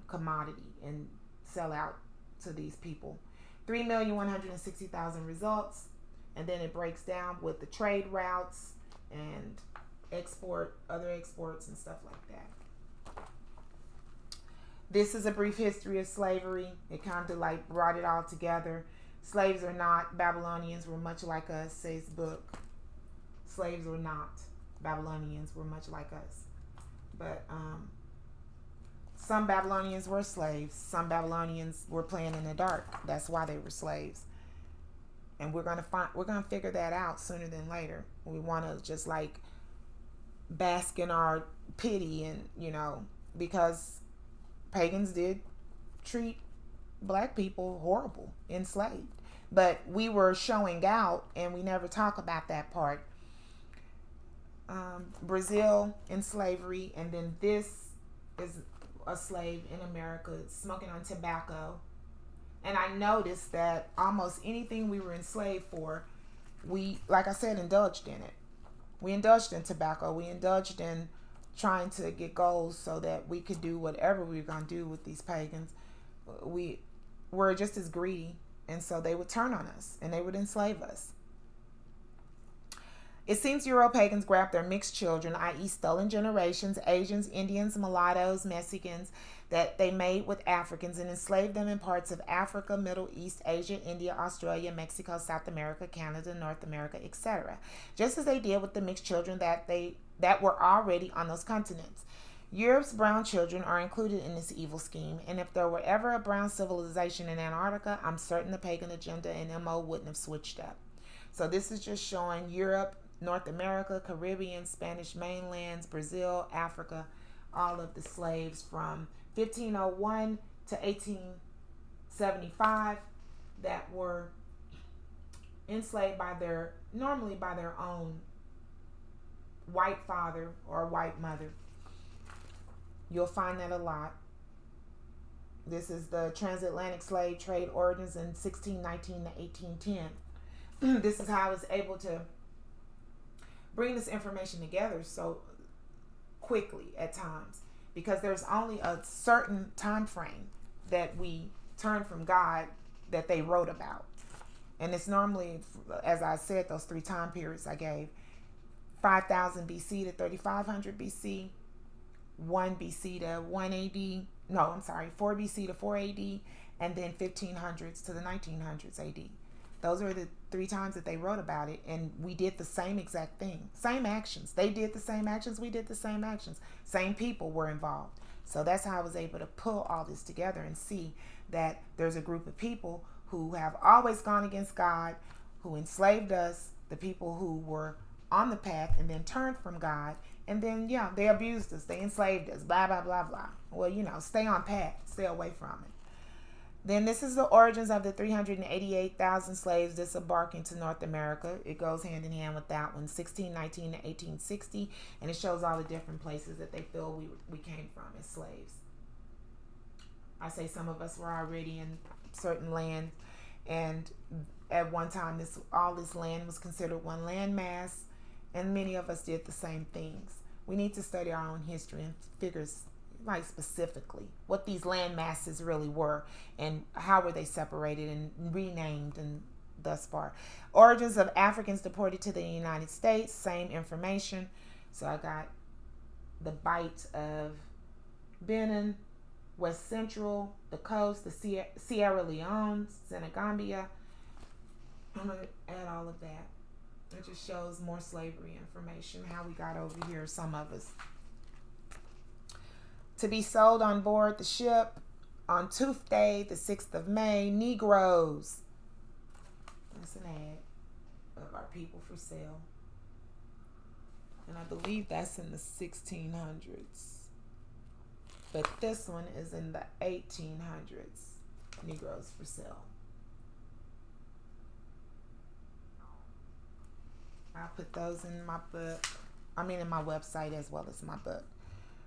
commodity and sell out to these people. 3,160,000 results. And then it breaks down with the trade routes and other exports and stuff like that. This is a brief history of slavery. It kind of like brought it all together. Slaves are not. Babylonians were much like us, says the book. Slaves were not. Babylonians were much like us. But some Babylonians were slaves. Some Babylonians were playing in the dark. That's why they were slaves. And we're gonna figure that out sooner than later. We want to just like bask in our pity, and because pagans did treat black people horrible, enslaved. But we were showing out, and we never talk about that part. Brazil in slavery, and then this is a slave in America smoking on tobacco. And I noticed that almost anything we were enslaved for, we, like I said, indulged in it. We indulged in tobacco. We indulged in trying to get gold so that we could do whatever we were going to do with these pagans. We were just as greedy, and so they would turn on us and they would enslave us. It seems Euro-pagans grabbed their mixed children, i.e. stolen generations, Asians, Indians, mulattoes, Mexicans, that they made with Africans, and enslaved them in parts of Africa, Middle East, Asia, India, Australia, Mexico, South America, Canada, North America, etc. Just as they did with the mixed children that were already on those continents. Europe's brown children are included in this evil scheme, and if there were ever a brown civilization in Antarctica, I'm certain the pagan agenda and MO wouldn't have switched up. So this is just showing Europe, North America, Caribbean, Spanish mainlands, Brazil, Africa, all of the slaves from 1501 to 1875 that were enslaved normally by their own white father or white mother. You'll find that a lot. This is the transatlantic slave trade ordinance in 1619 to 1810. this is how I was able to bring this information together so quickly at times, because there's only a certain time frame that we turn from God that they wrote about. And it's normally, as I said, those 3 time periods I gave: 5000 BC to 3500 BC, 1 BC to 1 AD, 4 BC to 4 AD, and then 1500s to the 1900s AD. Those are the 3 times that they wrote about it, and we did the same exact thing. Same actions. They did the same actions, we did the same actions. Same people were involved. So that's how I was able to pull all this together and see that there's a group of people who have always gone against God, who enslaved us, the people who were on the path and then turned from God, and then, they abused us, they enslaved us, blah, blah, blah, blah. Well, stay on path, stay away from it. Then this is the origins of the 388,000 slaves disembarking to North America. It goes hand in hand with that one, 1619 to 1860, and it shows all the different places that they feel we came from as slaves. I say some of us were already in certain land, and at one time all this land was considered one landmass, and many of us did the same things. We need to study our own history and figure like specifically what these land masses really were and how were they separated and renamed and thus far. Origins of Africans deported to the United States, same information. So I got the Bight of Benin, West Central, the coast, the Sierra Leone, Senegambia. I'm going to add all of that. It just shows more slavery information, how we got over here, some of us. To be sold on board the ship on Tooth Day, the 6th of May, Negroes. That's an ad of our people for sale. And I believe that's in the 1600s. But this one is in the 1800s. Negroes for sale. I'll put those in my book. In my website as well as my book.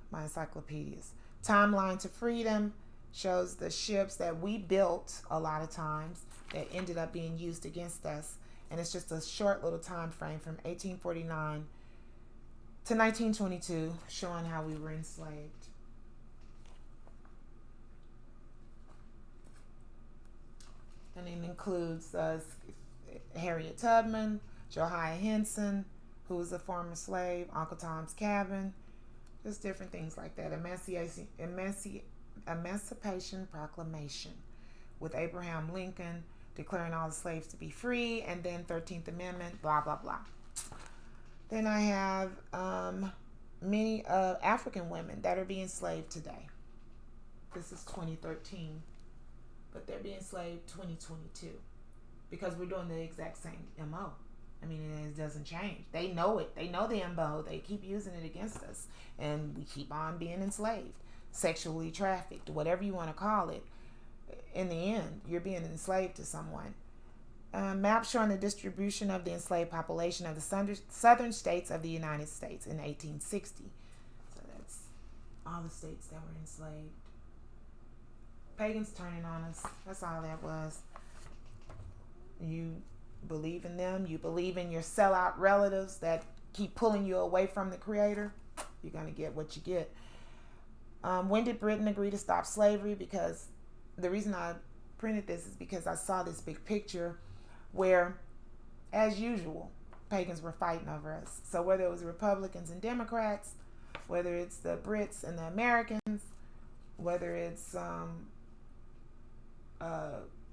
My encyclopedias. Timeline to Freedom shows the ships that we built a lot of times that ended up being used against us. And it's just a short little time frame from 1849 to 1922 showing how we were enslaved. And it includes Harriet Tubman, Josiah Henson, who was a former slave, Uncle Tom's Cabin, just different things like that. Emancipation Proclamation with Abraham Lincoln declaring all the slaves to be free, and then 13th Amendment, blah, blah, blah. Then I have many African women that are being enslaved today. This is 2013, but they're being enslaved 2022 because we're doing the exact same MO. It doesn't change. They know it. They know the MO. They keep using it against us. And we keep on being enslaved, sexually trafficked, whatever you want to call it. In the end, you're being enslaved to someone. Map showing the distribution of the enslaved population of the southern states of the United States in 1860. So that's all the states that were enslaved. Pagans turning on us. That's all that was. You believe in them, you believe in your sellout relatives that keep pulling you away from the Creator, you're going to get what you get. When did Britain agree to stop slavery? Because the reason I printed this is because I saw this big picture where, as usual, pagans were fighting over us. So whether it was Republicans and Democrats, whether it's the Brits and the Americans, whether it's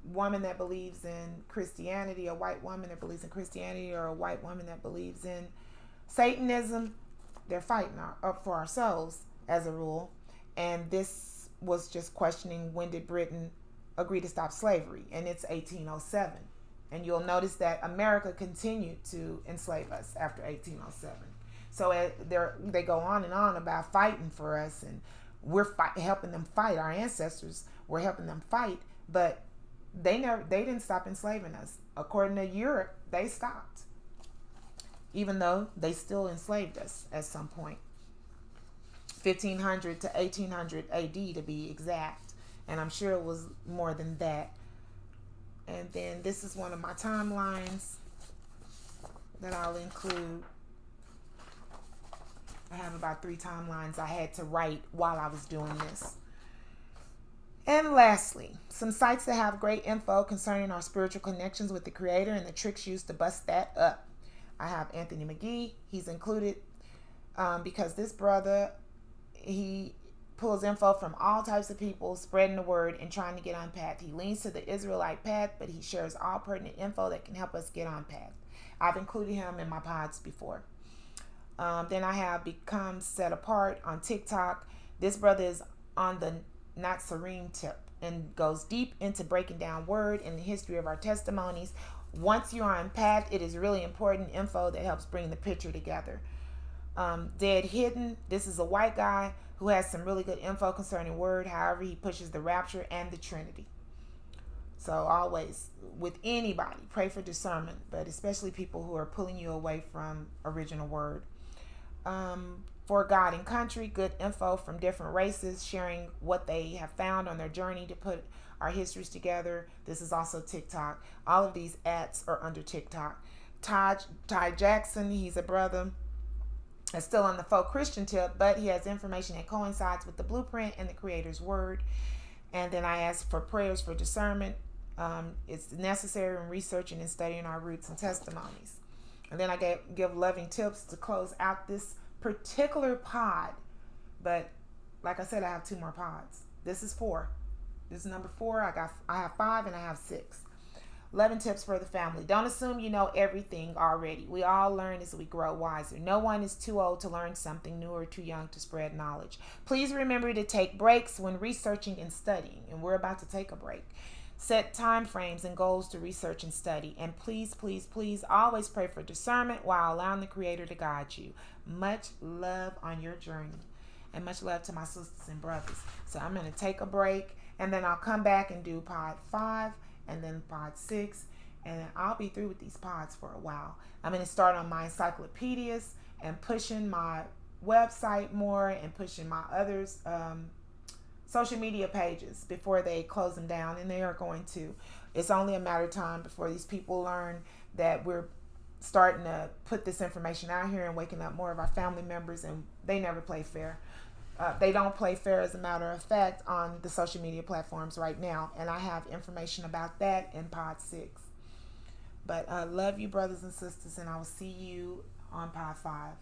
woman that believes in Christianity, a white woman that believes in Christianity, or a white woman that believes in Satanism, they're fighting for our souls as a rule. And this was just questioning, when did Britain agree to stop slavery? And it's 1807. And you'll notice that America continued to enslave us after 1807. So they go on and on about fighting for us, and we're helping them fight. Our ancestors were helping them fight, but they didn't stop enslaving us. According to Europe, they stopped, even though they still enslaved us at some point. 1500 to 1800 AD to be exact, and I'm sure it was more than that. And then this is one of my timelines. that I'll include. I have about 3 timelines I had to write while I was doing this. And lastly, some sites that have great info concerning our spiritual connections with the Creator and the tricks used to bust that up. I have Anthony McGee. He's included because this brother, he pulls info from all types of people, spreading the word and trying to get on path. He leans to the Israelite path, but he shares all pertinent info that can help us get on path. I've included him in my pods before. Then I have Become Set Apart on TikTok. This brother is on the Not Serene tip and goes deep into breaking down word and the history of our testimonies. Once you're on path, it is really important info that helps bring the picture together. Dead Hidden. This is a white guy who has some really good info concerning word. However, he pushes the rapture and the Trinity. So always, with anybody, pray for discernment, but especially people who are pulling you away from original word. For God and Country, good info from different races, sharing what they have found on their journey to put our histories together. This is also TikTok. All of these ads are under TikTok. Ty Jackson, he's a brother. Is still on the faux Christian tip, but he has information that coincides with the blueprint and the Creator's word. And then I ask for prayers for discernment. It's necessary in researching and studying our roots and testimonies. And then I give loving tips to close out this particular pod. But like I said, I have 2 more pods. This is 4. This is number 4. I have 5 and I have 6. 11 tips for the family. Don't assume you know everything already. We all learn as we grow wiser. No one is too old to learn something new or too young to spread knowledge. Please remember to take breaks when researching and studying. And we're about to take a break. Set time frames and goals to research and study. And please, please, please always pray for discernment while allowing the Creator to guide you. Much love on your journey. And much love to my sisters and brothers. So I'm going to take a break. And then I'll come back and do pod 5. And then pod 6, and I'll be through with these pods for a while. I'm going to start on my encyclopedias and pushing my website more and pushing my others social media pages before they close them down, and they are going to. It's only a matter of time before these people learn that we're starting to put this information out here and waking up more of our family members, and they never play fair. They don't play fair, as a matter of fact, on the social media platforms right now. And I have information about that in pod 6. But love you, brothers and sisters, and I will see you on pod 5.